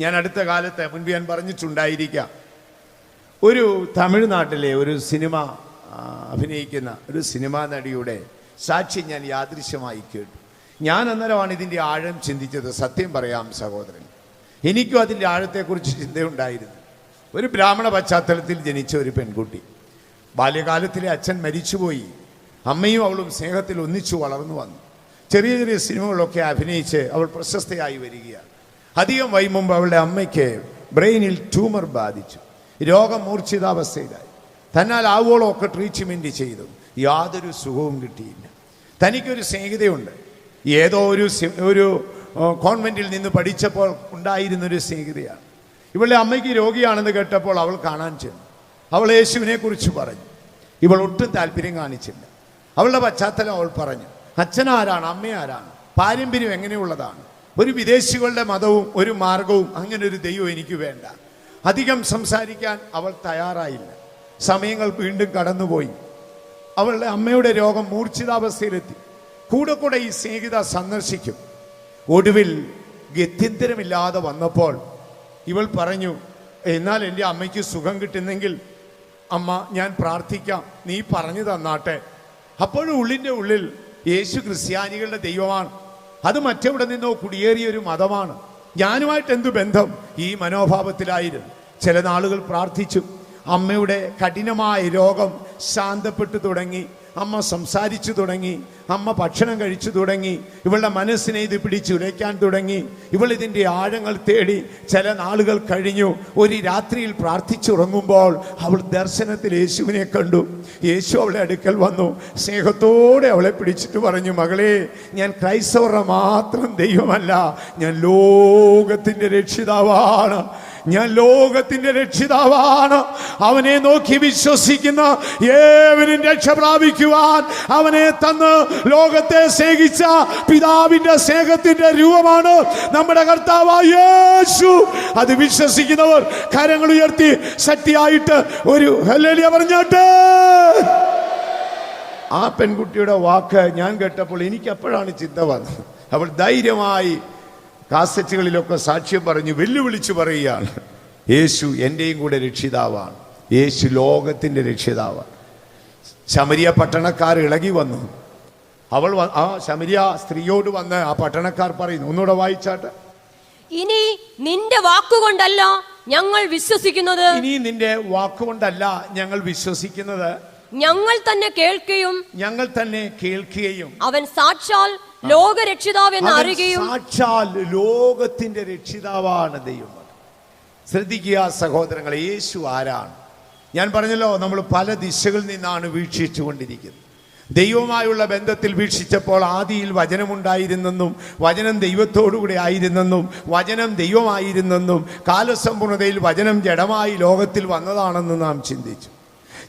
ഞാൻ അടുത്ത കാലത്ത് മുൻപ് ഞാൻ പറഞ്ഞിട്ടുണ്ടായിരിക്കാം, ഒരു തമിഴ്നാട്ടിലെ ഒരു സിനിമ അഭിനയിക്കുന്ന ഒരു സിനിമാ നടിയുടെ സാക്ഷി ഞാൻ യാദൃശ്യമായി കേട്ടു. ഞാൻ അന്നേരമാണ് ഇതിൻ്റെ ആഴം ചിന്തിച്ചത്. സത്യം പറയാം സഹോദരൻ, എനിക്കും അതിൻ്റെ ആഴത്തെക്കുറിച്ച് ചിന്തയുണ്ടായിരുന്നു. ഒരു ബ്രാഹ്മണ പശ്ചാത്തലത്തിൽ ജനിച്ച ഒരു പെൺകുട്ടി, ബാല്യകാലത്തിലെ അച്ഛൻ മരിച്ചുപോയി. അമ്മയും അവളും സ്നേഹത്തിൽ ഒന്നിച്ചു വളർന്നു വന്നു. ചെറിയ ചെറിയ സിനിമകളൊക്കെ അഭിനയിച്ച് അവൾ പ്രശസ്തയായി വരികയാണ്. അധികം വൈകുമ്പോൾ അവളുടെ അമ്മയ്ക്ക് ബ്രെയിനിൽ ട്യൂമർ ബാധിച്ചു. രോഗം മൂർച്ഛിതാവസ്ഥയിലായി. തന്നാൽ ആവോളമൊക്കെ ട്രീറ്റ്മെൻറ്റ് ചെയ്തു. യാതൊരു സുഖവും കിട്ടിയില്ല. തനിക്കൊരു സ്നേഹിതയുണ്ട്. ഏതോ ഒരു കോൺവെൻറ്റിൽ നിന്ന് പഠിച്ചപ്പോൾ ഉണ്ടായിരുന്നൊരു സ്നേഹിതയാണ്. ഇവളുടെ അമ്മയ്ക്ക് രോഗിയാണെന്ന് കേട്ടപ്പോൾ അവൾ കാണാൻ ചെന്നു. അവൾ യേശുവിനെ കുറിച്ച് പറഞ്ഞു. ഇവൾ ഒട്ടും താല്പര്യം കാണിച്ചില്ല. അവളുടെ പശ്ചാത്തലം അവൾ പറഞ്ഞു. അച്ഛനാരാണ്, അമ്മയാരാണ്, പാരമ്പര്യം എങ്ങനെയുള്ളതാണ്, ഒരു വിദേശികളുടെ മതവും ഒരു മാർഗവും, അങ്ങനെ ഒരു ദൈവം എനിക്ക് വേണ്ട. അധികം സംസാരിക്കാൻ അവൾ തയ്യാറായില്ല. സമയങ്ങൾ വീണ്ടും കടന്നുപോയി. അവളുടെ അമ്മയുടെ രോഗം മൂർച്ഛിതാവസ്ഥയിലെത്തി. കൂടെ കൂടെ ഈ സ്നേഹിത സന്ദർശിക്കും. ഒടുവിൽ ഗത്യന്തരമില്ലാതെ വന്നപ്പോൾ ഇവൾ പറഞ്ഞു, എന്നാൽ എൻ്റെ അമ്മയ്ക്ക് സുഖം കിട്ടുന്നെങ്കിൽ അമ്മ ഞാൻ പ്രാർത്ഥിക്കാം, നീ പറഞ്ഞു തന്നാട്ടെ. അപ്പോഴും ഉള്ളിൻ്റെ ഉള്ളിൽ യേശു ക്രിസ്ത്യാനികളുടെ ദൈവമാണ്, അത് മറ്റെവിടെ നിന്നോ കുടിയേറിയ ഒരു മതമാണ്, ഞാനുമായിട്ട് എന്തു ബന്ധം? ഈ മനോഭാവത്തിലായിരുന്നു. ചില നാളുകൾ പ്രാർത്ഥിച്ചു. അമ്മയുടെ കഠിനമായ രോഗം ശാന്തപ്പെട്ടു തുടങ്ങി. അമ്മ സംസാരിച്ചു തുടങ്ങി. അമ്മ ഭക്ഷണം കഴിച്ചു തുടങ്ങി. ഇവളുടെ മനസ്സിനെ ഇത് പിടിച്ചുലയ്ക്കാൻ തുടങ്ങി. ഇവൾ ഇതിൻ്റെ ആഴങ്ങൾ തേടി. ചില നാളുകൾ കഴിഞ്ഞു. ഒരു രാത്രിയിൽ പ്രാർത്ഥിച്ചുറങ്ങുമ്പോൾ അവൾ ദർശനത്തിൽ യേശുവിനെ കണ്ടു. യേശു അവളുടെ അടുക്കൽ വന്നു. സ്നേഹത്തോടെ അവളെ പിടിച്ചിട്ട് പറഞ്ഞു, മകളെ, ഞാൻ ക്രൈസ്തവരുടെ മാത്രം ദൈവമല്ല, ഞാൻ ലോകത്തിൻ്റെ രക്ഷിതാവാണ്. ഞാൻ ലോകത്തിന്റെ രക്ഷിതാവാണ്. അവനെ നോക്കി വിശ്വസിക്കുന്ന ഏവനും രക്ഷ പ്രാപിക്കുവാൻ അവനെ തന്ന് ലോകത്തെ സ്നേഹിച്ച പിതാവിന്റെ സ്നേഹത്തിന്റെ രൂപമാണ് നമ്മുടെ കർത്താവായ യേശു. അത് വിശ്വസിക്കുന്നവർ കരങ്ങൾ ഉയർത്തി ശക്തിയായിട്ട് ഒരു ഹല്ലേലൂയ പറഞ്ഞാട്ടെ. ആ പെൺകുട്ടിയുടെ വാക്ക് ഞാൻ കേട്ടപ്പോൾ എനിക്ക് അപ്പോഴാണ് ചിന്ത വന്നത്. അവൾ ധൈര്യമായി കാസറ്റുകളിലൊക്കെ സാക്ഷ്യം പറഞ്ഞു വെല്ലുവിളിച്ചു പറയുകയാണ്, യേശു എൻ്റെയും കൂടെ രക്ഷിതാവാണ്, യേശു ലോകത്തിൻ്റെ രക്ഷിതാവാണ്. ശമരിയ പട്ടണക്കാർ ഇളകി വന്നു. അവൾ ആ ശമരിയ സ്ത്രീയോട് വന്ന് ആ പട്ടണക്കാർ പറയുന്നു, ഒന്നുകൂടെ വായിച്ചാട്ടെ. ഇനി നിന്റെ വാക്കുകൊണ്ടല്ല ഞങ്ങൾ വിശ്വസിക്കുന്നത്, ഇനി നിന്റെ വാക്കുകൊണ്ടല്ല ഞങ്ങൾ വിശ്വസിക്കുന്നത്, ഞങ്ങൾ തന്നെ കേൾക്കുകയും അവൻ സാക്ഷാൽ ലോകരക്ഷിതാവെന്ന് അറിയുകയും. സാക്ഷാൽ ലോകത്തിന്റെ രക്ഷിതാവാണ് ദൈവം. ശ്രദ്ധിക്കുക സഹോദരങ്ങളെ, യേശു ആരാണ്? ഞാൻ പറഞ്ഞല്ലോ, നമ്മൾ പല ദിശകളിൽ നിന്നാണ് വീക്ഷിച്ചു കൊണ്ടിരിക്കുന്നത്. ദൈവവുമായുള്ള ബന്ധത്തിൽ വീക്ഷിച്ചപ്പോൾ ആദിയിൽ വചനമുണ്ടായിരുന്നെന്നും വചനം ദൈവത്തോടുകൂടെ ആയിരുന്നെന്നും വചനം ദൈവമായിരുന്നെന്നും കാലസമ്പൂർണതയിൽ വചനം ജഡമായി ലോകത്തിൽ വന്നതാണെന്ന് നാം ചിന്തിച്ചു.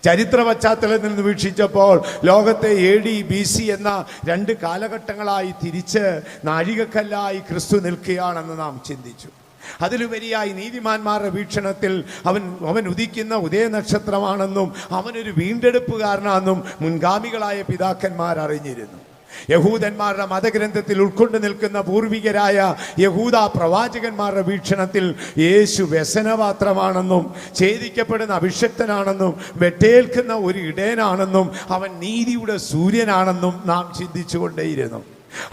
ചരിത്ര പശ്ചാത്തലത്തിൽ നിന്ന് വീക്ഷിച്ചപ്പോൾ ലോകത്തെ AD BC എന്ന 2 കാലഘട്ടങ്ങളായി തിരിച്ച് നാഴികക്കല്ലായി ക്രിസ്തു നിൽക്കുകയാണെന്ന് നാം ചിന്തിച്ചു. അതിലുപരിയായി നീതിമാന്മാരുടെ വീക്ഷണത്തിൽ അവൻ ഉദിക്കുന്ന ഉദയനക്ഷത്രമാണെന്നും അവനൊരു വീണ്ടെടുപ്പുകാരനാണെന്നും മുൻഗാമികളായ പിതാക്കന്മാർ അറിഞ്ഞിരുന്നു. യഹൂദന്മാരുടെ മതഗ്രന്ഥത്തിൽ ഉൾക്കൊണ്ടു നിൽക്കുന്ന പൂർവികരായ യഹൂദ പ്രവാചകന്മാരുടെ വീക്ഷണത്തിൽ യേശു വ്യസനപാത്രമാണെന്നും ഛേദിക്കപ്പെടുന്ന അഭിഷക്തനാണെന്നും വെട്ടേൽക്കുന്ന ഒരു ഇടയനാണെന്നും അവൻ നീതിയുടെ സൂര്യനാണെന്നും നാം ചിന്തിച്ചുകൊണ്ടേയിരുന്നു.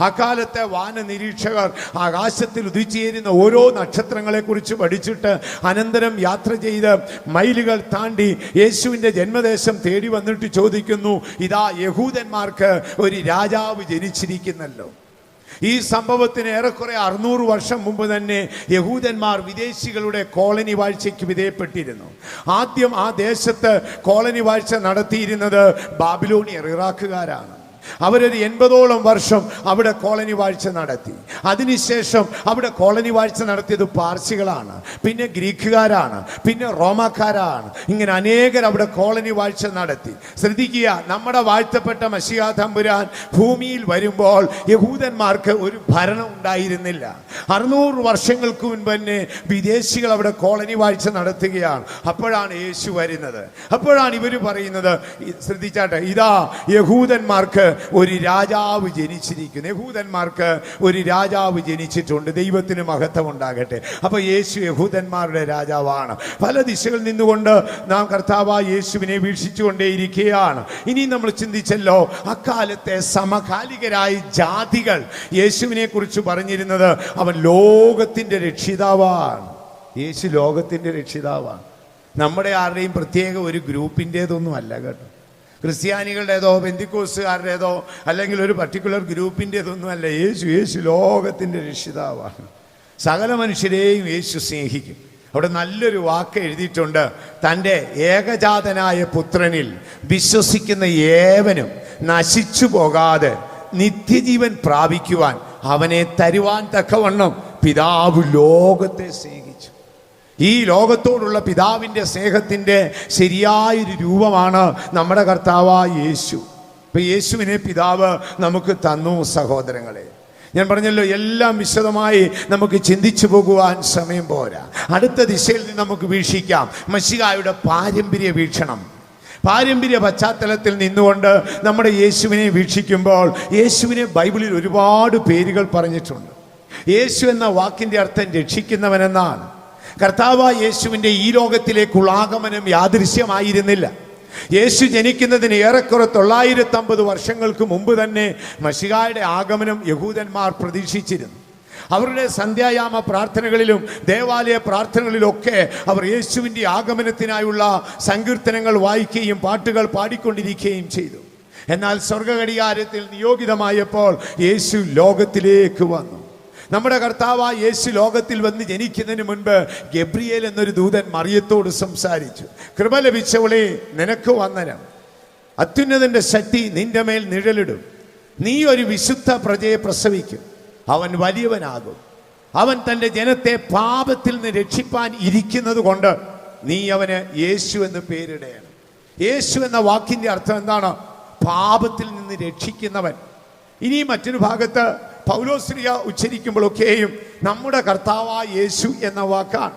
അക്കാലത്തെ വാന നിരീക്ഷകർ ആകാശത്തിൽ ഉദിച്ചേരുന്ന ഓരോ നക്ഷത്രങ്ങളെക്കുറിച്ച് പഠിച്ചിട്ട് അനന്തരം യാത്ര ചെയ്ത് മൈലുകൾ താണ്ടി യേശുവിൻ്റെ ജന്മദേശം തേടി വന്നിട്ട് ചോദിക്കുന്നു, ഇതാ യഹൂദന്മാർക്ക് ഒരു രാജാവ് ജനിച്ചിരിക്കുന്നല്ലോ. ഈ സംഭവത്തിന് ഏറെക്കുറെ 600 വർഷം മുമ്പ് തന്നെ യഹൂദന്മാർ വിദേശികളുടെ കോളനി വാഴ്ചയ്ക്ക് വിധേയപ്പെട്ടിരുന്നു. ആദ്യം ആ ദേശത്ത് കോളനി വാഴ്ച നടത്തിയിരുന്നത് ബാബിലോണിയർ, ഇറാഖുകാരാണ്. അവരൊരു 80ഓളം വർഷം അവിടെ കോളനി വാഴ്ച നടത്തി. അതിനുശേഷം അവിടെ കോളനി വാഴ്ച നടത്തിയത് പാർസികളാണ്, പിന്നെ ഗ്രീക്കുകാരാണ്, പിന്നെ റോമാക്കാരാണ്. ഇങ്ങനെ അനേകർ അവിടെ കോളനി വാഴ്ച നടത്തി. ശ്രദ്ധിക്കുക, നമ്മുടെ വാഴ്ത്തപ്പെട്ട മശിഹാ തമ്പുരാൻ ഭൂമിയിൽ വരുമ്പോൾ യഹൂദന്മാർക്ക് ഒരു ഭരണം ഉണ്ടായിരുന്നില്ല. 600 വർഷങ്ങൾക്ക് മുൻപ് തന്നെ വിദേശികൾ അവിടെ കോളനി വാഴ്ച നടത്തുകയാണ്. അപ്പോഴാണ് യേശു വരുന്നത്. അപ്പോഴാണ് ഇവർ പറയുന്നത്, ശ്രദ്ധിച്ചാട്ടെ, ഇതാ യഹൂദന്മാർക്ക് ഒരു രാജാവ് ജനിച്ചിരിക്കുന്നു. യഹൂദന്മാർക്ക് ഒരു രാജാവ് ജനിച്ചിട്ടുണ്ട്. ദൈവത്തിന് മഹത്വം ഉണ്ടാകട്ടെ. അപ്പോൾ യേശു യഹൂദന്മാരുടെ രാജാവാണ്. പല ദിശകളിൽ നിന്നുകൊണ്ട് നാം കർത്താവായ യേശുവിനെ വീക്ഷിച്ചുകൊണ്ടേയിരിക്കുകയാണ്. ഇനി നമ്മൾ ചിന്തിച്ചല്ലോ, അക്കാലത്തെ സമകാലികരായ ജാതികൾ യേശുവിനെ കുറിച്ച് പറഞ്ഞിരുന്നത് അവൻ ലോകത്തിൻ്റെ രക്ഷിതാവാണ്. യേശു ലോകത്തിൻ്റെ രക്ഷിതാവാണ്. നമ്മുടെ ആരുടെയും പ്രത്യേക ഒരു ഗ്രൂപ്പിൻ്റേതൊന്നും അല്ല കേട്ടോ. ക്രിസ്ത്യാനികളുടേതോ പെന്തിക്കോസുകാരുടേതോ അല്ലെങ്കിൽ ഒരു പർട്ടിക്കുലർ ഗ്രൂപ്പിൻ്റേതൊന്നും അല്ല. യേശു ലോകത്തിൻ്റെ രക്ഷിതാവാണ്. സകല മനുഷ്യരെയും യേശു സ്നേഹിക്കും. അവിടെ നല്ലൊരു വാക്ക് എഴുതിയിട്ടുണ്ട്, തൻ്റെ ഏകജാതനായ പുത്രനിൽ വിശ്വസിക്കുന്ന ഏവനും നശിച്ചു പോകാതെ നിത്യജീവൻ പ്രാപിക്കുവാൻ അവനെ തരുവാൻ തക്കവണ്ണം പിതാവ് ലോകത്തെ സ്നേഹിച്ചു. ഈ ലോകത്തോടുള്ള പിതാവിൻ്റെ സ്നേഹത്തിൻ്റെ ശരിയായൊരു രൂപമാണ് നമ്മുടെ കർത്താവായ യേശു. ഇപ്പം യേശുവിനെ പിതാവ് നമുക്ക് തന്നു. സഹോദരങ്ങളെ, ഞാൻ പറഞ്ഞല്ലോ, എല്ലാം വിശദമായി നമുക്ക് ചിന്തിച്ചു പോകുവാൻ സമയം പോരാ. അടുത്ത ദിശയിൽ നിന്ന് നമുക്ക് വീക്ഷിക്കാം. മശിഹായുടെ പാരമ്പര്യ വീക്ഷണം. പാരമ്പര്യ പശ്ചാത്തലത്തിൽ നിന്നുകൊണ്ട് നമ്മുടെ യേശുവിനെ വീക്ഷിക്കുമ്പോൾ യേശുവിനെ ബൈബിളിൽ ഒരുപാട് പേരുകൾ പറഞ്ഞിട്ടുണ്ട്. യേശു എന്ന വാക്കിൻ്റെ അർത്ഥം രക്ഷിക്കുന്നവനെന്നാണ്. കർത്താവായ യേശുവിൻ്റെ ഈ ലോകത്തിലേക്കുള്ള ആഗമനം യാദൃശ്യമായിരുന്നില്ല. യേശു ജനിക്കുന്നതിന് ഏറെക്കുറെ 950 വർഷങ്ങൾക്ക് മുമ്പ് തന്നെ മശിഹായുടെ ആഗമനം യഹൂദന്മാർ പ്രതീക്ഷിച്ചിരുന്നു. അവരുടെ സന്ധ്യായാമ പ്രാർത്ഥനകളിലും ദേവാലയ പ്രാർത്ഥനകളിലൊക്കെ അവർ യേശുവിൻ്റെ ആഗമനത്തിനായുള്ള സങ്കീർത്തനങ്ങൾ വായിക്കുകയും പാട്ടുകൾ പാടിക്കൊണ്ടിരിക്കുകയും ചെയ്തു. എന്നാൽ സ്വർഗഘടികാരത്തിൽ നിയോഗിതമായപ്പോൾ യേശു ലോകത്തിലേക്ക് വന്നു. നമ്മുടെ കർത്താവായ യേശു ലോകത്തിൽ വന്ന് ജനിക്കുന്നതിന് മുൻപ് ഗബ്രിയേൽ എന്നൊരു ദൂതൻ മറിയത്തോട് സംസാരിച്ചു. കൃപ ലഭിച്ചവളെ, നിനക്ക് വന്ദനം. അത്യുന്നതന്റെ ശക്തി നിന്റെ മേൽ നിഴലിടും. നീ ഒരു വിശുദ്ധ പ്രജയെ പ്രസവിക്കും. അവൻ വലിയവനാകും. അവൻ തൻ്റെ ജനത്തെ പാപത്തിൽ നിന്ന് രക്ഷിപ്പാൻ ഇരിക്കുന്നത് കൊണ്ട് നീ അവന് യേശു എന്ന് പേരിടയണം. യേശു എന്ന വാക്കിൻ്റെ അർത്ഥം എന്താണ്? പാപത്തിൽ നിന്ന് രക്ഷിക്കുന്നവൻ. ഇനി മറ്റൊരു ഭാഗത്ത് പൗലോസ്ലിഹ ഉച്ചരിക്കുമ്പോഴൊക്കെയും നമ്മുടെ കർത്താവായ യേശു എന്ന വാക്കാണ്.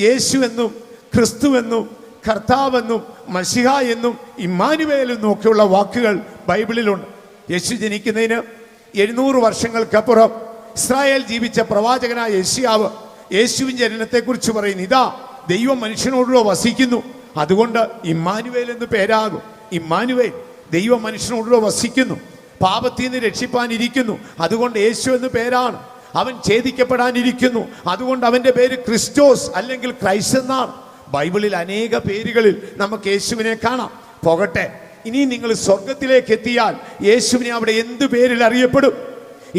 യേശു എന്നും ക്രിസ്തുവെന്നും കർത്താവെന്നും മശിഹ എന്നും ഇമ്മാനുവേൽ എന്നും ഒക്കെയുള്ള വാക്കുകൾ ബൈബിളിലുണ്ട്. യേശു ജനിക്കുന്നതിന് 700 വർഷങ്ങൾക്കപ്പുറം ഇസ്രായേൽ ജീവിച്ച പ്രവാചകനായ യെശയ്യാവ് യേശുവിൻ ജനനത്തെക്കുറിച്ച് പറയുന്നു, ഇതാ ദൈവം മനുഷ്യനോടുകൂടെ വസിക്കുന്നു, അതുകൊണ്ട് ഇമ്മാനുവേൽ എന്ന് പേരാകും. ഇമ്മാനുവേൽ, ദൈവം മനുഷ്യനോടുകൂടെ വസിക്കുന്നു, പാപത്തിൽ നിന്ന് രക്ഷിപ്പാനിരിക്കുന്നു, അതുകൊണ്ട് യേശു എന്ന് പേരാണ്. അവൻ ഛേദിക്കപ്പെടാനിരിക്കുന്നു, അതുകൊണ്ട് അവൻ്റെ പേര് ക്രിസ്റ്റോസ് അല്ലെങ്കിൽ ക്രൈസ്റ്റ് എന്നാണ്. ബൈബിളിൽ അനേക പേരുകളിൽ നമുക്ക് യേശുവിനെ കാണാം. പോകട്ടെ, ഇനി നിങ്ങൾ സ്വർഗത്തിലേക്ക് എത്തിയാൽ യേശുവിനെ അവിടെ എന്ത് പേരിൽ അറിയപ്പെടും?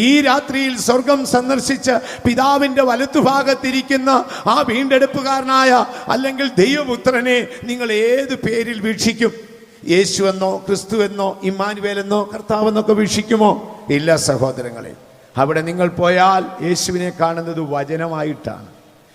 ഈ രാത്രിയിൽ സ്വർഗം സന്ദർശിച്ച് പിതാവിൻ്റെ വലത്തുഭാഗത്തിരിക്കുന്ന ആ വീണ്ടെടുപ്പുകാരനായ അല്ലെങ്കിൽ ദൈവപുത്രനെ നിങ്ങൾ ഏത് പേരിൽ വീക്ഷിക്കും? യേശു എന്നോ ക്രിസ്തു എന്നോ ഇമ്മാനുവേൽ എന്നോ കർത്താവെന്നൊക്കെ വീക്ഷിക്കുമോ? ഇല്ല സഹോദരങ്ങളെ. അവിടെ നിങ്ങൾ പോയാൽ യേശുവിനെ കാണുന്നത് വചനമായിട്ടാണ്.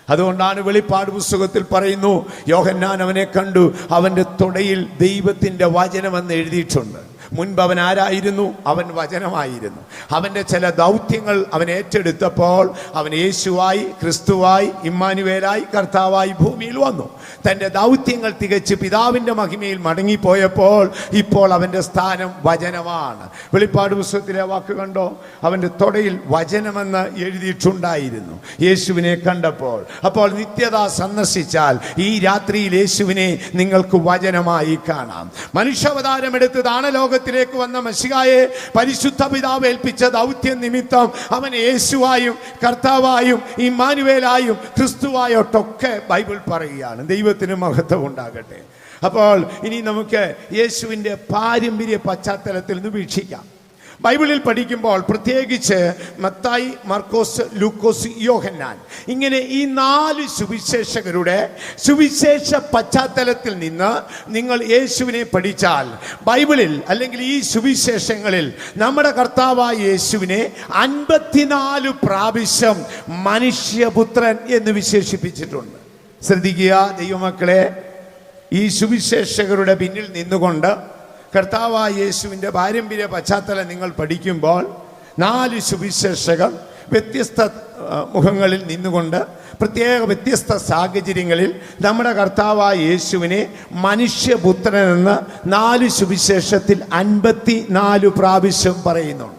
അതുകൊണ്ടാണ് വെളിപ്പാട് പുസ്തകത്തിൽ പറയുന്നു, യോഹന്നാൻ അവനെ കണ്ടു, അവൻ്റെ തുടയിൽ ദൈവത്തിൻ്റെ വചനമെന്ന് എഴുതിയിട്ടുണ്ട്. മുൻപ് അവൻ ആരായിരുന്നു? അവൻ വചനമായിരുന്നു. അവൻ്റെ ചില ദൗത്യങ്ങൾ അവൻ ഏറ്റെടുത്തപ്പോൾ അവൻ യേശുവായി, ക്രിസ്തുവായി, ഇമ്മാനുവേലായി, കർത്താവായി ഭൂമിയിൽ വന്നു. തൻ്റെ ദൗത്യങ്ങൾ തികച്ച് പിതാവിൻ്റെ മഹിമയിൽ മടങ്ങിപ്പോയപ്പോൾ ഇപ്പോൾ അവൻ്റെ സ്ഥാനം വചനമാണ്. വെളിപ്പാട് പുസ്തകത്തിലെ വാക്ക് കണ്ടോ? അവൻ്റെ തുടയിൽ വചനമെന്ന് എഴുതിയിട്ടുണ്ടായിരുന്നു യേശുവിനെ കണ്ടപ്പോൾ. അപ്പോൾ നിത്യത സന്ദർശിച്ചാൽ ഈ രാത്രിയിൽ യേശുവിനെ നിങ്ങൾക്ക് വചനമായി കാണാം. മനുഷ്യാവതാരമെടുത്തതാണ് ലോകത്തിലേക്ക് വന്ന മശിഹായെ പരിശുദ്ധ പിതാവ് ഏൽപ്പിച്ച ദൗത്യ നിമിത്തം അവൻ യേശുവായും കർത്താവായും ഇമ്മാനുവേലായും ക്രിസ്തുവായോട്ടൊക്കെ ബൈബിൾ പറയുകയാണ്. ദൈവത്തിന് മഹത്വം ഉണ്ടാകട്ടെ. അപ്പോൾ ഇനി നമുക്ക് യേശുവിൻ്റെ പാരമ്പര്യ പശ്ചാത്തലത്തിൽ നിന്ന് വീക്ഷിക്കാം. ബൈബിളിൽ പഠിക്കുമ്പോൾ പ്രത്യേകിച്ച് മത്തായി, മർക്കോസ്, ലൂക്കോസ്, യോഹന്നാൻ, ഇങ്ങനെ ഈ 4 സുവിശേഷകരുടെ സുവിശേഷ പശ്ചാത്തലത്തിൽ നിന്ന് നിങ്ങൾ യേശുവിനെ പഠിച്ചാൽ ബൈബിളിൽ അല്ലെങ്കിൽ ഈ സുവിശേഷങ്ങളിൽ നമ്മുടെ കർത്താവായ യേശുവിനെ 54 പ്രാവശ്യം മനുഷ്യപുത്രൻ എന്ന് വിശേഷിപ്പിച്ചിട്ടുണ്ട്. ശ്രദ്ധിക്കുക ദൈവമക്കളെ, ഈ സുവിശേഷകരുടെ പിന്നിൽ നിന്നുകൊണ്ട് കർത്താവായ യേശുവിൻ്റെ പാരമ്പര്യ പശ്ചാത്തലം നിങ്ങൾ പഠിക്കുമ്പോൾ 4 സുവിശേഷകർ വ്യത്യസ്ത മുഖങ്ങളിൽ നിന്നുകൊണ്ട് പ്രത്യേക വ്യത്യസ്ത സാഹചര്യങ്ങളിൽ നമ്മുടെ കർത്താവായ യേശുവിനെ മനുഷ്യപുത്രനെന്ന് 4 സുവിശേഷത്തിൽ 54 പ്രാവശ്യം പറയുന്നുണ്ട്.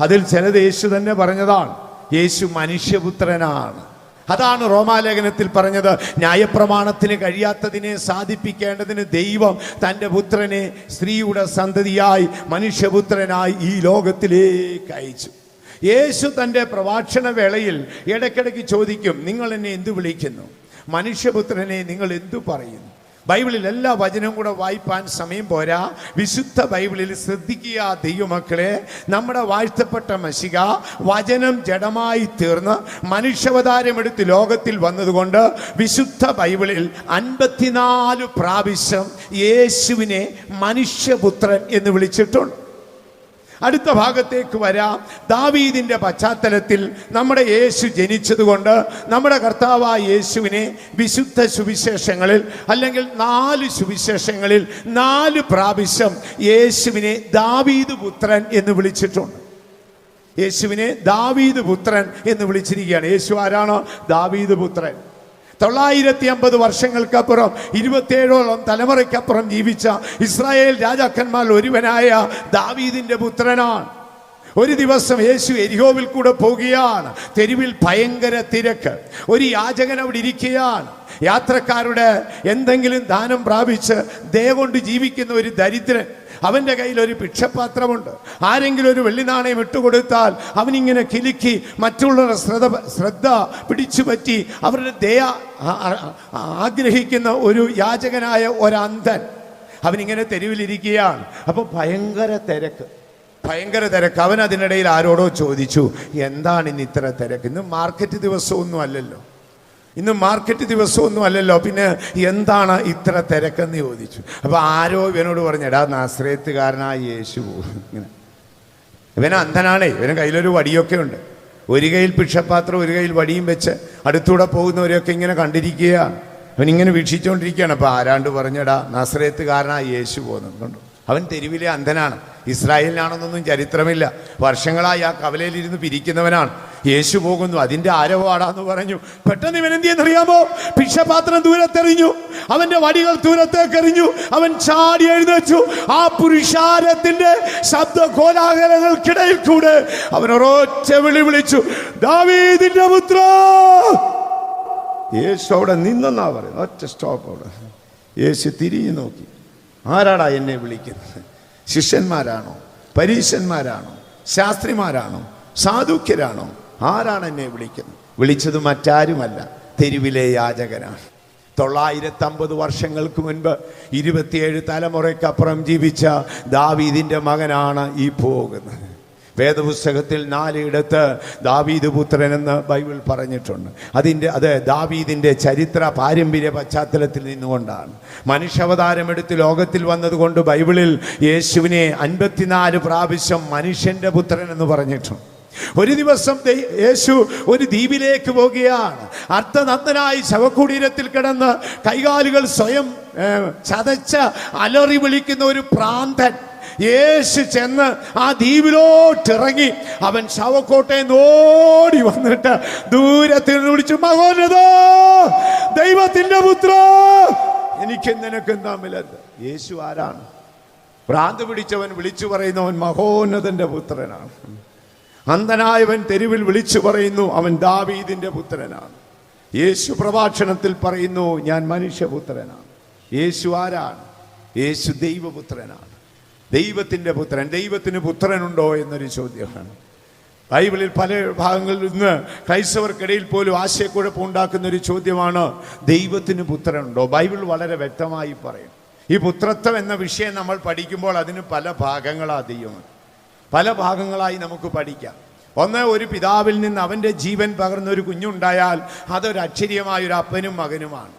അതിൽ ചിലത് യേശു തന്നെ പറഞ്ഞതാണ്. യേശു മനുഷ്യപുത്രനാണ്. അതാണ് റോമാലേഖനത്തിൽ പറഞ്ഞത്, ന്യായപ്രമാണത്തിന് കഴിയാത്തതിനെ സാധിപ്പിക്കേണ്ടതിന് ദൈവം തൻ്റെ പുത്രനെ സ്ത്രീയുടെ സന്തതിയായി മനുഷ്യപുത്രനായി ഈ ലോകത്തിലേക്ക് അയച്ചു. യേശു തൻ്റെ പ്രഭാഷണ വേളയിൽ ഇടയ്ക്കിടയ്ക്ക് ചോദിക്കും, നിങ്ങൾ എന്നെ എന്തു വിളിക്കുന്നു? മനുഷ്യപുത്രനെ നിങ്ങൾ എന്തു പറയുന്നു? ബൈബിളിൽ എല്ലാ വചനവും കൂടെ വായിപ്പാൻ സമയം പോരാ. വിശുദ്ധ ബൈബിളിൽ ശ്രദ്ധിക്കുക ദൈവമക്കളെ. നമ്മുടെ വാഴ്ത്തപ്പെട്ട മശിഹ വചനം ജഡമായി തീർന്ന് മനുഷ്യാവതാരമെടുത്ത് ലോകത്തിൽ വന്നതുകൊണ്ട് വിശുദ്ധ ബൈബിളിൽ 54 പ്രാവശ്യം യേശുവിനെ മനുഷ്യപുത്രൻ എന്ന് വിളിച്ചിട്ടുണ്ട്. അടുത്ത ഭാഗത്തേക്ക് വരാം. ദാവീദിന്റെ പശ്ചാത്തലത്തിൽ നമ്മുടെ യേശു ജനിച്ചതുകൊണ്ട് നമ്മുടെ കർത്താവായ യേശുവിനെ വിശുദ്ധ സുവിശേഷങ്ങളിൽ അല്ലെങ്കിൽ 4 സുവിശേഷങ്ങളിൽ 4 പ്രാവശ്യം യേശുവിനെ ദാവീദ് പുത്രൻ എന്ന് വിളിച്ചിട്ടുണ്ട്. യേശുവിനെ ദാവീദ് പുത്രൻ എന്ന് വിളിച്ചിരിക്കുകയാണ്. യേശു ആരാണ്? ദാവീദ് പുത്രൻ. 950 വർഷങ്ങൾക്കപ്പുറം 27ഓളം തലമുറയ്ക്കപ്പുറം ജീവിച്ച ഇസ്രായേൽ രാജാക്കന്മാർ ഒരുവനായ ദാവീദിന്റെ പുത്രനാണ്. ഒരു ദിവസം യേശു എരിഹോവിൽ കൂടെ പോകുകയാണ്. തെരുവിൽ ഭയങ്കര തിരക്ക്. ഒരു യാചകൻ അവിടെ ഇരിക്കുകയാണ്. യാത്രക്കാരുടെ എന്തെങ്കിലും ദാനം പ്രാപിച്ച് ദയ കൊണ്ട് ജീവിക്കുന്ന ഒരു ദരിദ്രൻ. അവൻ്റെ കയ്യിൽ ഒരു ഭിക്ഷപാത്രമുണ്ട്. ആരെങ്കിലും ഒരു വെള്ളി നാണയം ഇട്ടുകൊടുത്താൽ അവനിങ്ങനെ കിലുക്കി മറ്റുള്ളവരുടെ ശ്രദ്ധ പിടിച്ചു പറ്റി അവരുടെ ദയ ആഗ്രഹിക്കുന്ന ഒരു യാചകനായ ഒരന്ധൻ. അവനിങ്ങനെ തെരുവിലിരിക്കുകയാണ്. അപ്പോൾ ഭയങ്കര തിരക്ക്. അവൻ അതിനിടയിൽ ആരോടോ ചോദിച്ചു, എന്താണ് ഇന്ന് ഇത്ര തിരക്ക്? ഇന്ന് മാർക്കറ്റ് ദിവസമൊന്നും അല്ലല്ലോ, പിന്നെ എന്താണ് ഇത്ര തിരക്കെന്ന് ചോദിച്ചു. അപ്പോൾ ആരോ ഇവനോട് പറഞ്ഞു, എടാ നാസറേത്തുകാരനായ യേശു ഇങ്ങനെ. ഇവൻ അന്ധനാണേ. ഇവന് കയ്യിലൊരു വടിയൊക്കെ ഉണ്ട്. ഒരു കയ്യിൽ ഭിക്ഷപാത്രം ഒരു കയ്യിൽ വടിയും വെച്ച് അടുത്തൂടെ പോകുന്നവരെയൊക്കെ ഇങ്ങനെ കണ്ടിരിക്കുകയാണ്. അവനിങ്ങനെ വീക്ഷിച്ചുകൊണ്ടിരിക്കുകയാണ്. അപ്പോൾ ആരാണ്ട് പറഞ്ഞെടാ നാസറേത്തുകാരനായ യേശു പോകുന്നുണ്ടോ. അവൻ തെരുവിലെ അന്ധനാണ്. ഇസ്രായേലിനാണെന്നൊന്നും ചരിത്രമില്ല. വർഷങ്ങളായി ആ കവലയിലിരുന്ന് പിരിക്കുന്നവനാണ്. യേശു പോകുന്നു, അതിൻ്റെ ആരവാടാന്ന് പറഞ്ഞു. പെട്ടെന്ന് ഇവൻ എന്ത് ചെയ്യുന്നറിയാമോ? ഭിക്ഷപാത്രം ദൂരത്തെറിഞ്ഞു, അവന്റെ വടികൾ ദൂരത്തേക്ക് എറിഞ്ഞു. അവൻ ചാടി എഴുന്നേറ്റു. ആ പുരുഷാരത്തിന്റെ ശബ്ദ കോലാഹലങ്ങൾക്കിടയിൽ കൂടെ അവൻ ഒരൊറ്റ വിളി വിളിച്ചു, ദാവീദിന്റെ പുത്ര. യേശു അവിടെ നിന്നെന്നാ പറയുന്നത്. ഒറ്റ സ്റ്റോപ്പ് അവിടെ. യേശു തിരിഞ്ഞു നോക്കി, ആരാടാ എന്നെ വിളിക്കുന്നത്? ശിഷ്യന്മാരാണോ? പരീശന്മാരാണോ? ശാസ്ത്രിമാരാണോ? സാധുക്യരാണോ? ആരാണ് എന്നെ വിളിക്കുന്നത്? വിളിച്ചത് മറ്റാരുമല്ല, തെരുവിലെ യാചകനാണ്. 950 വർഷങ്ങൾക്ക് മുൻപ് 27 തലമുറയ്ക്കപ്പുറം ജീവിച്ച ദാവീദിന്റെ മകനാണ് ഈ പോകുന്നത്. വേദപുസ്തകത്തിൽ 4 ഇടത്ത് ദാവീദ് പുത്രൻ എന്ന് ബൈബിൾ പറഞ്ഞിട്ടുണ്ട്. അത് ദാവീദിന്റെ ചരിത്ര പാരമ്പര്യ പശ്ചാത്തലത്തിൽ നിന്നുകൊണ്ടാണ്. മനുഷ്യാവതാരമെടുത്ത് ലോകത്തിൽ വന്നതുകൊണ്ട് ബൈബിളിൽ യേശുവിനെ 54 പ്രാവശ്യം മനുഷ്യന്റെ പുത്രൻ എന്ന് പറഞ്ഞിട്ടുണ്ട്. ഒരു ദിവസം യേശു ഒരു ദ്വീപിലേക്ക് പോകുകയാണ്. അർത്ഥനഗ്നനായി ശവകുടീരത്തിൽ കിടന്ന് കൈകാലുകൾ സ്വയം ചതച്ച് അലറി വിളിക്കുന്ന ഒരു പ്രാന്തൻ. യേശു ചെന്ന് ആ ദ്വീപിലോട്ടിറങ്ങി അവൻ ശവക്കോട്ടയിൽ ഓടി വന്നിട്ട് ദൂരത്തിൽ വിളിച്ചു, മഹോന്നത ദൈവത്തിന്റെ പുത്ര, എനിക്ക് നിനക്കും തമ്മിലെന്ത്? യേശു ആരാണ്? ഭ്രാന്ത് പിടിച്ചവൻ വിളിച്ചു പറയുന്നവൻ മഹോന്നതന്റെ പുത്രനാണ്. അന്ധനായവൻ തെരുവിൽ വിളിച്ചു പറയുന്നു അവൻ ദാവീദിന്റെ പുത്രനാണ്. യേശു പ്രഭാഷണത്തിൽ പറയുന്നു ഞാൻ മനുഷ്യപുത്രനാണ്. യേശു ആരാണ്? യേശു ദൈവപുത്രനാണ്, ദൈവത്തിന്റെ പുത്രൻ. ദൈവത്തിന് പുത്രനുണ്ടോ എന്നൊരു ചോദ്യമാണ്. ബൈബിളിൽ പല ഭാഗങ്ങളിൽ നിന്ന് ക്രൈസ്തവർക്കിടയിൽ പോലും ആശയക്കുഴപ്പം ഉണ്ടാക്കുന്ന ഒരു ചോദ്യമാണ്, ദൈവത്തിന് പുത്രനുണ്ടോ? ബൈബിൾ വളരെ വ്യക്തമായി പറയും. ഈ പുത്രത്വം എന്ന വിഷയം നമ്മൾ പഠിക്കുമ്പോൾ അതിന് പല ഭാഗങ്ങളാണ്. ദൈവം പല ഭാഗങ്ങളായി നമുക്ക് പഠിക്കാം. ഒന്ന്, ഒരു പിതാവിൽ നിന്ന് അവൻ്റെ ജീവൻ പകർന്ന ഒരു കുഞ്ഞുണ്ടായാൽ അതൊരു അക്ഷരീയമായ ഒരു അപ്പനും മകനുമാണ്.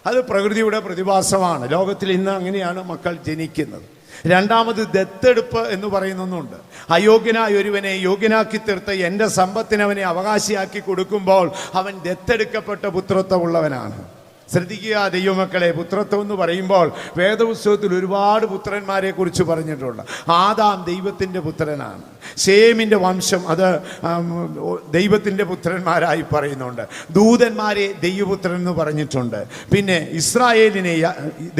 അത് പ്രകൃതിയുടെ പ്രതിഭാസമാണ്. ലോകത്തിൽ ഇന്ന് അങ്ങനെയാണ് മക്കൾ ജനിക്കുന്നത്. രണ്ടാമത് ദത്തെടുപ്പ് എന്ന് പറയുന്നൊന്നുണ്ട്. അയോഗ്യനായ ഒരുവനെ യോഗ്യനാക്കി തീർത്ത് എൻ്റെ സമ്പത്തിന് അവനെ അവകാശിയാക്കി കൊടുക്കുമ്പോൾ അവൻ ദത്തെടുക്കപ്പെട്ട പുത്രത്വമുള്ളവനാണ്. ശ്രദ്ധിക്കുക ദൈവമക്കളെ, പുത്രത്വം എന്ന് പറയുമ്പോൾ വേദപുസ്തകത്തിൽ ഒരുപാട് പുത്രന്മാരെ കുറിച്ച് പറഞ്ഞിട്ടുണ്ട്. ആദാം ദൈവത്തിൻ്റെ പുത്രനാണ്. ശേമിൻ്റെ വംശം അത് ദൈവത്തിൻ്റെ പുത്രന്മാരായി പറയുന്നുണ്ട്. ദൂതന്മാരെ ദൈവപുത്രൻ എന്ന് പറഞ്ഞിട്ടുണ്ട്. പിന്നെ ഇസ്രായേലിനെ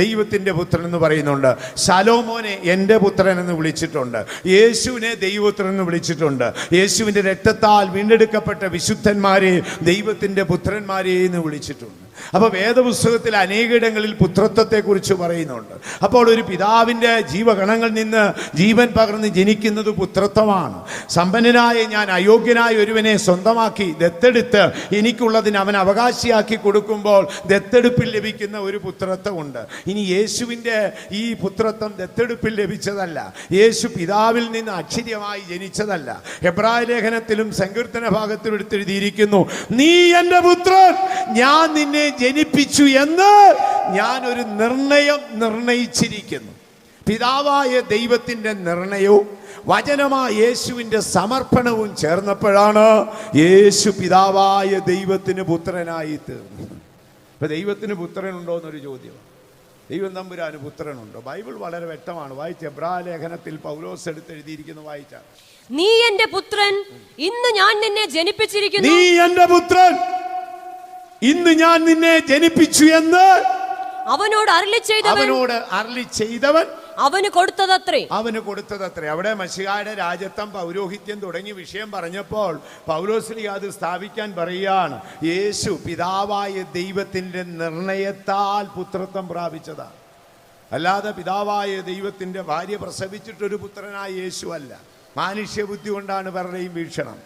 ദൈവത്തിൻ്റെ പുത്രൻ എന്ന് പറയുന്നുണ്ട്. ശലോമോനെ എൻ്റെ പുത്രൻ എന്ന് വിളിച്ചിട്ടുണ്ട്. യേശുവിനെ ദൈവപുത്രൻ എന്ന് വിളിച്ചിട്ടുണ്ട്. യേശുവിൻ്റെ രക്തത്താൽ വീണ്ടെടുക്കപ്പെട്ട വിശുദ്ധന്മാരെ ദൈവത്തിൻ്റെ പുത്രന്മാരെ എന്ന് വിളിച്ചിട്ടുണ്ട്. അപ്പോൾ വേദപുസ്തകത്തിൽ അനേകയിടങ്ങളിൽ പുത്രത്വത്തെക്കുറിച്ച് പറയുന്നുണ്ട്. അപ്പോൾ ഒരു പിതാവിൻ്റെ ജീവഗണങ്ങളിൽ നിന്ന് ജീവൻ പകർന്ന് ജനിക്കുന്നത് പുത്രത്വമാണ്. സമ്പന്നനായ ഞാൻ അയോഗ്യനായ ഒരുവനെ സ്വന്തമാക്കി ദത്തെടുത്ത് എനിക്കുള്ളതിന് അവൻ അവകാശിയാക്കി കൊടുക്കുമ്പോൾ ദത്തെടുപ്പിൽ ലഭിക്കുന്ന ഒരു പുത്രത്വമുണ്ട്. ഇനി യേശുവിൻ്റെ ഈ പുത്രത്വം ദത്തെടുപ്പിൽ ലഭിച്ചതല്ല, യേശു പിതാവിൽ നിന്ന് അക്ഷര്യമായി ജനിച്ചതല്ല. എബ്രായ ലേഖനത്തിലും സങ്കീർത്തന ഭാഗത്തിലും എടുത്തെഴുതിയിരിക്കുന്നു, നീ എൻ്റെ പുത്രൻ, ഞാൻ നിന്നെ ജനിപ്പിച്ചു എന്ന് ഞാൻ ഒരു നിർണയം നിർണയിച്ചിരിക്കുന്നു. പിതാവായ ദൈവത്തിൻ്റെ നിർണയവും വചനമായ യേശുവിൻ്റെ സമർപ്പണവും ചേർന്നപ്പോഴാണ് യേശു പിതാവായ ദൈവത്തിന് പുത്രനായി തീർന്നത്. ഇപ്പം ദൈവത്തിന് പുത്രനുണ്ടോ എന്നൊരു ചോദ്യം. ദൈവം തമ്പുരാന് പുത്രനുണ്ടോ? ബൈബിൾ വളരെ വ്യക്തമാണ്. വായിച്ച എബ്രായ ലേഖനത്തിൽ പൗലോസ് എടുത്തെഴുതിയിരിക്കുന്നു, വായിച്ച, നീ എൻ്റെ പുത്രൻ, ഇന്ന് ഞാൻ നിന്നെ ജനിപ്പിച്ചിരിക്കുന്നു. നീ എൻ്റെ പുത്രൻ, ഇന്ന് ഞാൻ നിന്നെ ജനിപ്പിച്ചു എന്ന് അവനോട് അരുളി ചെയ്തവൻ അവന് കൊടുത്തതത്രേ. അവിടെ മശിഹായുടെ രാജത്വം, പൗരോഹിത്യം തുടങ്ങിയ വിഷയം പറഞ്ഞപ്പോൾ പൗലോസ്ലീഹ അത് സ്ഥാപിക്കാൻ പറയുകയാണ്. യേശു പിതാവായ ദൈവത്തിൻ്റെ നിർണയത്താൽ പുത്രത്വം പ്രാപിച്ചതാണ്. അല്ലാതെ പിതാവായ ദൈവത്തിൻ്റെ ഭാര്യ പ്രസവിച്ചിട്ടൊരു പുത്രനായ യേശു അല്ല. മാനുഷ്യബുദ്ധി കൊണ്ടാണ് പലരുടെയും വീക്ഷണം.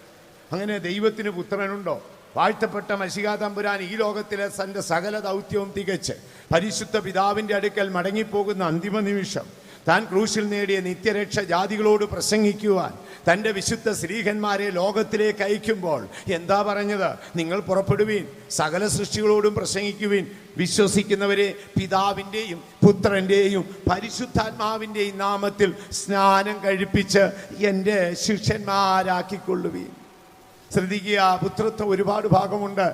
അങ്ങനെ ദൈവത്തിന് പുത്രനുണ്ടോ? വാഴ്ത്തപ്പെട്ട മശിഹാ തമ്പുരാൻ ഈ ലോകത്തിലെ തൻ്റെ സകല ദൗത്യവും തികച്ച് പരിശുദ്ധ പിതാവിൻ്റെ അടുക്കൽ മടങ്ങിപ്പോകുന്ന അന്തിമ നിമിഷം താൻ ക്രൂശിൽ നേടിയ നിത്യരക്ഷ ജാതികളോട് പ്രസംഗിക്കുവാൻ തൻ്റെ വിശുദ്ധ ശ്രീഹന്മാരെ ലോകത്തിലേക്ക് അയക്കുമ്പോൾ എന്താ പറഞ്ഞത്? നിങ്ങൾ പുറപ്പെടുവീൻ, സകല സൃഷ്ടികളോടും പ്രസംഗിക്കുവീൻ, വിശ്വസിക്കുന്നവരെ പിതാവിൻ്റെയും പുത്രൻ്റെയും പരിശുദ്ധാത്മാവിൻ്റെയും നാമത്തിൽ സ്നാനം കഴിപ്പിച്ച് എൻ്റെ ശിഷ്യന്മാരാക്കിക്കൊള്ളുവീൻ. ശ്രദ്ധിക്കുക, പുത്രത്വം ഒരുപാട് ഭാഗമുണ്ട്.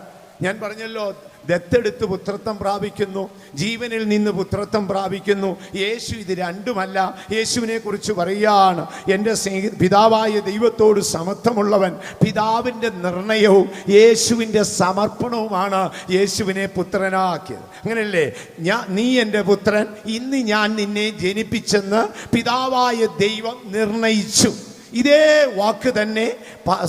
ഞാൻ പറഞ്ഞല്ലോ, ദത്തെടുത്ത് പുത്രത്വം പ്രാപിക്കുന്നു, ജീവനിൽ നിന്ന് പുത്രത്വം പ്രാപിക്കുന്നു. യേശു ഇത് രണ്ടുമല്ല. യേശുവിനെ കുറിച്ച് പറയുകയാണ്, എൻ്റെ പിതാവായ ദൈവത്തോട് സമത്വമുള്ളവൻ. പിതാവിൻ്റെ നിർണയവും യേശുവിൻ്റെ സമർപ്പണവുമാണ് യേശുവിനെ പുത്രനാക്കിയത്. അങ്ങനെയല്ലേ? നീ എൻ്റെ പുത്രൻ, ഇന്ന് ഞാൻ നിന്നെ ജനിപ്പിച്ചെന്ന് പിതാവായ ദൈവം നിർണയിച്ചു. ഇതേ വാക്ക് തന്നെ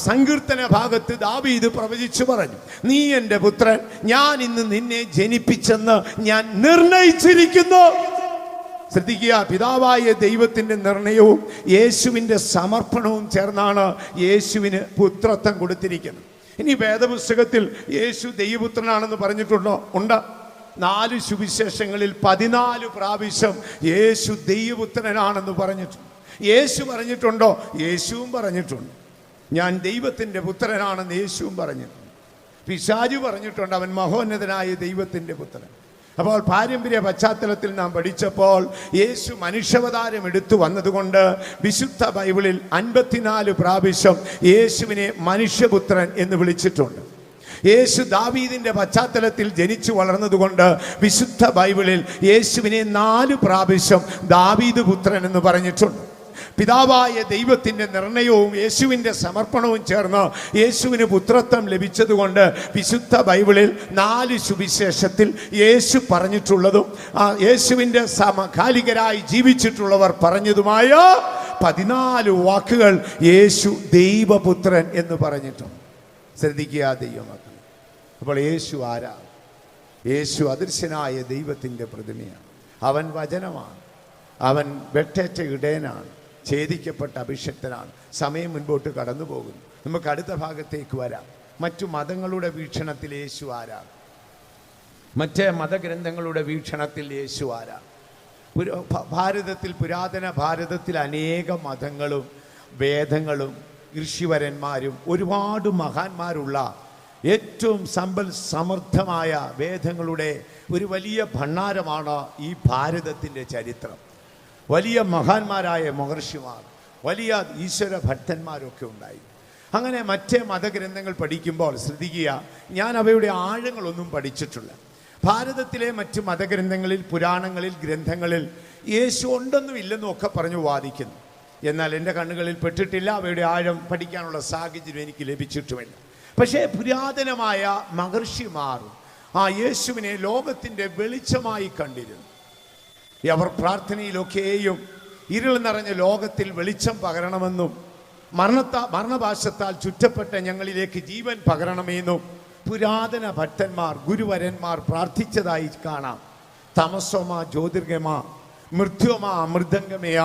സങ്കീർത്തന ഭാഗത്ത് ദാവീദ് പ്രവചിച്ചു പറഞ്ഞു, നീ എൻ്റെ പുത്രൻ, ഞാൻ ഇന്ന് നിന്നെ ജനിപ്പിച്ചെന്ന് ഞാൻ നിർണയിച്ചിരിക്കുന്നു. ശ്രദ്ധിക്കുക, പിതാവായ ദൈവത്തിൻ്റെ നിർണയവും യേശുവിൻ്റെ സമർപ്പണവും ചേർന്നാണ് യേശുവിന് പുത്രത്വം കൊടുത്തിരിക്കുന്നത്. ഇനി വേദപുസ്തകത്തിൽ യേശു ദൈവപുത്രനാണെന്ന് പറഞ്ഞിട്ടുണ്ടോ? ഉണ്ട്. 4 സുവിശേഷങ്ങളിൽ 14 പ്രാവശ്യം യേശു ദൈവപുത്രനാണെന്ന് പറഞ്ഞിട്ടുണ്ട്. യേശു പറഞ്ഞിട്ടുണ്ടോ? യേശുവും പറഞ്ഞിട്ടുണ്ട്. ഞാൻ ദൈവത്തിൻ്റെ പുത്രനാണെന്ന് യേശുവും പറഞ്ഞിട്ടുണ്ട്. പിശാചു പറഞ്ഞിട്ടുണ്ട്, അവൻ മഹോന്നതനായ ദൈവത്തിൻ്റെ പുത്രൻ. അപ്പോൾ പാരമ്പര്യ പശ്ചാത്തലത്തിൽ നാം പഠിച്ചപ്പോൾ യേശു മനുഷ്യാവതാരം എടുത്തു വന്നതുകൊണ്ട് വിശുദ്ധ ബൈബിളിൽ 54 പ്രാവശ്യം യേശുവിനെ മനുഷ്യപുത്രൻ എന്ന് വിളിച്ചിട്ടുണ്ട്. യേശു ദാവീദിൻ്റെ പശ്ചാത്തലത്തിൽ ജനിച്ചു വളർന്നതുകൊണ്ട് വിശുദ്ധ ബൈബിളിൽ യേശുവിനെ 4 പ്രാവശ്യം ദാവീദ് പുത്രൻ എന്ന് പറഞ്ഞിട്ടുണ്ട്. പിതാവായ ദൈവത്തിൻ്റെ നിർണയവും യേശുവിൻ്റെ സമർപ്പണവും ചേർന്ന് യേശുവിന് പുത്രത്വം ലഭിച്ചതുകൊണ്ട് വിശുദ്ധ ബൈബിളിൽ 4 സുവിശേഷത്തിൽ യേശു പറഞ്ഞിട്ടുള്ളതും യേശുവിൻ്റെ സമകാലികരായി ജീവിച്ചിട്ടുള്ളവർ പറഞ്ഞതുമായ 14 വാക്കുകൾ യേശു ദൈവപുത്രൻ എന്ന് പറഞ്ഞിട്ടുണ്ട്. ശ്രദ്ധിക്കുക ദൈവമക്കൾ. അപ്പോൾ യേശു ആരാ? യേശു അദൃശ്യനായ ദൈവത്തിൻ്റെ പ്രതിമയാണ്. അവൻ വചനമാണ്. അവൻ വെട്ടേറ്റ ഇടയനാണ്. ഛേദിക്കപ്പെട്ട അഭിഷിക്തനാണ്. സമയം മുൻപോട്ട് കടന്നു പോകുന്നു. നമുക്ക് അടുത്ത ഭാഗത്തേക്ക് വരാം. മറ്റു മതങ്ങളുടെ വീക്ഷണത്തിൽ യേശു ആരാ? മറ്റേ മതഗ്രന്ഥങ്ങളുടെ വീക്ഷണത്തിൽ യേശു ആരാ? ഭാരതത്തിൽ, പുരാതന ഭാരതത്തിൽ അനേക മതങ്ങളും വേദങ്ങളും ഋഷിവരന്മാരും ഒരുപാട് മഹാന്മാരുള്ള ഏറ്റവും സമൃദ്ധമായ വേദങ്ങളുടെ ഒരു വലിയ ഭണ്ഡാരമാണ് ഈ ഭാരതത്തിൻ്റെ ചരിത്രം. വലിയ മഹാന്മാരായ മഹർഷിമാർ, വലിയ ഈശ്വര ഭക്തന്മാരൊക്കെ ഉണ്ടായി. അങ്ങനെ മറ്റേ മതഗ്രന്ഥങ്ങൾ പഠിക്കുമ്പോൾ ശ്രദ്ധിക്കുക, ഞാൻ അവയുടെ ആഴങ്ങളൊന്നും പഠിച്ചിട്ടില്ല. ഭാരതത്തിലെ മറ്റ് മതഗ്രന്ഥങ്ങളിൽ, പുരാണങ്ങളിൽ, ഗ്രന്ഥങ്ങളിൽ യേശു ഉണ്ടെന്നും ഇല്ലെന്നും ഒക്കെ പറഞ്ഞു വാദിക്കുന്നു. എന്നാൽ എൻ്റെ കണ്ണുകളിൽ പെട്ടിട്ടില്ല, അവയുടെ ആഴം പഠിക്കാനുള്ള സാഹചര്യം എനിക്ക് ലഭിച്ചിട്ടുമില്ല. പക്ഷേ പുരാതനമായ മഹർഷിമാർ ആ യേശുവിനെ ലോകത്തിൻ്റെ വെളിച്ചമായി കണ്ടിരുന്നു. അവർ പ്രാർത്ഥനയിലൊക്കെയും ഇരുൾ നിറഞ്ഞ ലോകത്തിൽ വെളിച്ചം പകരണമെന്നും മരണപാശത്താൽ ചുറ്റപ്പെട്ട ഞങ്ങളിലേക്ക് ജീവൻ പകരണമെന്നും പുരാതന ഭക്തന്മാർ, ഗുരുവരന്മാർ പ്രാർത്ഥിച്ചതായി കാണാം. തമസോമ ജ്യോതിർഗമ, മൃത്യോമ അമൃതംഗമയ.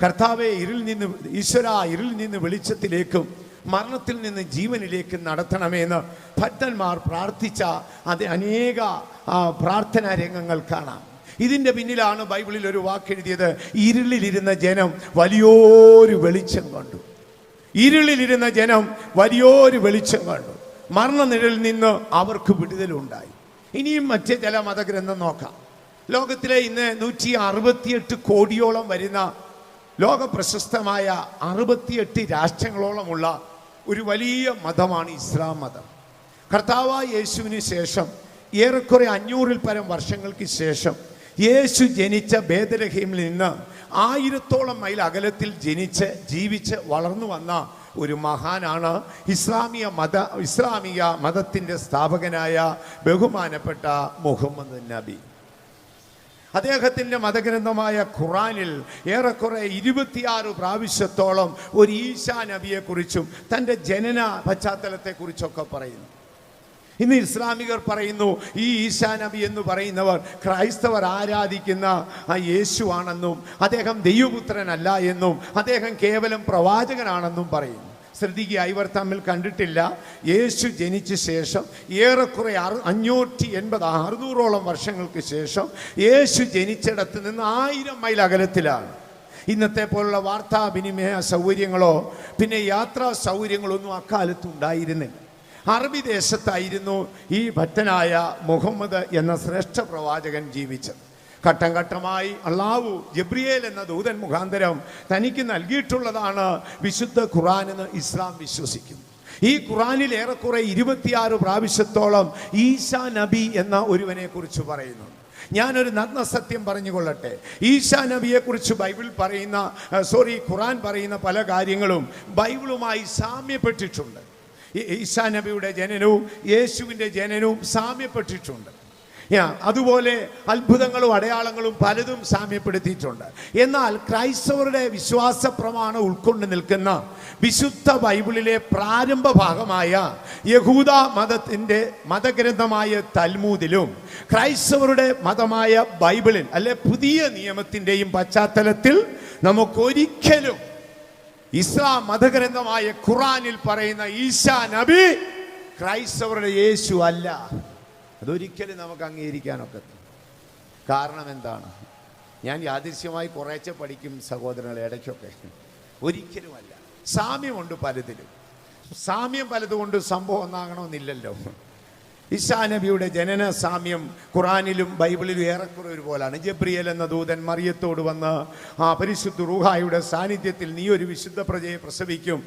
കർത്താവെ, ഇരുളിൽ നിന്ന് വെളിച്ചത്തിലേക്കും മരണത്തിൽ നിന്ന് ജീവനിലേക്ക് നടത്തണമെന്ന് ഭക്തന്മാർ പ്രാർത്ഥിച്ച അനേക പ്രാർത്ഥനാ രംഗങ്ങൾ കാണാം. ഇതിൻ്റെ പിന്നിലാണ് ബൈബിളിൽ ഒരു വാക്കെഴുതിയത്: ഇരുളിലിരുന്ന ജനം വലിയൊരു വെളിച്ചം കണ്ടു. ഇരുളിലിരുന്ന ജനം വലിയൊരു വെളിച്ചം കണ്ടു. മരണനിഴലിൽ നിന്ന് അവർക്ക് വിടുതലുണ്ടായി. ഇനിയും മറ്റ് ചില മതഗ്രന്ഥം നോക്കാം. ലോകത്തിലെ ഇന്ന് 168 കോടിയോളം വരുന്ന ലോക പ്രശസ്തമായ 68 രാഷ്ട്രങ്ങളോളമുള്ള ഒരു വലിയ മതമാണ് ഇസ്ലാം മതം. കർത്താവായ യേശുവിന് ശേഷം ഏറെക്കുറെ 500-ൽ പരം വർഷങ്ങൾക്ക് ശേഷം യേശു ജനിച്ച ബേത്ലഹേമിൽ നിന്ന് 1000-ഓളം മൈൽ അകലത്തിൽ ജനിച്ച് ജീവിച്ച് വളർന്നു വന്ന ഒരു മഹാനാണ് ഇസ്ലാമിക മതത്തിൻ്റെ സ്ഥാപകനായ ബഹുമാനപ്പെട്ട മുഹമ്മദ് നബി. അദ്ദേഹത്തിൻ്റെ മതഗ്രന്ഥമായ ഖുറാനിൽ ഏറെക്കുറെ 26 പ്രാവശ്യത്തോളം ഒരു ഈശാ നബിയെക്കുറിച്ചും തൻ്റെ ജനന പശ്ചാത്തലത്തെക്കുറിച്ചൊക്കെ പറയുന്നു. ഇന്ന് ഇസ്ലാമികർ പറയുന്നു ഈ ഈശാ നബി എന്ന് പറയുന്നവർ ക്രൈസ്തവർ ആരാധിക്കുന്ന ആ യേശുവാണെന്നും അദ്ദേഹം ദൈവപുത്രനല്ല എന്നും അദ്ദേഹം കേവലം പ്രവാചകനാണെന്നും പറയുന്നു. ശ്രദ്ധിക്കുക, ഇവർ തമ്മിൽ കണ്ടിട്ടില്ല. യേശു ജനിച്ച ശേഷം ഏറെക്കുറെ 580-600ഓളം വർഷങ്ങൾക്ക് ശേഷം യേശു ജനിച്ചിടത്ത് നിന്ന് 1000 മൈൽ അകലത്തിലാണ്. ഇന്നത്തെ പോലുള്ള വാർത്താവിനിമയ സൗകര്യങ്ങളോ പിന്നെ യാത്രാ സൗകര്യങ്ങളൊന്നും അക്കാലത്ത് ഉണ്ടായിരുന്നില്ല. അറബി ദേശത്തായിരുന്നു ഈ ഭക്തനായ മുഹമ്മദ് എന്ന ശ്രേഷ്ഠ പ്രവാചകൻ ജീവിച്ചത്. ഘട്ടം ഘട്ടമായി അള്ളാഹു ജബ്രിയേൽ എന്ന ദൂതൻ മുഖാന്തരം തനിക്ക് നൽകിയിട്ടുള്ളതാണ് വിശുദ്ധ ഖുർആൻ എന്ന് ഇസ്ലാം വിശ്വസിക്കുന്നു. ഈ ഖുർആനിൽ ഏറെക്കുറെ 26 പ്രാവശ്യത്തോളം ഈശാ നബി എന്ന ഒരുവനെ കുറിച്ച് പറയുന്നു. ഞാനൊരു നഗ്നസത്യം പറഞ്ഞുകൊള്ളട്ടെ. ഈശാ നബിയെക്കുറിച്ച് ഖുർആൻ പറയുന്ന പല കാര്യങ്ങളും ബൈബിളുമായി സാമ്യപ്പെട്ടിട്ടുണ്ട്. ഈശാ നബിയുടെ ജനനവും യേശുവിൻ്റെ ജനനവും സാമ്യപ്പെട്ടിട്ടുണ്ട്. അതുപോലെ അത്ഭുതങ്ങളും അടയാളങ്ങളും പലതും സാമ്യപ്പെടുത്തിയിട്ടുണ്ട്. എന്നാൽ ക്രൈസ്തവരുടെ വിശ്വാസ പ്രമാണം ഉൾക്കൊണ്ട് നിൽക്കുന്ന വിശുദ്ധ ബൈബിളിലെ പ്രാരംഭ ഭാഗമായ യഹൂദ മതത്തിൻ്റെ മതഗ്രന്ഥമായ തൽമൂദിലും ക്രൈസ്തവരുടെ മതമായ ബൈബിളിൽ അല്ലെ പുതിയ നിയമത്തിൻ്റെയും പശ്ചാത്തലത്തിൽ നമുക്കൊരിക്കലും ഇസ്ലാം മതഗ്രന്ഥമായ ഖുറാനിൽ പറയുന്ന ഈശാ നബി ക്രൈസ്തവരുടെ യേശു അല്ല. അതൊരിക്കലും നമുക്ക് അംഗീകരിക്കാനൊക്കെ. കാരണം എന്താണ്? ഞാൻ യാദൃശ്യമായി കുറേശ്ശെ പഠിക്കും സഹോദരങ്ങളെ, ഇടയ്ക്കൊക്കെ. ഒരിക്കലുമല്ല. സാമ്യമുണ്ട് പലതിലും. സാമ്യം പലതുകൊണ്ട് സംഭവം ഒന്നാകണമെന്നില്ലല്ലോ. ഈശാ നബിയുടെ ജനന സാമ്യം ഖുറാനിലും ബൈബിളിലും ഏറെക്കുറെ ഒരുപോലാണ്. ജബ്രിയേൽ എന്ന ദൂതൻ മറിയത്തോട് വന്ന് പരിശുദ്ധ റൂഹായുടെ സാന്നിധ്യത്തിൽ നീ ഒരു വിശുദ്ധ പ്രജയെ പ്രസവിക്കും,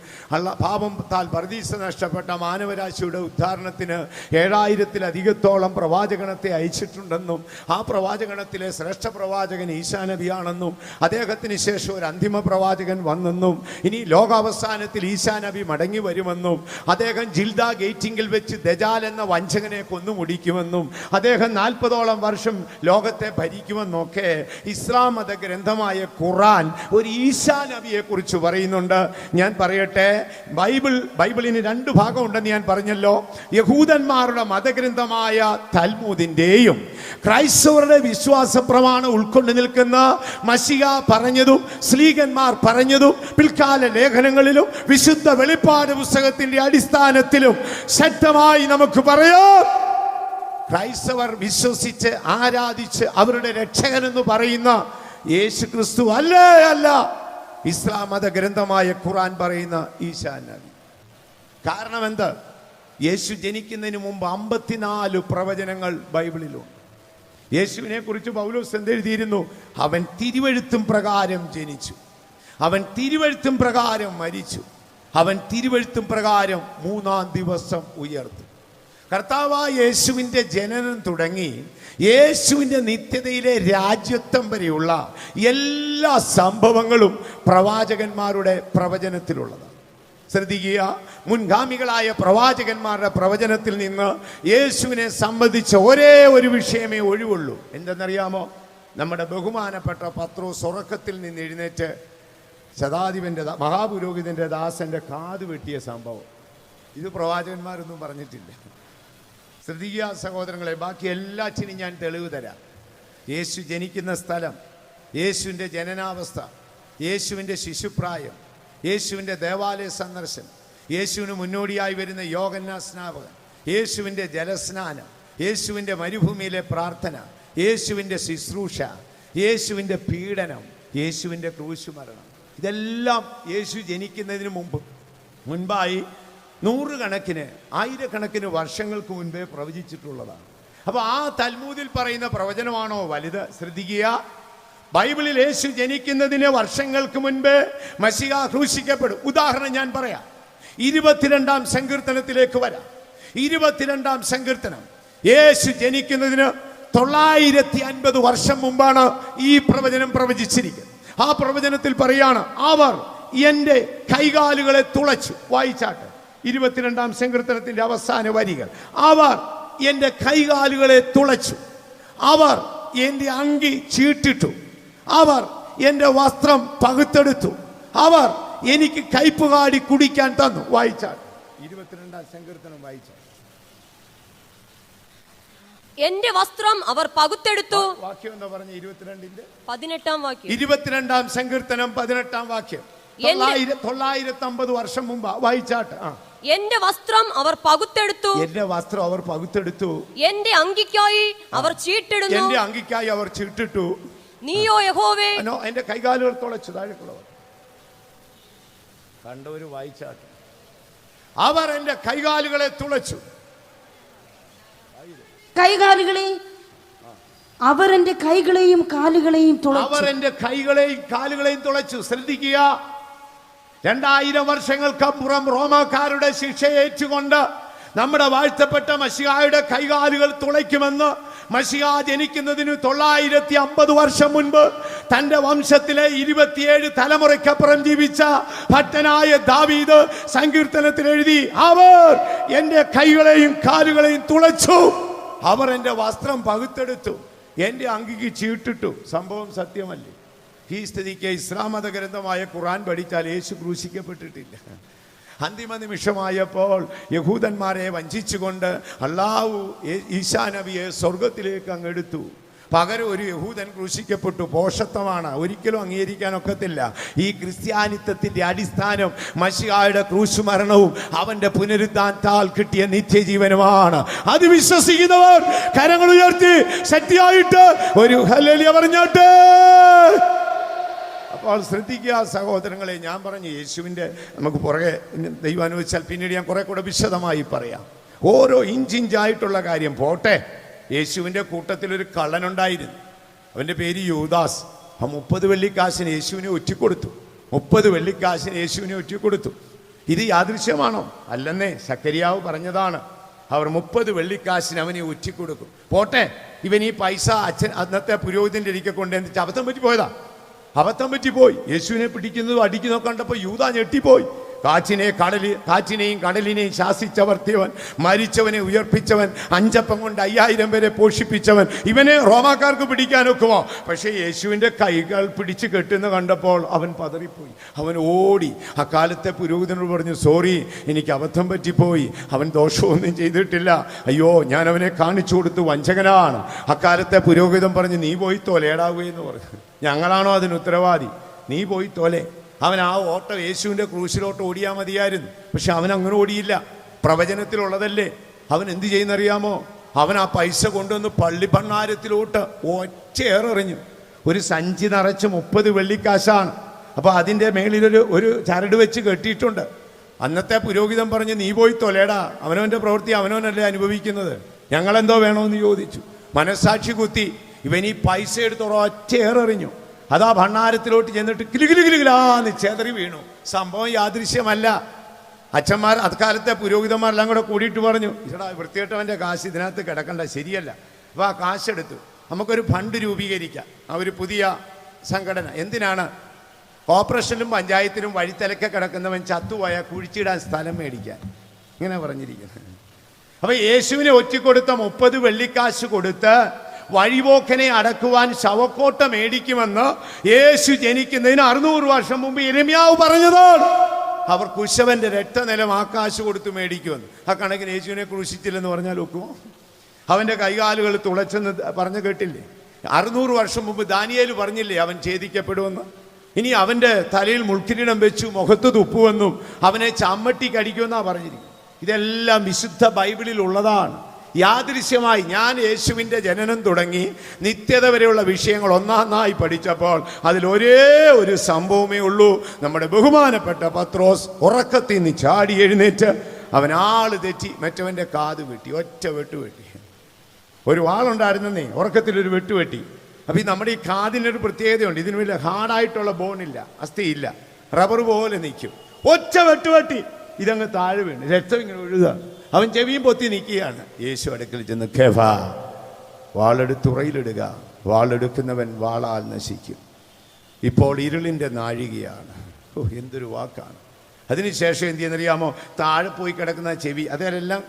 പാപത്താൽ പർദീസ നഷ്ടപ്പെട്ട മാനവരാശിയുടെ ഉദ്ധാരണത്തിന് 7000-ലധികത്തോളം പ്രവാചകണത്തെ അയച്ചിട്ടുണ്ടെന്നും ആ പ്രവാചകണത്തിലെ ശ്രേഷ്ഠ പ്രവാചകൻ ഈശാ നബിയാണെന്നും അദ്ദേഹത്തിന് ശേഷം ഒരു അന്തിമ പ്രവാചകൻ വന്നെന്നും ഇനി ലോകാവസാനത്തിൽ ഈശാ നബി മടങ്ങി വരുമെന്നും അദ്ദേഹം ജിൽദ ഗേറ്റിങ്കിൽ വെച്ച് ദജാൽ എന്ന വഞ്ചകനെ കൊന്നുമുടിക്കുമെന്നും അദ്ദേഹം 40ഓളം വർഷം ലോകത്തെ ഭരിക്കുമെന്നൊക്കെ ഇസ്ലാം മത ഗ്രന്ഥമായ ഖുർആൻ ഒരു ഈശാ നബിയെ കുറിച്ച് പറയുന്നുണ്ട്. ഞാൻ പറയട്ടെ, ബൈബിളിന് 2 ഭാഗമുണ്ടെന്ന് ഞാൻ പറഞ്ഞല്ലോ. യഹൂദന്മാരുടെ മതഗ്രന്ഥമായ തൽമൂദിന്റെയും ക്രൈസ്തവരുടെ വിശ്വാസ പ്രമാണം ഉൾക്കൊണ്ട് നിൽക്കുന്ന മശിഹ പറഞ്ഞതും സ്ലീഹന്മാർ പറഞ്ഞതും പിൽക്കാല ലേഖനങ്ങളിലും വിശുദ്ധ വെളിപ്പാട് പുസ്തകത്തിന്റെ അടിസ്ഥാനത്തിലും ശക്തമായി നമുക്ക് പറയാം, ക്രൈസ്തവർ വിശ്വസിച്ച് ആരാധിച്ച് അവരുടെ രക്ഷകനെന്ന് പറയുന്ന യേശു ക്രിസ്തു അല്ല ഇസ്ലാം മത ഗ്രന്ഥമായ ഖുർആൻ പറയുന്ന ഈശാ നബി. കാരണം എന്ത്? യേശു ജനിക്കുന്നതിന് മുമ്പ് 54 പ്രവചനങ്ങൾ ബൈബിളിലുണ്ട്. യേശുവിനെ കുറിച്ച് പൗലോസ് എന്തെഴുതിയിരുന്നു? അവൻ തിരുവെഴുത്തും പ്രകാരം ജനിച്ചു, അവൻ തിരുവെഴുത്തും പ്രകാരം മരിച്ചു, അവൻ തിരുവെഴുത്തും പ്രകാരം 3-ാം ദിവസം ഉയർത്തു. കർത്താവായ യേശുവിൻ്റെ ജനനം തുടങ്ങി യേശുവിൻ്റെ നിത്യതയിലെ രാജ്യത്വം വരെയുള്ള എല്ലാ സംഭവങ്ങളും പ്രവാചകന്മാരുടെ പ്രവചനത്തിലുള്ളതാണ്. ശ്രദ്ധിക്കുക, മുൻഗാമികളായ പ്രവാചകന്മാരുടെ പ്രവചനത്തിൽ നിന്ന് യേശുവിനെ സംബന്ധിച്ച ഒരേ ഒരു വിഷയമേ ഒഴിവുള്ളൂ. എന്തെന്നറിയാമോ? നമ്മുടെ ബഹുമാനപ്പെട്ട പത്രോസ് ഉറക്കത്തിൽ നിന്ന് എഴുന്നേറ്റ് ശതാധിപൻ്റെ മഹാപുരോഹിതൻ്റെ ദാസൻ്റെ കാത് വെട്ടിയ സംഭവം. ഇത് പ്രവാചകന്മാരൊന്നും പറഞ്ഞിട്ടില്ല. ശ്രദ്ധിക്കുക സഹോദരങ്ങളെ, ബാക്കി എല്ലാറ്റിനും ഞാൻ തെളിവ് തരാം. യേശു ജനിക്കുന്ന സ്ഥലം, യേശുവിൻ്റെ ജനനാവസ്ഥ, യേശുവിൻ്റെ ശിശുപ്രായം, യേശുവിൻ്റെ ദേവാലയ സന്ദർശനം, യേശുവിന് മുന്നോടിയായി വരുന്ന യോഹന്നാൻ സ്നാപകൻ, യേശുവിൻ്റെ ജലസ്നാനം, യേശുവിൻ്റെ മരുഭൂമിയിലെ പ്രാർത്ഥന, യേശുവിൻ്റെ ശുശ്രൂഷ, യേശുവിൻ്റെ പീഡനം, യേശുവിൻ്റെ ക്രൂശുമരണം, ഇതെല്ലാം യേശു ജനിക്കുന്നതിന് മുൻപായി നൂറുകണക്കിന് ആയിരക്കണക്കിന് വർഷങ്ങൾക്ക് മുൻപേ പ്രവചിച്ചിട്ടുള്ളതാണ്. അപ്പോൾ ആ തൽമൂദിൽ പറയുന്ന പ്രവചനമാണോ വലുത്? ശ്രദ്ധിക്കുക, ബൈബിളിൽ യേശു ജനിക്കുന്നതിന് വർഷങ്ങൾക്ക് മുൻപേ മശിഹ ക്രൂശിക്കപ്പെടും. ഉദാഹരണം ഞാൻ പറയാം. 22-ാം സങ്കീർത്തനത്തിലേക്ക് വരാം. 22-ാം സങ്കീർത്തനം, യേശു ജനിക്കുന്നതിന് 950 വർഷം മുമ്പാണ് ഈ പ്രവചനം പ്രവചിച്ചിരിക്കുന്നത്. ആ പ്രവചനത്തിൽ പറയാണ്, അവർ എൻ്റെ കൈകാലുകളെ തുളച്ചു. വായിച്ചാട്ട് 22-ാം സങ്കീർത്തനത്തിന്റെ അവസാന വരികൾ. അവർ എൻ്റെ കൈകാലുകളെ തുളച്ചു, അവർ എൻ്റെ അങ്കി ചീട്ടിട്ടു, അവർ എൻ്റെ വസ്ത്രം പകുത്തെടുത്തു, അവർ എനിക്ക് കയ്പുകാടി കുടിക്കാൻ തന്നു. വായിച്ചാൽ 22-ാം സങ്കീർത്തനം വായിച്ചാൽ, എന്റെ വസ്ത്രം അവർ പകുത്തെടുത്തു. വാക്യം എന്താ പറഞ്ഞ? 22-ന്റെ 18-ാം വാക്യം. 22-ാം സങ്കീർത്തനം 18-ാം വാക്യം. 950 വർഷം മുമ്പ്. വായിച്ചാട്ട്. എന്റെ വസ്ത്രം അവർ പകുത്തെടുത്തു, എന്റെ വസ്ത്രം അവർ പകുത്തെടുത്തു, എന്റെ അങ്കിക്കായി അവർ ചീട്ടിടുന്നു, എന്റെ അങ്കിക്കായി അവർ ചീട്ടിട്ടു. നീയോ യഹോവേ എന്റെ കൈകാലുകൾ തുളച്ചു. താഴെക്കുള്ളവർ കണ്ടവര് വായിച്ചാട്ട്. അവർ എന്റെ കൈകാലുകളെ തുളച്ചു. കൈകാലുകളെ അവർ എന്റെ കൈകളെയും കാലുകളെയും തുളച്ചു. അവർ എന്റെ കൈകളെയും കാലുകളെയും തുളച്ചു. ശ്രദ്ധിക്കുക, 2000 വർഷങ്ങൾക്കപ്പുറം റോമാക്കാരുടെ ശിക്ഷയേറ്റുകൊണ്ട് നമ്മുടെ വാഴ്ത്തപ്പെട്ട മശിഹായുടെ കൈകാലുകൾ തുളയ്ക്കുമെന്ന് മശിഹ ജനിക്കുന്നതിന് 950 വർഷം മുൻപ് തന്റെ വംശത്തിലെ 27 തലമുറയ്ക്കപ്പുറം ജീവിച്ച ഭക്തനായ ദാവീദ് സങ്കീർത്തനത്തിൽ എഴുതി, അവർ എന്റെ കൈകളെയും കാലുകളെയും തുളച്ചു, അവർ എന്റെ വസ്ത്രം പകുത്തെടുത്തു, എന്റെ അങ്കിക്ക് ചീട്ടിട്ടു. സംഭവം സത്യമല്ലേ? ഈ സ്ഥിതിക്ക് ഇസ്ലാം മത ഗ്രന്ഥമായ ഖുർആൻ പഠിച്ചാൽ യേശു ക്രൂശിക്കപ്പെട്ടിട്ടില്ല. അന്തിമ നിമിഷമായപ്പോൾ യഹൂദന്മാരെ വഞ്ചിച്ചുകൊണ്ട് അള്ളാഹു ഈശാ നബിയെ സ്വർഗത്തിലേക്ക് അങ്ങെടുത്തു. പകരം ഒരു യഹൂദൻ ക്രൂശിക്കപ്പെട്ടു. പോഷത്വമാണ്, ഒരിക്കലും അംഗീകരിക്കാനൊക്കത്തില്ല. ഈ ക്രിസ്ത്യാനിത്വത്തിന്റെ അടിസ്ഥാനം മശിഹായുടെ ക്രൂശുമരണവും അവന്റെ പുനരുദ്ധാനത്താൽ കിട്ടിയ നിത്യജീവനുമാണ്. അത് വിശ്വസിക്കുന്നവർ കരങ്ങൾ ഉയർത്തി ശക്തിയായിട്ട് ഒരു ഹല്ലേലൂയ പറഞ്ഞാട്ടെ. അപ്പോൾ ശ്രദ്ധിക്കുക സഹോദരങ്ങളെ, ഞാൻ പറഞ്ഞു യേശുവിൻ്റെ നമുക്ക് പുറകെ ദൈവം അനുവദിച്ചാൽ പിന്നീട് ഞാൻ കുറെ കൂടെ വിശദമായി പറയാം. ഓരോ ഇഞ്ചിഞ്ചായിട്ടുള്ള കാര്യം പോട്ടെ. യേശുവിൻ്റെ കൂട്ടത്തിലൊരു കള്ളനുണ്ടായിരുന്നു. അവൻ്റെ പേര് യൂദാസ്. ആ 30 വെള്ളിക്കാശിന് യേശുവിനെ ഒറ്റിക്കൊടുത്തു. 30 വെള്ളിക്കാശിന് യേശുവിനെ ഒറ്റിക്കൊടുത്തു. ഇത് യാദൃശ്യമാണോ? അല്ലെന്നേ, സക്കരിയാവ് പറഞ്ഞതാണ്. അവർ 30 വെള്ളിക്കാശിന് അവനെ ഒറ്റിക്കൊടുക്കും. പോട്ടെ, ഇവൻ ഈ പൈസ അച്ഛൻ അന്നത്തെ പുരോഹിതൻ്റെ ഇരിക്കെ കൊണ്ടുവന്നിട്ട് അബദ്ധം പറ്റിപ്പോയതാ. അബദ്ധം പറ്റിപ്പോയി. യേശുവിനെ പിടിക്കുന്നതും അടിക്കുന്നതൊക്കെ കണ്ടപ്പോൾ യൂദാ ഞെട്ടിപ്പോയി. കാറ്റിനെയും കടലിനെയും ശാസിച്ചവർത്തിയവൻ, മരിച്ചവനെ ഉയർപ്പിച്ചവൻ, 5 അപ്പം കൊണ്ട് 5000 പേരെ പോഷിപ്പിച്ചവൻ, ഇവനെ റോമാക്കാർക്ക് പിടിക്കാനൊക്കുമോ? പക്ഷേ യേശുവിൻ്റെ കൈകൾ പിടിച്ച് കെട്ടുന്ന കണ്ടപ്പോൾ അവൻ പതറിപ്പോയി. അവൻ ഓടി അക്കാലത്തെ പുരോഹിതനോട് പറഞ്ഞു, സോറി, എനിക്ക് അബദ്ധം പറ്റിപ്പോയി, അവൻ ദോഷമൊന്നും ചെയ്തിട്ടില്ല, അയ്യോ ഞാൻ അവനെ കാണിച്ചു കൊടുത്തു, വഞ്ചകനാണ്. അക്കാലത്തെ പുരോഹിതൻ പറഞ്ഞു, നീ പോയി തോലേടാവുകയെന്ന് പറഞ്ഞു. ഞങ്ങളാണോ അതിന് ഉത്തരവാദി? നീ പോയി തോലെ. അവൻ ആ ഓട്ടം യേശുവിൻ്റെ ക്രൂശിലോട്ട് ഓടിയാൽ മതിയായിരുന്നു. പക്ഷെ അവൻ അങ്ങനെ ഓടിയില്ല. പ്രവചനത്തിലുള്ളതല്ലേ. അവൻ എന്ത് ചെയ്യുന്നറിയാമോ? അവൻ ആ പൈസ കൊണ്ടുവന്ന് പള്ളി ഭണ്ഡാരത്തിലോട്ട് ഒറ്റയേറെറിഞ്ഞു. ഒരു സഞ്ചി നിറച്ച് 30 വെള്ളിക്കാശാണ്. അപ്പോൾ അതിൻ്റെ മേളിലൊരു ചരട് വെച്ച് കെട്ടിയിട്ടുണ്ട്. അന്നത്തെ പുരോഹിതൻ പറഞ്ഞു, നീ പോയി തൊലേടാ, അവനവൻ്റെ പ്രവൃത്തി അവനവനല്ലേ അനുഭവിക്കുന്നത്, ഞങ്ങളെന്തോ വേണമെന്ന് ചോദിച്ചു. മനസ്സാക്ഷി കുത്തി ഇവൻ ഈ പൈസ എടുത്ത് ഒറ്റയേറെറിഞ്ഞു. അതാ ഭണ്ഡാരത്തിലോട്ട് ചെന്നിട്ട് കിലുകിലുകിലാന്ന് ചെതറി വീണു. സംഭവം യാദൃശ്യമല്ല. അച്ഛന്മാർ അക്കാലത്തെ പുരോഹിതന്മാരെല്ലാം കൂടെ കൂടിയിട്ട് പറഞ്ഞു, ഇതാ വൃത്തികെട്ടവൻ്റെ കാശ് ഇതിനകത്ത് കിടക്കണ്ട, ശരിയല്ല. അപ്പോൾ ആ കാശെടുത്തു നമുക്കൊരു ഫണ്ട് രൂപീകരിക്കാം, ആ ഒരു പുതിയ സംഘടന. എന്തിനാണ്? കോർപ്പറേഷനിലും പഞ്ചായത്തിലും വഴിത്തലക്കെ കിടക്കുന്നവൻ ചത്തുപോയ കുഴിച്ചിടാൻ സ്ഥലം മേടിക്കാൻ. ഇങ്ങനെ പറഞ്ഞിരിക്കുന്നത്. അപ്പോൾ യേശുവിനെ ഒറ്റിക്കൊടുത്ത 30 വെള്ളിക്കാശ് കൊടുത്ത് വഴിപോക്കനെ അടക്കുവാൻ ശവക്കോട്ട മേടിക്കുമെന്ന് യേശു ജനിക്കുന്നതിന് 600 വർഷം മുമ്പ് യിരെമ്യാവ് പറഞ്ഞതാണ്. അവർ കുശവന്റെ രക്തനിലം ആകാശ് കൊടുത്ത് മേടിക്കുമെന്ന്. ആ കണക്കിന് യേശുവിനെ ക്രൂശിച്ചില്ലെന്ന് പറഞ്ഞാൽ ഒക്കുമോ? അവൻ്റെ കൈകാലുകൾ തുളച്ചെന്ന് പറഞ്ഞു കേട്ടില്ലേ? 600 വർഷം മുമ്പ് ദാനിയേൽ പറഞ്ഞില്ലേ അവൻ ഛേദിക്കപ്പെടുമെന്ന്? ഇനി അവൻ്റെ തലയിൽ മുൾക്കിരീടം വെച്ചു മുഖത്ത് തുപ്പുവെന്നും അവനെ ചമ്മട്ടി കടിക്കുമെന്നാണ് പറഞ്ഞിരിക്കുന്നത്. ഇതെല്ലാം വിശുദ്ധ ബൈബിളിൽ ഉള്ളതാണ്. യാദൃശ്യമായി ഞാൻ യേശുവിൻ്റെ ജനനം തുടങ്ങി നിത്യത വരെയുള്ള വിഷയങ്ങൾ ഒന്നായി പഠിച്ചപ്പോൾ അതിലൊരേ ഒരു സംഭവമേ ഉള്ളൂ. നമ്മുടെ ബഹുമാനപ്പെട്ട പത്രോസ് ഉറക്കത്തിൽ നിന്ന് ചാടി എഴുന്നേറ്റ് അവൻ ആള് തെറ്റി മറ്റവൻ്റെ കാത് വെട്ടി, ഒറ്റ വെട്ടുവെട്ടി. ഒരു വാളുണ്ടായിരുന്നേ, ഉറക്കത്തിലൊരു വെട്ടുവെട്ടി. അപ്പം ഈ നമ്മുടെ ഈ കാതിനൊരു പ്രത്യേകതയുണ്ട്, ഇതിന് വലിയ ഹാർഡായിട്ടുള്ള ബോണില്ല, അസ്ഥിയില്ല, റബ്ബർ പോലെ നിൽക്കും. ഒറ്റ വെട്ടുവെട്ടി ഇതങ്ങ് താഴെ വീണ് രക്തം ഇങ്ങനെ ഒഴുകുക. അവൻ ചെവിയും പൊത്തി നിൽക്കുകയാണ്. യേശു അടുക്കൽ ചെന്ന് ഖേഫാ, വാളെടുത്ത് ഉറയിലിടുക, വാളെടുക്കുന്നവൻ വാളാൽ നശിക്കും. ഇപ്പോൾ ഇരുളിൻ്റെ നാഴികയാണ്. ഓ, എന്തൊരു വാക്കാണ്! അതിനുശേഷം എന്ത് ചെയ്യുന്നറിയാമോ? താഴെ പോയി കിടക്കുന്ന ചെവി, അതെല്ലാം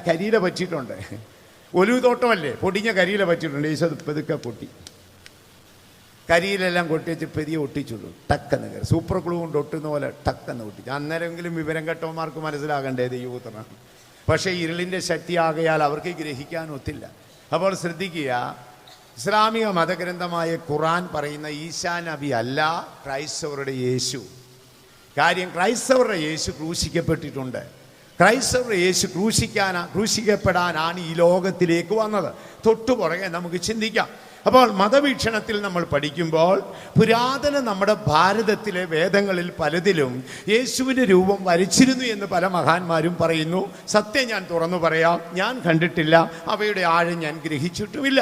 കരിയില പറ്റിയിട്ടുണ്ട്. ഒലിവ് തോട്ടമല്ലേ, പൊടിഞ്ഞ കരിയില പറ്റിയിട്ടുണ്ട്. യേശു അത് പെതുക്കെ പൊട്ടി, കരിയിലെല്ലാം കൊട്ടിച്ച് പെരിയെ ഒട്ടിച്ചുള്ളൂ. ടക്കെന്ന് കയറി സൂപ്പർ ഗ്ലൂ കൊണ്ട് ഒട്ടുന്ന പോലെ ടക്കെന്ന് ഒട്ടിച്ചു. അന്നേരമെങ്കിലും വിവരം കെട്ടവന്മാർക്ക് മനസ്സിലാകണ്ടേ ദൈവപുത്രനാണ്. പക്ഷേ ഇരുളിൻ്റെ ശക്തി ആകയാൽ അവർക്ക് ഗ്രഹിക്കാൻ ഒത്തില്ല. അപ്പോൾ ശ്രദ്ധിക്കുക, ഇസ്ലാമിക മതഗ്രന്ഥമായ ഖുറാൻ പറയുന്ന ഈസാ നബി അല്ല ക്രൈസ്തവരുടെ യേശു. കാര്യം ക്രൈസ്തവരുടെ യേശു ക്രൂശിക്കപ്പെട്ടിട്ടുണ്ട്. ക്രൈസ്തവരുടെ യേശു ക്രൂശിക്കപ്പെടാനാണ് ഈ ലോകത്തിലേക്ക് വന്നത്. തൊട്ടുപുറകെ നമുക്ക് ചിന്തിക്കാം. അപ്പോൾ മതവീക്ഷണത്തിൽ നമ്മൾ പഠിക്കുമ്പോൾ പുരാതന നമ്മുടെ ഭാരതത്തിലെ വേദങ്ങളിൽ പലതിലും യേശുവിൻ്റെ രൂപം വരച്ചിരുന്നു എന്ന് പല മഹാന്മാരും പറയുന്നു. സത്യം ഞാൻ തുറന്നു പറയാം, ഞാൻ കണ്ടിട്ടില്ല, അവയുടെ ആഴം ഞാൻ ഗ്രഹിച്ചിട്ടുമില്ല.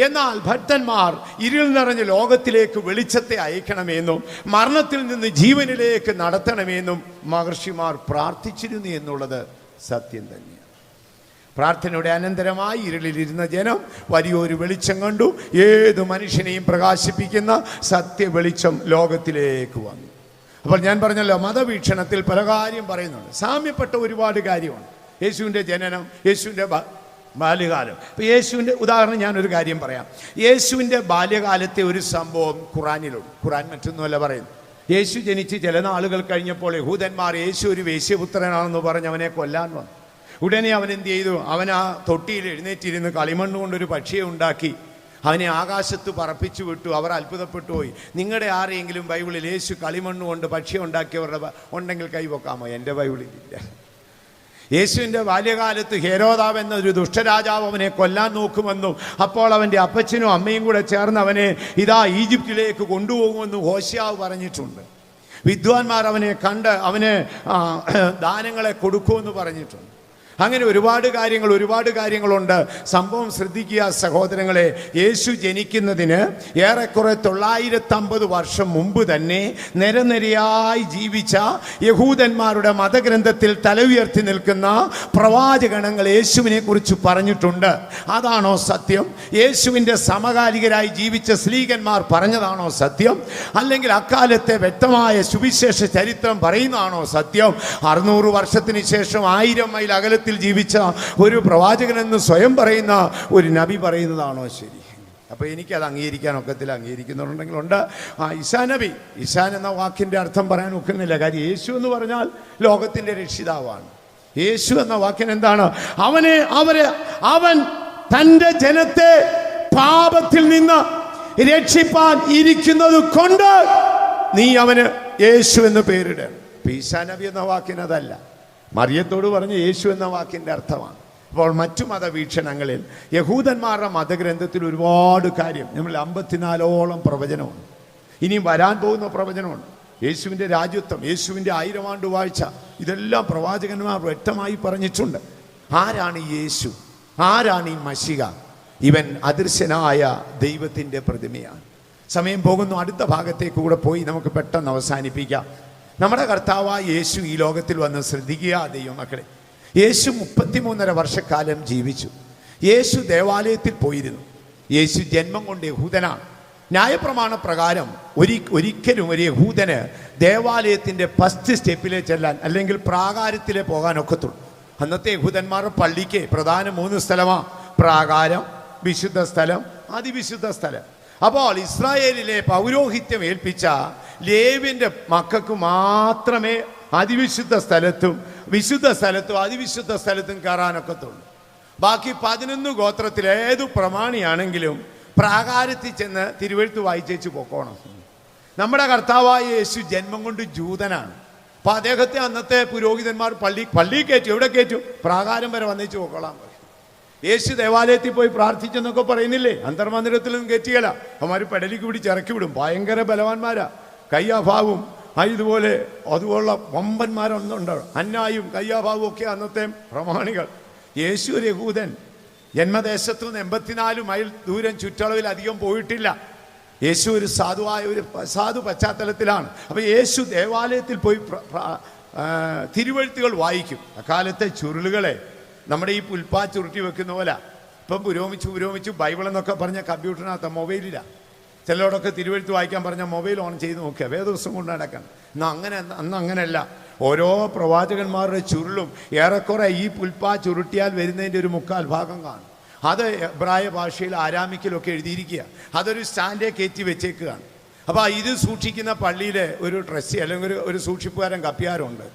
എന്നാൽ ഭക്തന്മാർ ഇരുൾ നിറഞ്ഞ ലോകത്തിലേക്ക് വെളിച്ചത്തെ അയക്കണമെന്നും മരണത്തിൽ നിന്ന് ജീവനിലേക്ക് നടത്തണമെന്നും മഹർഷിമാർ പ്രാർത്ഥിച്ചിരുന്നു എന്നുള്ളത് സത്യം തന്നെയാണ്. പ്രാർത്ഥനയുടെ അനന്തരമായി ഇരുളിലിരുന്ന ജനം വലിയൊരു വെളിച്ചം കണ്ടു. ഏത് മനുഷ്യനെയും പ്രകാശിപ്പിക്കുന്ന സത്യ വെളിച്ചം ലോകത്തിലേക്ക് വന്നു. അപ്പോൾ ഞാൻ പറഞ്ഞല്ലോ, മതവീക്ഷണത്തിൽ പല കാര്യം പറയുന്നുണ്ട്. സാമ്യപ്പെട്ട ഒരുപാട് കാര്യമുണ്ട്. യേശുവിൻ്റെ ജനനം, യേശുവിൻ്റെ ബാല്യകാലം. ഇപ്പോൾ യേശുവിൻ്റെ ഉദാഹരണം ഞാനൊരു കാര്യം പറയാം. യേശുവിൻ്റെ ബാല്യകാലത്തെ ഒരു സംഭവം ഖുറാനിലുണ്ട്. ഖുറാൻ മറ്റൊന്നുമല്ല പറയുന്നു. യേശു ജനിച്ച് ചില നാളുകൾ കഴിഞ്ഞപ്പോൾ യഹൂദന്മാർ യേശു ഒരു വേശ്യപുത്രനാണെന്ന് പറഞ്ഞ് അവനെ കൊല്ലാൻ വന്നു. ഉടനെ അവൻ എന്ത് ചെയ്തു? അവൻ ആ തൊട്ടിയിൽ എഴുന്നേറ്റിരുന്ന് കളിമണ്ണ് കൊണ്ടൊരു പക്ഷിയെ ഉണ്ടാക്കി അവനെ ആകാശത്ത് പറപ്പിച്ചു വിട്ടു. അവർ അത്ഭുതപ്പെട്ടു പോയി. നിങ്ങളുടെ ആരെങ്കിലും ബൈബിളിൽ യേശു കളിമണ്ണ് കൊണ്ട് പക്ഷിയെ ഉണ്ടാക്കിയവരുടെ ഉണ്ടെങ്കിൽ കൈവക്കാമോ? എൻ്റെ ബൈബിളിലില്ല. യേശുവിൻ്റെ ബാല്യകാലത്ത് ഹെരോദാവ് എന്നൊരു ദുഷ്ടരാജാവ് അവനെ കൊല്ലാൻ നോക്കുമെന്നും അപ്പോൾ അവൻ്റെ അപ്പച്ചനും അമ്മയും കൂടെ ചേർന്ന് അവനെ ഇതാ ഈജിപ്തിലേക്ക് കൊണ്ടുപോകുമെന്നും ഹോശിയാവ് പറഞ്ഞിട്ടുണ്ട്. വിദ്വാൻമാർ അവനെ കണ്ട് അവന് ദാനങ്ങളെ കൊടുക്കുമെന്ന് പറഞ്ഞിട്ടുണ്ട്. അങ്ങനെ ഒരുപാട് കാര്യങ്ങളുണ്ട്. സംഭവം ശ്രദ്ധിക്കുക സഹോദരങ്ങളെ. യേശു ജനിക്കുന്നതിന് ഏറെക്കുറെ 950 വർഷം മുമ്പ് തന്നെ നിരനിരയായി ജീവിച്ച യഹൂദന്മാരുടെ മതഗ്രന്ഥത്തിൽ തല ഉയർത്തി നിൽക്കുന്ന പ്രവാചകഗണങ്ങൾ യേശുവിനെ കുറിച്ച് പറഞ്ഞിട്ടുണ്ട്. അതാണോ സത്യം? യേശുവിൻ്റെ സമകാലികരായി ജീവിച്ച സ്ലീഹന്മാർ പറഞ്ഞതാണോ സത്യം? അല്ലെങ്കിൽ അക്കാലത്തെ വ്യക്തമായ സുവിശേഷ ചരിത്രം പറയുന്നതാണോ സത്യം? 600 വർഷത്തിന് ശേഷം 1000 മൈൽ അകലത്തിൽ ജീവിച്ച ഒരു പ്രവാചകനെന്ന് സ്വയം പറയുന്ന ഒരു നബി പറയുന്നതാണോ ശരി? അപ്പോൾ എനിക്കത് അംഗീകരിക്കാൻ ഒക്കത്തില്ല. അംഗീകരിക്കുന്നുണ്ടെങ്കിലുണ്ട്. ഈസാ നബി, ഈസാൻ എന്ന വാക്കിൻ്റെ അർത്ഥം പറയാൻ ഒക്കുന്നില്ല. കാര്യം യേശു എന്ന് പറഞ്ഞാൽ ലോകത്തിൻ്റെ രക്ഷിതാവാണ്. യേശു എന്ന വാക്കിന് എന്താണ്? അവൻ തൻ്റെ ജനത്തെ പാപത്തിൽ നിന്ന് രക്ഷിപ്പാൻ ഇരിക്കുന്നത് കൊണ്ട് നീ അവന് യേശു എന്ന് പേരിടണം. ഈസാ നബി എന്ന വാക്കിന് അതല്ല. മറിയത്തോട് പറഞ്ഞ യേശു എന്ന വാക്കിൻ്റെ അർത്ഥമാണ്. അപ്പോൾ മറ്റു മതവീക്ഷണങ്ങളിൽ യഹൂദന്മാരുടെ മതഗ്രന്ഥത്തിൽ ഒരുപാട് കാര്യം, നമ്മൾ 54ഓളം പ്രവചനമുണ്ട്. ഇനിയും വരാൻ പോകുന്ന പ്രവചനമുണ്ട്. യേശുവിൻ്റെ രാജ്യത്വം, യേശുവിൻ്റെ 1000 ആണ്ട് വാഴ്ച, ഇതെല്ലാം പ്രവാചകന്മാർ വ്യക്തമായി പറഞ്ഞിട്ടുണ്ട്. ആരാണ് യേശു? ആരാണ് ഈ മശിഹ? ഇവൻ അദൃശ്യനായ ദൈവത്തിൻ്റെ പ്രതിമയാണ്. സമയം പോകുന്നു. അടുത്ത ഭാഗത്തേക്ക് കൂടെ പോയി നമുക്ക് പെട്ടെന്ന് അവസാനിപ്പിക്കാം. നമ്മുടെ കർത്താവായ യേശു ഈ ലോകത്തിൽ വന്ന് ശ്രദ്ധിക്കുക ദൈവമക്കളെ. യേശു 33.5 വർഷക്കാലം ജീവിച്ചു. യേശു ദേവാലയത്തിൽ പോയിരുന്നു. യേശു ജന്മം കൊണ്ട് യഹൂദനാണ്. ന്യായപ്രമാണ പ്രകാരം ഒരിക്കലും ഒരു യഹൂദന് ദേവാലയത്തിൻ്റെ ഫസ്റ്റ് സ്റ്റെപ്പിലെ ചെല്ലാൻ അല്ലെങ്കിൽ പ്രാകാരത്തിലെ പോകാനൊക്കത്തുള്ളൂ. അന്നത്തെ യഹൂദന്മാരുടെ പള്ളിക്ക് പ്രധാന 3 സ്ഥലമാണ്: പ്രാകാരം, വിശുദ്ധ സ്ഥലം, അതിവിശുദ്ധ സ്ഥലം. അപ്പോൾ ഇസ്രായേലിലെ പൗരോഹിത്യം ഏൽപ്പിച്ച ലേവ്യൻ്റെ മക്കൾക്ക് മാത്രമേ അതിവിശുദ്ധ സ്ഥലത്തും വിശുദ്ധ സ്ഥലത്തും അതിവിശുദ്ധ സ്ഥലത്തും കയറാനൊക്കത്തുള്ളൂ. ബാക്കി 11 ഗോത്രത്തിൽ ഏതു പ്രമാണിയാണെങ്കിലും പ്രാകാരത്തിൽ ചെന്ന് തിരുവെഴുത്ത് വായിച്ചേച്ച് പൊക്കോണം. നമ്മുടെ കർത്താവായ യേശു ജന്മം കൊണ്ട് ജൂതനാണ്. അപ്പം അദ്ദേഹത്തെ അന്നത്തെ പുരോഹിതന്മാർ പള്ളി കയറ്റും. എവിടെ കയറ്റും? പ്രാകാരം വരെ വന്നേച്ച് പൊക്കോളാൻ പറയും. യേശു ദേവാലയത്തിൽ പോയി പ്രാർത്ഥിച്ചെന്നൊക്കെ പറയുന്നില്ലേ? അന്തർമന്ദിരത്തിലൊന്നും കയറ്റിയല്ല. അവന്മാർ പെടലിക്ക് പിടിച്ച് ഇറക്കി വിടും. ഭയങ്കര ബലവാന്മാരാ. കയ്യാഭാവും ഇതുപോലെ അതുപോലുള്ള വമ്പന്മാരൊന്നുണ്ട്. അന്നായും കയ്യാഭാവും ഒക്കെ അന്നത്തെ പ്രമാണികൾ. യേശു ഒരു യഹൂദൻ. ജന്മദേശത്തു നിന്ന് 84 മൈൽ ദൂരം ചുറ്റളവിൽ അധികം പോയിട്ടില്ല. യേശു ഒരു സാധു പശ്ചാത്തലത്തിലാണ്. അപ്പം യേശു ദേവാലയത്തിൽ പോയി തിരുവെഴുത്തുകൾ വായിക്കും. അക്കാലത്തെ ചുരുളുകളെ നമ്മുടെ ഈ പുൽപ്പാ ചുരുട്ടി വെക്കുന്ന പോലെ ഇപ്പം പുരോഗമിച്ചു ബൈബിൾ എന്നൊക്കെ പറഞ്ഞ കമ്പ്യൂട്ടറിനകത്ത് മൊബൈലില്ല. ചിലരോടൊക്കെ തിരുവെഴുത്ത് വായിക്കാൻ പറഞ്ഞാൽ മൊബൈൽ ഓൺ ചെയ്ത് നോക്കുക, വേദദിവസം കൊണ്ട് നടക്കണം. അന്ന് അങ്ങനെയല്ല. ഓരോ പ്രവാചകന്മാരുടെ ചുരുളും ഏറെക്കുറെ ഈ പുൽപ്പാ ചുരുട്ടിയാൽ വരുന്നതിൻ്റെ ഒരു 1/4 ഭാഗം കാണും. അത് എബ്രായ ഭാഷയിൽ ആരാമിക്കിലൊക്കെ എഴുതിയിരിക്കുക. അതൊരു സ്റ്റാൻഡേ കയറ്റി വെച്ചേക്കുകയാണ്. അപ്പോൾ ഇത് സൂക്ഷിക്കുന്ന പള്ളിയിൽ ഒരു ട്രസ്റ്റി അല്ലെങ്കിൽ ഒരു സൂക്ഷിപ്പുകാരൻ കപ്പിയാരുണ്ട്.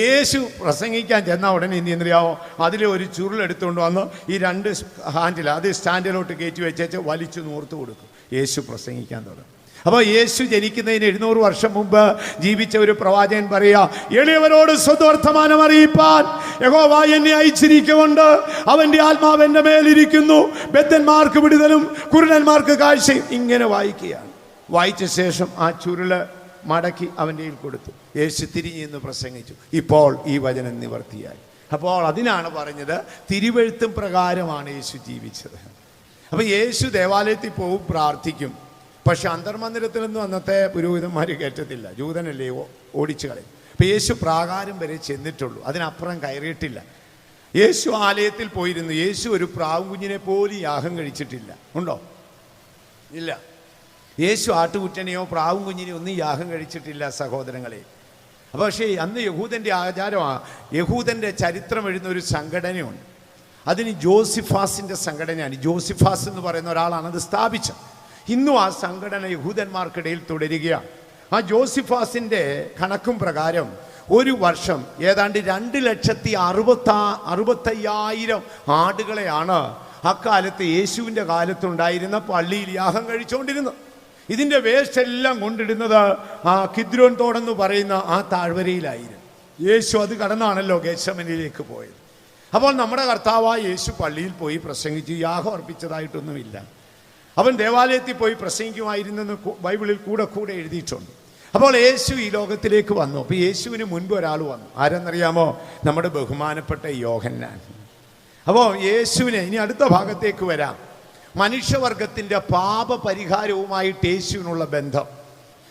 യേശു പ്രസംഗിക്കാൻ ചെന്നാൽ ഉടനെ എന്ത് ചെയ്യുന്നറിയാവോ? അതിൽ ഒരു ചുരുളെടുത്തുകൊണ്ട് വന്ന് ഈ 2 ഹാൻഡിൽ അത് സ്റ്റാൻഡിലോട്ട് കയറ്റി വെച്ചേച്ച് വലിച്ചു നൂർത്ത് കൊടുക്കും. യേശു പ്രസംഗിക്കാൻ തുടങ്ങും. അപ്പോൾ യേശു ജനിക്കുന്നതിന് 700 വർഷം മുമ്പ് ജീവിച്ച ഒരു പ്രവാചകൻ പറയാ, എളിയവരോട് സ്വവർത്തമാനം അറിയിപ്പാൻ യഹോവ എന്നെ അയച്ചിരിക്കുകൊണ്ട് അവൻ്റെ ആത്മാവ് എൻ്റെ മേലിരിക്കുന്നു, ബദ്ധന്മാർക്ക് വിടുതലും കുരുടന്മാർക്ക് കാഴ്ചയും. ഇങ്ങനെ വായിക്കുകയാണ്. വായിച്ച ശേഷം ആ ചുരുള് മടക്കി അവൻ്റെ കയ്യിൽ കൊടുത്തു. യേശു തിരിഞ്ഞെന്ന് പ്രസംഗിച്ചു. ഇപ്പോൾ ഈ വചനം നിവർത്തിയായി. അപ്പോൾ അതിനാണ് പറഞ്ഞത് തിരുവെഴുത്തും പ്രകാരമാണ് യേശു ജീവിച്ചത്. അപ്പോൾ യേശു ദേവാലയത്തിൽ പോവും, പ്രാർത്ഥിക്കും. പക്ഷെ അന്തർമന്ദിരത്തിലൊന്നും അന്നത്തെ പുരോഹിതന്മാർ കയറ്റത്തില്ല. ജൂതനല്ലേ, ഓടിച്ചു കളയും. അപ്പം യേശു പ്രാകാരം വരെ ചെന്നിട്ടുള്ളൂ, അതിനപ്പുറം കയറിയിട്ടില്ല. യേശു ആലയത്തിൽ പോയിരുന്നു. യേശു ഒരു പ്രാവുകുഞ്ഞിനെ പോലും യാഗം കഴിച്ചിട്ടില്ല. ഉണ്ടോ? ഇല്ല. യേശു ആട്ടുകുറ്റനെയോ പ്രാവും കുഞ്ഞിനെയോ ഒന്നും യാഗം കഴിച്ചിട്ടില്ല സഹോദരങ്ങളെ. അപ്പോൾ പക്ഷേ അന്ന് യഹൂദൻ്റെ ആചാരമാണ്. യഹൂദൻ്റെ ചരിത്രം എഴുതുന്ന ഒരു സംഘടനയുണ്ട്. അതിന് ജോസിഫാസിൻ്റെ സംഘടനയാണ്. ജോസിഫാസ് എന്ന് പറയുന്ന ഒരാളാണ് അത് സ്ഥാപിച്ചത്. ഇന്നും ആ സംഘടന യഹൂദന്മാർക്കിടയിൽ തുടരുകയാണ്. ആ ജോസിഫാസിൻ്റെ കണക്കും പ്രകാരം ഒരു വർഷം ഏതാണ്ട് 2,60,000 ആടുകളെയാണ് അക്കാലത്ത് യേശുവിൻ്റെ കാലത്തുണ്ടായിരുന്ന പള്ളിയിൽ യാഗം കഴിച്ചുകൊണ്ടിരുന്നത്. ഇതിൻ്റെ വേസ്റ്റ് എല്ലാം കൊണ്ടിടുന്നത് ആ കിദ്രോൻ തോടെന്ന് പറയുന്ന ആ താഴ്വരയിലായിരുന്നു. യേശു അത് കടന്നാണല്ലോ ഗെത്സമനിലേക്ക് പോയത്. അപ്പോൾ നമ്മുടെ കർത്താവായ യേശു പള്ളിയിൽ പോയി പ്രസംഗിച്ചു. യാഗം അർപ്പിച്ചതായിട്ടൊന്നുമില്ല. അവൻ ദേവാലയത്തിൽ പോയി പ്രസംഗിക്കുമായിരുന്നെന്ന് ബൈബിളിൽ കൂടെ എഴുതിയിട്ടുണ്ട്. അപ്പോൾ യേശു ഈ ലോകത്തിലേക്ക് വന്നു. അപ്പോൾ യേശുവിന് മുൻപ് ഒരാൾ വന്നു. ആരെന്നറിയാമോ? നമ്മുടെ ബഹുമാനപ്പെട്ട യോഹന്നാൻ. അപ്പോൾ യേശുവിനെ ഇനി അടുത്ത ഭാഗത്തേക്ക് വരാം. മനുഷ്യവർഗത്തിൻ്റെ പാപപരിഹാരവുമായിട്ട് യേശുവിനുള്ള ബന്ധം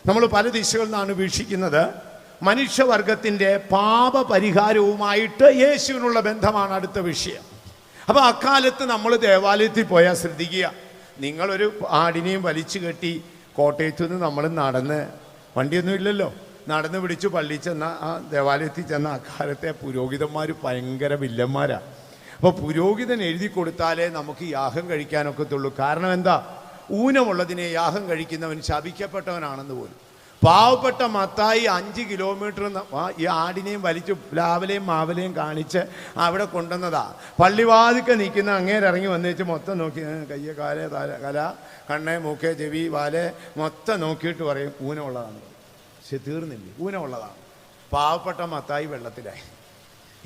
നമ്മൾ പല ദിശകളിൽ നിന്നാണ് വീക്ഷിക്കുന്നത്. മനുഷ്യവർഗത്തിൻ്റെ പാപപരിഹാരവുമായിട്ട് യേശുവിനുള്ള ബന്ധമാണ് അടുത്ത വിഷയം. അപ്പോൾ അക്കാലത്ത് നമ്മൾ ദേവാലയത്തിൽ പോയാൽ ശ്രദ്ധിക്കുക, നിങ്ങളൊരു ആടിനെയും വലിച്ചു കെട്ടി കോട്ടയത്തു നിന്ന് നമ്മൾ നടന്ന്, വണ്ടിയൊന്നും ഇല്ലല്ലോ, നടന്ന് പിടിച്ചു പള്ളിയിൽ ചെന്ന ആ ദേവാലയത്തിൽ ചെന്ന അക്കാലത്തെ പുരോഹിതന്മാർ ഭയങ്കര വില്ലന്മാരാണ്. അപ്പോൾ പുരോഹിതൻ എഴുതി കൊടുത്താലേ നമുക്ക് യാഗം കഴിക്കാനൊക്കത്തുള്ളൂ. കാരണം എന്താ? ഊനമുള്ളതിനെ യാഗം കഴിക്കുന്നവൻ ശപിക്കപ്പെട്ടവനാണെന്ന് പോലും. പാവപ്പെട്ട മത്തായി 5 കിലോമീറ്റർ ഈ ആടിനെയും വലിച്ചു ലാവലെയും മാവലെയും കാണിച്ച് അവിടെ കൊണ്ടുവന്നതാ. പള്ളിവാതിക്കെ നിൽക്കുന്ന അങ്ങേരിറങ്ങി വന്നേച്ച് മൊത്തം നോക്കി, കയ്യെ കാലേ കല കണ്ണേ മൂക്കേ ചെവി വാലേ മൊത്തം നോക്കിയിട്ട് പറയും ഊനമുള്ളതാണ്. പക്ഷെ തീർന്നില്ലേ, ഊനമുള്ളതാണ്. പാവപ്പെട്ട മത്തായി വെള്ളത്തിലായി.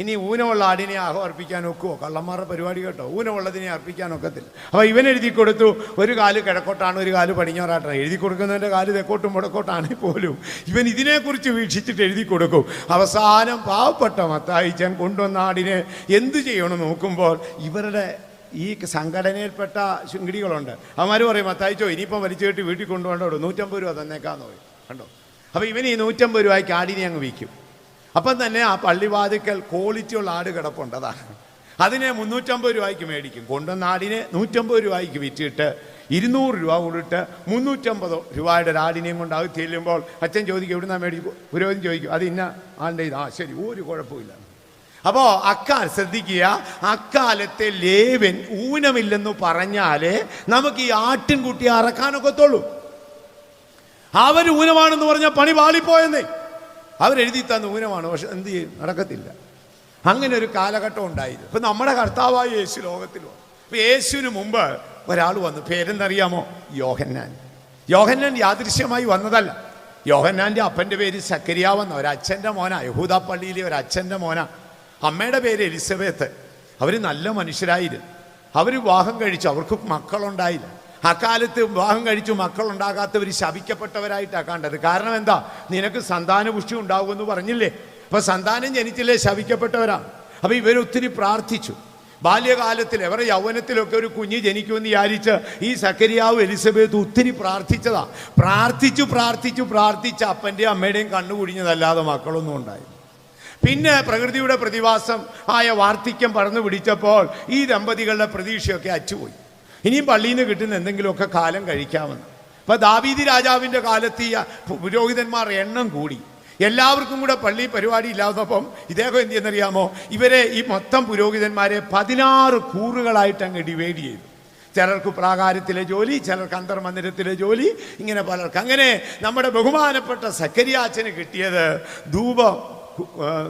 ഇനി ഊനമുള്ള ആടിനെ ആഹം അർപ്പിക്കാൻ ഒക്കുമോ? കള്ളന്മാരുടെ പരിപാടി കേട്ടോ. ഊനമുള്ളതിനെ അർപ്പിക്കാൻ ഒക്കത്തില്ല. അപ്പോൾ ഇവൻ എഴുതി കൊടുത്തു, ഒരു കാല് കിഴക്കോട്ടാണ്, ഒരു കാല് പടിഞ്ഞാറാട്ടാണ്. എഴുതി കൊടുക്കുന്നതിൻ്റെ കാല് തെക്കോട്ടും മുടക്കോട്ടാണെങ്കിൽ പോലും ഇവൻ ഇതിനെക്കുറിച്ച് വീക്ഷിച്ചിട്ട് എഴുതി കൊടുക്കും. അവസാനം പാവപ്പെട്ട മത്തായിച്ചൻ കൊണ്ടുവന്ന ആടിനെ എന്ത് ചെയ്യണം നോക്കുമ്പോൾ ഇവരുടെ ഈ സംഘടനയിൽപ്പെട്ട ശുങ്കിടികളുണ്ട്. അവന്മാർ പറയും, മത്തായിച്ചോ ഇനിയിപ്പം വലിച്ചു കെട്ടി വീട്ടിൽ കൊണ്ടുപോകണ്ടോ, 150 രൂപ തന്നേക്കാന്ന് പറയും. കണ്ടോ? അപ്പോൾ ഇവൻ ഈ 150 രൂപയ്ക്ക് ആടിനെ അങ്ങ് വിൽക്കും. അപ്പം തന്നെ ആ പള്ളിവാതിക്കൽ ക്വാളിറ്റിയുള്ള ആട് കിടപ്പുണ്ട്, അതാണ്. അതിനെ 350 രൂപയ്ക്ക് മേടിക്കും. കൊണ്ടുവന്ന ആടിനെ 150 രൂപയ്ക്ക് വിറ്റിട്ട് 200 രൂപ കൊടുത്ത് 350 രൂപയുടെ ഒരു ആടിനെയും കൊണ്ട് അത് ചെല്ലുമ്പോൾ അച്ഛൻ ചോദിക്കും എവിടുന്നാ മേടിക്കും, പുരോഹിതൻ ചോദിക്കും അത് ഇന്ന ആളുടെ ഇത്. ശരി, ഒരു കുഴപ്പമില്ല. അപ്പോൾ ശ്രദ്ധിക്കുക, അക്കാലത്തെ ലേവ്യൻ ഊനമില്ലെന്ന് പറഞ്ഞാലേ നമുക്ക് ഈ ആട്ടിൻകുട്ടിയെ അറക്കാനൊക്കത്തുള്ളൂ. അവർ ഊനമാണെന്ന് പറഞ്ഞാൽ പണി പാളിപ്പോയെന്നേ. അവരെഴുതി തന്ന ഊനമാണ്, പക്ഷെ എന്ത് ചെയ്യും, നടക്കത്തില്ല. അങ്ങനെ ഒരു കാലഘട്ടം ഉണ്ടായിരുന്നു. ഇപ്പം നമ്മുടെ കർത്താവായ യേശു ലോകത്തിൽ വന്നു. ഇപ്പം യേശുവിന് മുമ്പ് ഒരാൾ വന്നു, പേരെന്തറിയാമോ? യോഹന്നാൻ. യോഹന്നാൻ യാദൃശ്യമായി വന്നതല്ല. യോഹന്നാൻ്റെ അപ്പൻ്റെ പേര് സക്കരിയാവെന്ന ഒരച്ഛൻ്റെ മോനാ, യഹൂദ പള്ളിയിലെ ഒരച്ഛൻ്റെ മോനാ. അമ്മയുടെ പേര് എലിസബത്ത്. അവർ നല്ല മനുഷ്യരായിരുന്നു. അവർ വിവാഹം കഴിച്ചു, അവർക്ക് മക്കളുണ്ടായില്ല. അക്കാലത്ത് വിവാഹം കഴിച്ചു മക്കളുണ്ടാകാത്തവർ ശപിക്കപ്പെട്ടവരായിട്ടാണ് കണ്ടത്. കാരണം എന്താ? നിനക്ക് സന്താനപുഷ്ടി ഉണ്ടാകുമെന്ന് പറഞ്ഞില്ലേ? അപ്പൊ സന്താനം ജനിച്ചില്ലേ, ശപിക്കപ്പെട്ടവരാണ്. അപ്പൊ ഇവരൊത്തിരി പ്രാർത്ഥിച്ചു. ബാല്യകാലത്തിൽ അവരുടെ യൗവനത്തിലൊക്കെ ഒരു കുഞ്ഞ് ജനിക്കുമെന്ന് വിചാരിച്ച് ഈ സക്കരിയാവ് എലിസബത്ത് ഒത്തിരി പ്രാർത്ഥിച്ചതാ. പ്രാർത്ഥിച്ച് അപ്പൻ്റെയും അമ്മയുടെയും കണ്ണു കുടിഞ്ഞതല്ലാതെ മക്കളൊന്നും ഉണ്ടായി. പിന്നെ പ്രകൃതിയുടെ പ്രതിഭാസം ആയ വാർദ്ധക്യം പറന്നു പിടിച്ചപ്പോൾ ഈ ദമ്പതികളുടെ പ്രതീക്ഷയൊക്കെ അറ്റുപോയി. ഇനിയും പള്ളിയിൽ നിന്ന് കിട്ടുന്ന എന്തെങ്കിലുമൊക്കെ കാലം കഴിക്കാമെന്ന്. അപ്പൊ ദാവീദ് രാജാവിൻ്റെ കാലത്ത് ഈ പുരോഹിതന്മാർ എണ്ണം കൂടി. എല്ലാവർക്കും കൂടെ പള്ളി പരിപാടി ഇല്ലാത്തപ്പം ഇദ്ദേഹം എന്ത് ചെയ്യുന്നറിയാമോ? ഇവരെ ഈ മൊത്തം പുരോഹിതന്മാരെ 16 കൂറുകളായിട്ട് അങ്ങ് ഡിവൈഡ് ചെയ്തു. ചിലർക്ക് പ്രാകാരത്തിലെ ജോലി, ചിലർക്ക് അന്തർമന്ദിരത്തിലെ ജോലി, ഇങ്ങനെ പലർക്ക്. അങ്ങനെ നമ്മുടെ ബഹുമാനപ്പെട്ട സക്കരിയാച്ചന് കിട്ടിയത് ധൂപം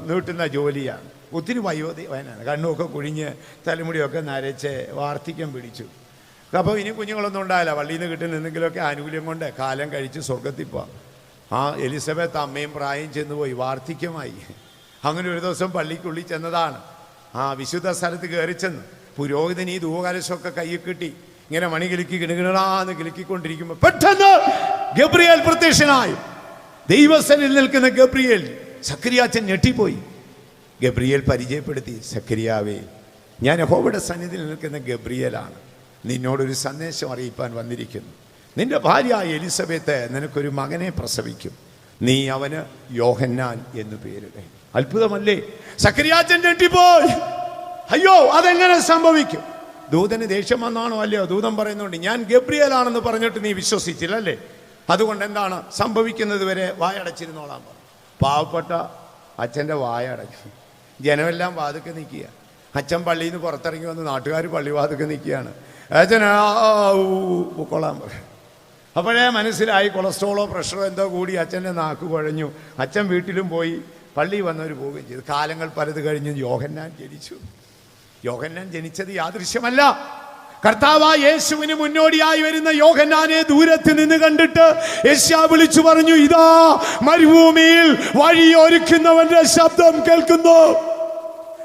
നീട്ടുന്ന ജോലിയാണ്. ഒത്തിരി വയോധികനാണ്, കണ്ണുമൊക്കെ കുഴിഞ്ഞ് തലമുടിയൊക്കെ നരച്ച് വാർദ്ധക്യം പിടിച്ചു. അപ്പോൾ ഇനി കുഞ്ഞുങ്ങളൊന്നും ഉണ്ടായില്ല. പള്ളിയിൽ നിന്ന് കിട്ടുന്ന എന്തെങ്കിലുമൊക്കെ ആനുകൂല്യം കൊണ്ട് കാലം കഴിച്ച് സ്വർഗത്തിൽ പോവാം. എലിസബത്ത് അമ്മയും പ്രായം ചെന്നുപോയി, വാർദ്ധക്യമായി. അങ്ങനെ ഒരു ദിവസം പള്ളിക്കുള്ളിൽ ചെന്നതാണ്. വിശുദ്ധ സ്ഥലത്ത് കയറി ചെന്ന് പുരോഹിതൻ ഈ ധൂപകലശമൊക്കെ കയ്യിൽ കിട്ടി ഇങ്ങനെ മണി കിലുക്കി കിണുകിണാന്ന് കിലുക്കിക്കൊണ്ടിരിക്കുമ്പോൾ പെട്ടെന്ന് ഗബ്രിയേൽ പ്രത്യക്ഷനായി. ദൈവസനിൽ നിൽക്കുന്ന ഗബ്രിയേൽ. സക്കരിയാച്ചൻ ഞെട്ടിപ്പോയി. ഗബ്രിയേൽ പരിചയപ്പെടുത്തി, സക്കരിയാവേ, ഞാൻ യഹോവയുടെ സന്നിധിയിൽ നിൽക്കുന്ന ഗബ്രിയേലാണ്, നിന്നോടൊരു സന്ദേശം അറിയിപ്പാൻ വന്നിരിക്കുന്നു. നിന്റെ ഭാര്യ എലിസബത്ത് നിനക്കൊരു മകനെ പ്രസവിക്കും, നീ അവന് യോഹന്നാൻ എന്ന് പേരിടെ. അത്ഭുതമല്ലേ? സക്കരിയാച്ചൻ ഞെട്ടിപ്പോയി. അയ്യോ, അതെങ്ങനെ സംഭവിക്കും? ദൂതന് ദേഷ്യം വന്നാണോ? അല്ലയോ? ദൂതൻ പറയുന്നുണ്ട്, ഞാൻ ഗബ്രിയേലാണെന്ന് പറഞ്ഞിട്ട് നീ വിശ്വസിച്ചില്ലല്ലേ, അതുകൊണ്ട് എന്താണ് സംഭവിക്കുന്നത് വരെ വായടച്ചിരുന്നോളാൻ പറഞ്ഞു. പാവപ്പെട്ട അച്ഛൻ്റെ വായടച്ചു. ജനമെല്ലാം വാതുക്കെ നിൽക്കുക. അച്ഛൻ പള്ളിയിൽ നിന്ന് പുറത്തിറങ്ങി വന്ന് നാട്ടുകാർ പള്ളി വാതുക്കെ നിൽക്കുകയാണ്. അച്ഛൻ കൊള്ളാൻ പറയും. അപ്പോഴേ മനസ്സിലായി കൊളസ്ട്രോളോ പ്രഷറോ എന്തോ കൂടി അച്ഛൻ്റെ നാക്ക് കുഴഞ്ഞു. അച്ഛൻ വീട്ടിലും പോയി, പള്ളി വന്നവർ പോവുകയും ചെയ്തു. കാലങ്ങൾ പലത് കഴിഞ്ഞ് യോഹന്നാൻ ജനിച്ചു. യോഹന്നാൻ ജനിച്ചത് യാദൃശ്യമല്ല. കർത്താവായ യേശുവിന് മുന്നോടിയായി വരുന്ന യോഹന്നാനെ ദൂരത്ത് നിന്ന് കണ്ടിട്ട് യേശയ്യാ വിളിച്ചു പറഞ്ഞു, ഇതാ മരുഭൂമിയിൽ വഴിയൊരുക്കുന്നവന്റെ ശബ്ദം കേൾക്കുന്നു.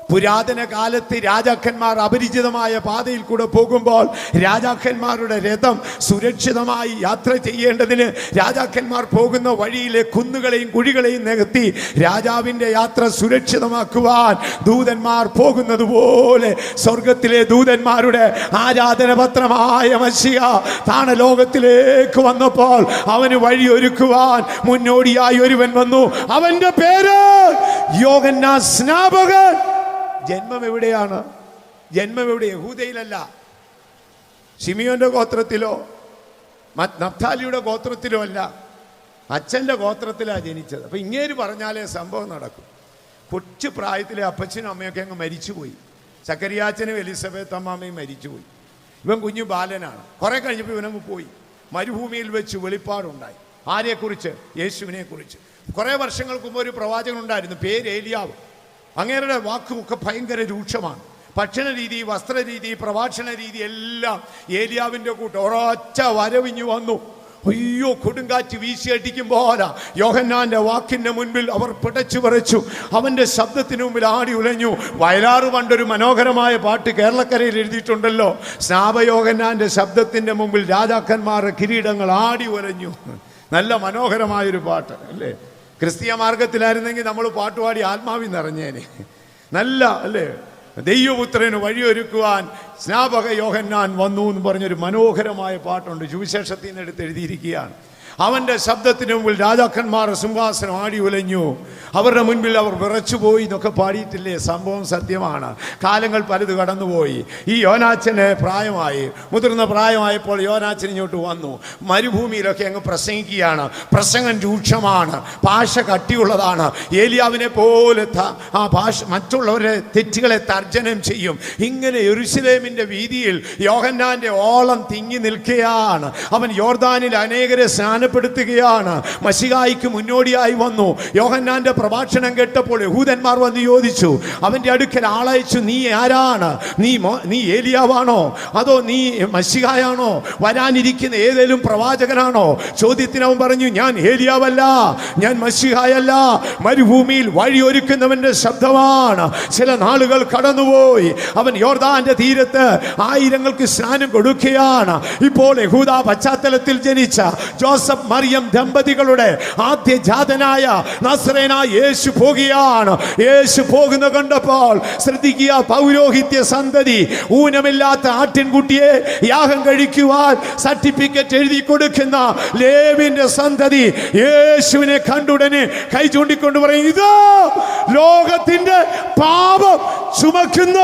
പുരാതന കാലത്ത് രാജാക്കന്മാർ അപരിചിതമായ പാതയിൽ കൂടെ പോകുമ്പോൾ രാജാക്കന്മാരുടെ രഥം സുരക്ഷിതമായി യാത്ര ചെയ്യേണ്ടതിന് രാജാക്കന്മാർ പോകുന്ന വഴിയിലെ കുന്നുകളെയും കുഴികളെയും നികത്തി രാജാവിൻ്റെ യാത്ര സുരക്ഷിതമാക്കുവാൻ ദൂതന്മാർ പോകുന്നത് പോലെ സ്വർഗത്തിലെ ദൂതന്മാരുടെ ആരാധനപത്രമായ മശിഹ താണലോകത്തിലേക്ക് വന്നപ്പോൾ അവന് വഴിയൊരുക്കുവാൻ മുന്നോടിയായി ഒരുവൻ വന്നു. അവന്റെ പേര് യോഹന്നാൻ സ്നാപകൻ. ജന്മം എവിടെയാണ്? ജന്മം എവിടെ? യഹൂദയിലല്ല, ശിമിയോന്റെ ഗോത്രത്തിലോ നഫ്താലിയുടെ ഗോത്രത്തിലോ അല്ല, അച്ഛൻ്റെ ഗോത്രത്തിലാണ് ജനിച്ചത്. അപ്പം ഇങ്ങേര് പറഞ്ഞാലേ സംഭവം നടക്കും. കൊച്ചു പ്രായത്തിലെ അപ്പച്ചനും അമ്മയൊക്കെ അങ്ങ് മരിച്ചുപോയി. സക്കരിയാച്ചനും എലിസബത്ത് അമ്മാമ്മയും മരിച്ചുപോയി. ഇവൻ കുഞ്ഞു ബാലനാണ്. കുറെ കഴിഞ്ഞപ്പോൾ ഇവനങ്ങ് പോയി. മരുഭൂമിയിൽ വെച്ച് വെളിപ്പാടുണ്ടായി. ആരെക്കുറിച്ച്? യേശുവിനെ കുറിച്ച്. കുറേ വർഷങ്ങൾക്ക് മുമ്പ് ഒരു പ്രവാചകൻ ഉണ്ടായിരുന്നു, പേര് ഏലിയാവ്. അങ്ങേരുടെ വാക്കുമൊക്കെ ഭയങ്കര രൂക്ഷമാണ്. ഭക്ഷണ രീതി, വസ്ത്രരീതി, പ്രഭാഷണ രീതി എല്ലാം ഏലിയാവിൻ്റെ കൂട്ട്. ഒരൊറ്റ വരവിഞ്ഞു വന്നു. അയ്യോ, കൊടുങ്കാറ്റ് വീശിയടിക്കുമ്പോല യോഹന്നാന്റെ വാക്കിന്റെ മുൻപിൽ അവർ പിടച്ചു പറിച്ചു. അവന്റെ ശബ്ദത്തിന് മുമ്പിൽ ആടി ഉലഞ്ഞു. വയലാറ് പണ്ടൊരു മനോഹരമായ പാട്ട് കേരളക്കരയിൽ എഴുതിയിട്ടുണ്ടല്ലോ, സ്നാപയോഹന്നാന്റെ ശബ്ദത്തിന്റെ മുമ്പിൽ രാജാക്കന്മാരുടെ കിരീടങ്ങൾ ആടി ഉലഞ്ഞു. നല്ല മനോഹരമായൊരു പാട്ട് അല്ലേ? ക്രിസ്തീയ മാർഗത്തിലായിരുന്നെങ്കിൽ നമ്മൾ പാട്ടുപാടി ആത്മാവിൽ നിറഞ്ഞേനെ. നല്ല അല്ലേ? ദൈവപുത്രന് വഴിയൊരുക്കുവാൻ സ്നാപക യോഹന്നാൻ വന്നു എന്ന് പറഞ്ഞൊരു മനോഹരമായ പാട്ടുണ്ട്. സുവിശേഷത്തിൽ നിന്ന് എടുത്ത് എഴുതിയിരിക്കുകയാണ്. അവന്റെ ശബ്ദത്തിന് മുമ്പിൽ രാജാക്കന്മാരുടെ സിംഹാസനം ആടി ഉലഞ്ഞു. അവരുടെ മുൻപിൽ അവർ വിറച്ചുപോയി എന്നൊക്കെ പാടിയിട്ടില്ലേ? സംഭവം സത്യമാണ്. കാലങ്ങൾ പലത് കടന്നുപോയി. ഈ യോനാച്ചന് പ്രായമായി, മുതിർന്ന പ്രായമായപ്പോൾ യോനാച്ചൻ ഇങ്ങോട്ട് വന്നു. മരുഭൂമിയിലൊക്കെ അങ്ങ് പ്രസംഗിക്കുകയാണ്. പ്രസംഗം രൂക്ഷമാണ്, ഭാഷ കട്ടിയുള്ളതാണ്. ഏലിയാവിനെ പോലെ ആ ഭാഷ മറ്റുള്ളവരുടെ തെറ്റുകളെ തർജ്ജനം ചെയ്യും. ഇങ്ങനെ യെരൂശലേമിന്റെ വീതിയിൽ യോഹന്നാന്റെ ഓളം തിങ്ങി നിൽക്കുകയാണ്. അവൻ യോർദാനിൽ അനേകരെ സ്നാനപ്പെടുത്തുകയാണ്. മശിഹായിക്ക് മുന്നോടിയായി വന്നു. യോഹന്നാന്റെ പ്രഭാഷണം കേട്ടപ്പോൾ യഹൂദന്മാർ വന്ന് ചോദിച്ചു, അവന്റെ അടുക്കൽ ആളയച്ചു, നീ ആരാണ്? നീ ഏലിയാവാണോ? അതോ നീ മശിഹായാണോ? വരാനിരിക്കുന്ന ഏതെങ്കിലും പ്രവാചകനാണോ? ചോദ്യത്തിന് അവൻ പറഞ്ഞു, ഞാൻ ഏലിയാവല്ല, ഞാൻ മശിഹായല്ല, മരുഭൂമിയിൽ വഴിയൊരുക്കുന്നവന്റെ ശബ്ദമാണ്. ചില നാളുകൾ കടന്നുപോയി. അവൻ യോർദാന്റെ തീരത്ത് ആയിരങ്ങൾക്ക് സ്നാനം കൊടുക്കുകയാണ്. ഇപ്പോൾ യഹൂദ പശ്ചാത്തലത്തിൽ ജനിച്ച ജോസഫ് മറിയം ദമ്പതികളുടെ ആദ്യ ജാതനായ നസറേനായ യേശു പോകുകയാണ്. യേശു പോകുന്ന കണ്ടപ്പോൾ ശ്രദ്ധിക്കുക, പൗരോഹിത്യ സന്തതി, ഊനമില്ലാത്ത ആട്ടിൻകുട്ടിയെ യാഗം കഴിക്കുവാൻ സർട്ടിഫിക്കറ്റ് എഴുതി കൊടുക്കുന്ന ലേവിന്റെ സന്തതി യേശുവിനെ കണ്ടുടനെ കൈ ചൂണ്ടിക്കൊണ്ട് പറയും, ഇതോ ലോകത്തിന്റെ പാപം ചുമക്കുന്ന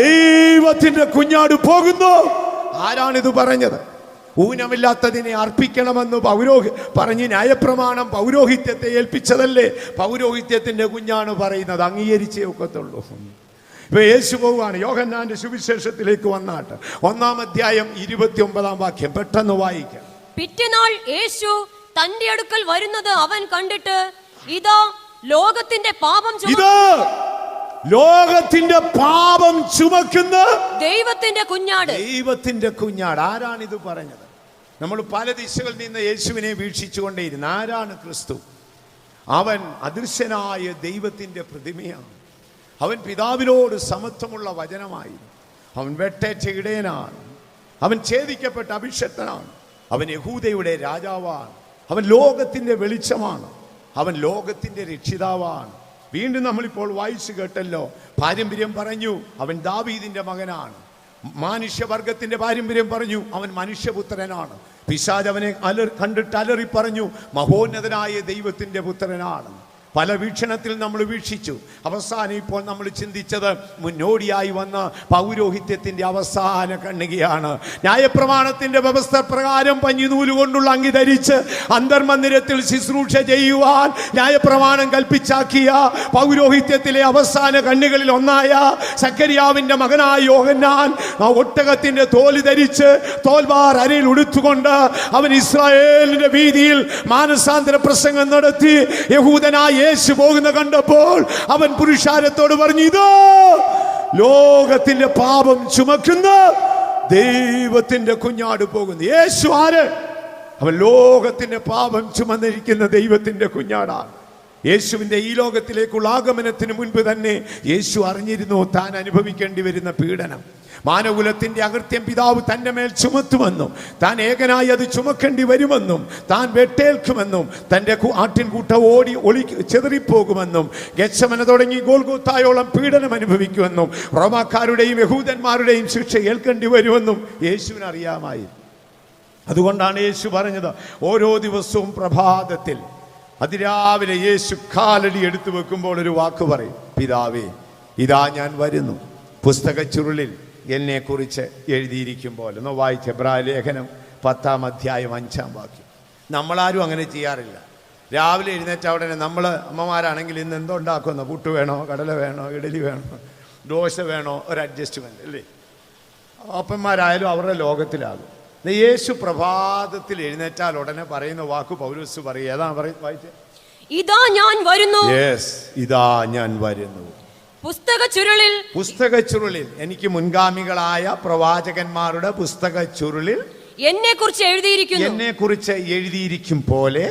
ദൈവത്തിന്റെ കുഞ്ഞാട് പോകുന്നു. ആരാണിത് പറഞ്ഞത്? ഊനമില്ലാത്തതിനെ അർപ്പിക്കണമെന്ന് പറഞ്ഞ് ന്യായപ്രമാണം പൗരോഹിത്യത്തെ ഏൽപ്പിച്ചതല്ലേ? പൗരോഹിത്യത്തിന്റെ കുഞ്ഞാണ് പറയുന്നത്, അംഗീകരിച്ചേ ഒക്കത്തുള്ളൂ. ഇപ്പൊ യേശു പോവുകയാണ്. യോഹന്നാന്റെ സുവിശേഷത്തിലേക്ക് വന്നാട്ട് 1-ാം അധ്യായം 29-ാം വാക്യം പെട്ടെന്ന് വായിക്കാം. പിറ്റേനാൾ യേശു തന്റെ അടുക്കൽ വരുന്നത് അവൻ കണ്ടിട്ട്, ഇതാ ലോകത്തിന്റെ പാപം ലോകത്തിന്റെ പാപം ചുമക്കുന്ന ദൈവത്തിന്റെ കുഞ്ഞാട്. ദൈവത്തിന്റെ കുഞ്ഞാട്. ആരാണിത് പറഞ്ഞത്? നമ്മൾ പല ദിശകളിൽ നിന്ന് യേശുവിനെ വീക്ഷിച്ചുകൊണ്ടേയിരുന്നു. ആരാണ് ക്രിസ്തു? അവൻ അദൃശ്യനായ ദൈവത്തിന്റെ പ്രതിമയാണ്. അവൻ പിതാവിനോട് സമത്വമുള്ള വചനമായി. അവൻ വെട്ടേറ്റ ഇടയനാണ്. അവൻ ഛേദിക്കപ്പെട്ട അഭിഷക്തനാണ്. അവൻ യഹൂദയുടെ രാജാവാണ്. അവൻ ലോകത്തിന്റെ വെളിച്ചമാണ്. അവൻ ലോകത്തിന്റെ രക്ഷിതാവാണ്. വീണ്ടും നമ്മളിപ്പോൾ വായിച്ചു കേട്ടല്ലോ, പാരമ്പര്യം പറഞ്ഞു അവൻ ദാവീദിന്റെ മകനാണ്. മാനുഷ്യവർഗത്തിന്റെ പാരമ്പര്യം പറഞ്ഞു അവൻ മനുഷ്യപുത്രനാണ്. പിശാച് അവനെ കണ്ടിട്ട് അലറി പറഞ്ഞു മഹോന്നതനായ ദൈവത്തിന്റെ പുത്രനാണ്. പല വീക്ഷണത്തിൽ നമ്മൾ വീക്ഷിച്ചു. അവസാനം ഇപ്പോൾ നമ്മൾ ചിന്തിച്ചത് മുന്നോടിയായി വന്ന പൗരോഹിത്യത്തിന്റെ അവസാന കണ്ണികയാണ്. ന്യായപ്രമാണത്തിന്റെ വ്യവസ്ഥ പ്രകാരം പഞ്ഞിനൂലുകൊണ്ടുള്ള അങ്കി ധരിച്ച് അന്തർമന്ദിരത്തിൽ ശുശ്രൂഷ ചെയ്യുവാൻ ന്യായപ്രമാണം കൽപ്പിച്ചാക്കിയ പൗരോഹിത്യത്തിലെ അവസാന കണ്ണികളിൽ ഒന്നായ സക്കറിയാവിന്റെ മകനായ യോഹന്നാൻ ആ ഒട്ടകത്തിന്റെ തോല് ധരിച്ച് തോൽവാർ അരയിൽ ഉടുത്തുകൊണ്ട് അവൻ ഇസ്രായേലിന്റെ വീതിയിൽ മാനസാന്തര പ്രസംഗം നടത്തി. യഹൂദനായ യേശു പോകുന്ന കണ്ടപ്പോൾ അവൻ പുരുഷാരത്തോട് പറഞ്ഞു, ഇതോ ലോകത്തിന്റെ പാപം ചുമക്കുന്ന ദൈവത്തിന്റെ കുഞ്ഞാട് പോകുന്നു. യേശു ആര്? അവൻ ലോകത്തിന്റെ പാപം ചുമന്നിരിക്കുന്ന ദൈവത്തിന്റെ കുഞ്ഞാടാണ്. യേശുവിന്റെ ഈ ലോകത്തിലേക്കുള്ള ആഗമനത്തിന് മുൻപ് തന്നെ യേശു അറിഞ്ഞിരുന്നു താൻ അനുഭവിക്കേണ്ടി വരുന്ന പീഡനം. മാനകുലത്തിന്റെ അകൃത്യം പിതാവ് തന്റെ മേൽ ചുമത്തുമെന്നും താൻ ഏകനായി അത് ചുമക്കേണ്ടി വരുമെന്നും താൻ വെട്ടേൽക്കുമെന്നും തന്റെ ആട്ടിൻകൂട്ടം ചെതറിപ്പോകുമെന്നും ഗെത്സമന തുടങ്ങി ഗോൽഗോത്തായോളം പീഡനം അനുഭവിക്കുമെന്നും റോമാക്കാരുടെയും യഹൂദന്മാരുടെയും ശിക്ഷ ഏൽക്കേണ്ടി വരുമെന്നും യേശുവിന് അറിയാമായി. അതുകൊണ്ടാണ് യേശു പറഞ്ഞത്, ഓരോ ദിവസവും പ്രഭാതത്തിൽ അതിരാവിലെ യേശു കാലടി എടുത്തു വെക്കുമ്പോൾ ഒരു വാക്ക് പറയും, പിതാവേ ഇതാ ഞാൻ വരുന്നു, പുസ്തക ചുരുളിൽ എന്നെ കുറിച്ച് എഴുതിയിരിക്കും പോലെ. ഒന്ന് വായിച്ച എബ്രായ ലേഖനം 10-ാം അധ്യായം 5-ാം വാക്യം. നമ്മളാരും അങ്ങനെ ചെയ്യാറില്ല. രാവിലെ എഴുന്നേറ്റ ഉടനെ നമ്മൾ അമ്മമാരാണെങ്കിൽ ഇന്ന് എന്തോ ഉണ്ടാക്കുന്നു, പുട്ട് വേണോ, കടല വേണോ, ഇഡലി വേണോ, ദോശ വേണോ, ഒരു അഡ്ജസ്റ്റ്മെന്റ് അല്ലേ? അപ്പന്മാരായാലും അവരുടെ ലോകത്തിലാകും. യേശു പ്രഭാതത്തിൽ എഴുന്നേറ്റാൽ ഉടനെ പറയുന്ന വാക്ക് പൗലോസ് പറയും. ഏതാ വായിച്ചേ? ഇതാ ഞാൻ വരുന്നു. യെസ്, ഇതാ ഞാൻ വരുന്നു. പുസ്തക ചുരുളിൽ എനിക്ക് മുൻഗാമികളായ പ്രവാചകന്മാരുടെ പുസ്തക ചുരുളിൽ എന്നെ കുറിച്ച് എഴുതിയിരിക്കും പോലെ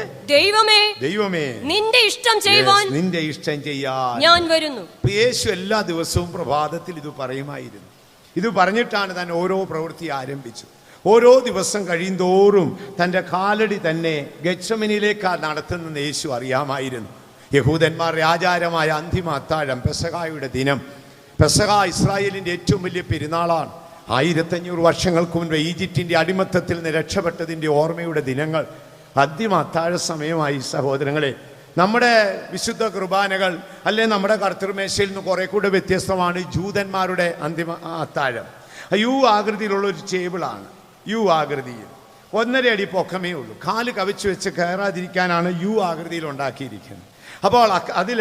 ദൈവമേ നിന്റെ ഇഷ്ടം ചെയ്യാൻ ഞാൻ വരുന്നു. യേശു എല്ലാ ദിവസവും പ്രഭാതത്തിൽ ഇത് പറയുമായിരുന്നു. ഇത് പറഞ്ഞിട്ടാണ് താൻ ഓരോ പ്രവൃത്തി ആരംഭിച്ചു. ഓരോ ദിവസം കഴിയുന്തോറും തൻ്റെ കാലടി തന്നെ ഗെത്സമനിലേക്ക് നടത്തുന്ന യേശു അറിയാമായിരുന്നു. യഹൂദന്മാരുടെ ആചാരമായ അന്തിമ അത്താഴം, പെസഹായുടെ ദിനം. പെസഹ ഇസ്രായേലിൻ്റെ ഏറ്റവും വലിയ പെരുന്നാളാണ്. 1500 വർഷങ്ങൾക്ക് മുൻപ് ഈജിപ്തിൻ്റെ അടിമത്തത്തിൽ നിന്ന് രക്ഷപ്പെട്ടതിൻ്റെ ഓർമ്മയുടെ ദിനങ്ങൾ. അന്തിമ അത്താഴ സമയമായി സഹോദരങ്ങളെ. നമ്മുടെ വിശുദ്ധ കുർബാനകൾ അല്ലെ നമ്മുടെ കർത്തൃമേശയിൽ നിന്ന് കുറെ കൂടെ വ്യത്യസ്തമാണ് ജൂതന്മാരുടെ അന്തിമ അത്താഴം. യു ആകൃതിയിലുള്ള ഒരു ടേബിളാണ്. യു ആകൃതിയിൽ 1.5 അടി പൊക്കമേ ഉള്ളൂ. കാല് കവിച്ച് വെച്ച് കയറാതിരിക്കാനാണ് യു ആകൃതിയിൽ ഉണ്ടാക്കിയിരിക്കുന്നത്. അപ്പോൾ അതിൽ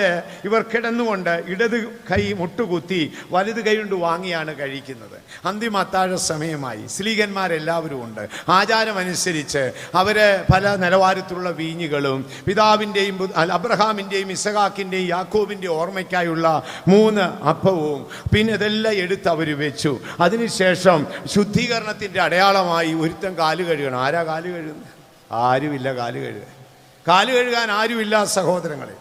ഇവർ കിടന്നുകൊണ്ട് ഇടത് കൈ മുട്ടുകുത്തി വലത് കൈ കൊണ്ട് വാങ്ങിയാണ് കഴിക്കുന്നത്. അന്തിമ അത്താഴ സമയമായി. സ്ലീഹന്മാരെല്ലാവരും ഉണ്ട്. ആചാരമനുസരിച്ച് അവർ പല നിലവാരത്തിലുള്ള വീഞ്ഞുകളും പിതാവിൻ്റെയും അബ്രഹാമിൻ്റെയും ഇസഹാക്കിൻ്റെയും യാക്കോബിൻ്റെയും ഓർമ്മയ്ക്കായുള്ള 3 അപ്പവും പിന്നെ ഇതെല്ലാം എടുത്ത് അവർ വെച്ചു. അതിനുശേഷം ശുദ്ധീകരണത്തിൻ്റെ അടയാളമായി ഒരുത്തൻ കാല് കഴുകണം. ആരാ കാല് കഴുകുന്നത്? ആരുമില്ല കാല് കഴുകാൻ. കാല് കഴുകാൻ ആരുമില്ല സഹോദരങ്ങളെ.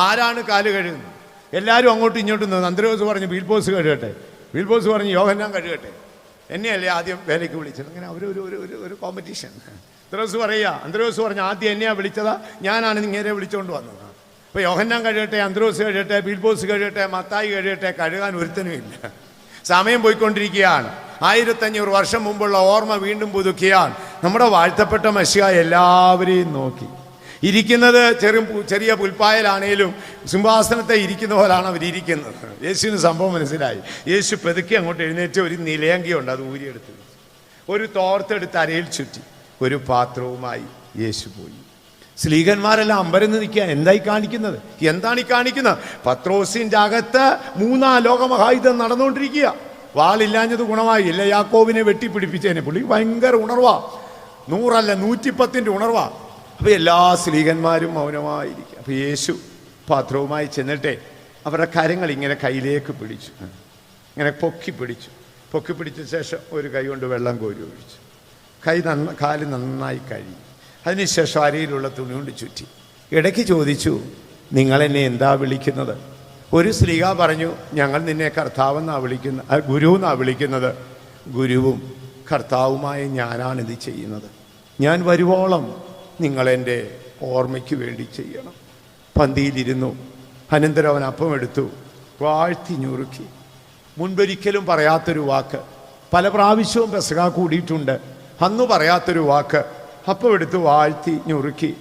ആരാണ് കാല് കഴുകുന്നത്? എല്ലാവരും അങ്ങോട്ടും ഇങ്ങോട്ടും നിന്ന്. അന്ത്രയോസ് പറഞ്ഞു പീൽപോസ് കഴുകട്ടെ, പീൽപോസ് പറഞ്ഞു യോഹന്നാൻ കഴുകട്ടെ, എന്നെയല്ലേ ആദ്യം വേലയ്ക്ക് വിളിച്ചത്. അങ്ങനെ ഒരു കോമ്പറ്റീഷൻ. അന്ത്രയോസ് പറഞ്ഞു ആദ്യം എന്നെയാണ് വിളിച്ചതാ, ഞാനാണ് ഇങ്ങനെ വിളിച്ചുകൊണ്ട് വന്നത്. അപ്പോൾ യോഹന്നാൻ കഴുകട്ടെ, അന്ത്രയോസ് കഴുകട്ടെ, പീൽപോസ് കഴുകട്ടെ, മത്തായി കഴുകട്ടെ, കഴുകാൻ ഒരുത്തനും ഇല്ല. സമയം പോയിക്കൊണ്ടിരിക്കുകയാണ്. 1500 വർഷം മുമ്പുള്ള ഓർമ്മ വീണ്ടും പുതുക്കിയാണ്. നമ്മുടെ വാഴ്ത്തപ്പെട്ട മശിഹ എല്ലാവരെയും നോക്കി. ഇരിക്കുന്നത് ചെറിയ പുൽപ്പായലാണേലും സിംഹാസനത്തെ ഇരിക്കുന്ന പോലാണ് അവരിയ്ക്കുന്നത്. യേശുവിന് സംഭവം മനസ്സിലായി. യേശു പെതുക്കി അങ്ങോട്ട് എഴുന്നേറ്റ് ഒരു നിലയങ്കിയുണ്ട്, അത് ഊരിയെടുത്ത് ഒരു തോർത്തെടുത്ത് അരയിൽ ചുറ്റി ഒരു പാത്രവുമായി യേശു പോയി. സ്ലീഹന്മാരെല്ലാം അമ്പരന്ന് നിൽക്കുക. എന്താണ് ഈ കാണിക്കുന്നത്? പത്രോസിൻ്റെ അകത്ത് 3 ലോകമഹായുധം നടന്നുകൊണ്ടിരിക്കുക. വാളില്ലാഞ്ഞത് ഗുണമായി. ഇല്ല, യാക്കോബിനെ വെട്ടിപ്പിടിപ്പിച്ചതിനെ. പുള്ളി ഭയങ്കര ഉണർവാ. 100 അല്ല 110 ഉണർവാ. അപ്പോൾ എല്ലാ സ്ലീഹന്മാരും മൗനമായിരിക്കും. അപ്പോൾ യേശു പാത്രവുമായി ചെന്നിട്ടേ അവരുടെ കരങ്ങൾ ഇങ്ങനെ കയ്യിലേക്ക് പിടിച്ചു, ഇങ്ങനെ പൊക്കി പിടിച്ച ശേഷം ഒരു കൈ കൊണ്ട് വെള്ളം കോരി ഒഴിച്ചു. കാല് നന്നായി കഴുകി. അതിനുശേഷം അരയിലുള്ള തുണി കൊണ്ട് ചുറ്റി. ഇടയ്ക്ക് ചോദിച്ചു, നിങ്ങളെന്നെ എന്താ വിളിക്കുന്നത്? ഒരു സ്ലീഹ പറഞ്ഞു, ഞങ്ങൾ നിന്നെ കർത്താവെന്നാണ് വിളിക്കുന്നത്, ഗുരു എന്നാണ് വിളിക്കുന്നത്. ഗുരുവും കർത്താവുമായ ഞാനാണിത് ചെയ്യുന്നത്. ഞാൻ വരുവോളം നിങ്ങളെൻ്റെ ഓർമ്മയ്ക്ക് വേണ്ടി ചെയ്യണം. പന്തിയിലിരുന്നു. അനന്തരം അവൻ അപ്പമെടുത്തു, വാഴ്ത്തി ഞുറുക്കി. മുൻപൊരിക്കലും പറയാത്തൊരു വാക്ക്. പല പ്രാവശ്യവും പെസഹ കൂടിയിട്ടുണ്ട്. അന്ന് പറയാത്തൊരു വാക്ക്. അപ്പമെടുത്ത് വാഴ്ത്തി ഞുറുക്കി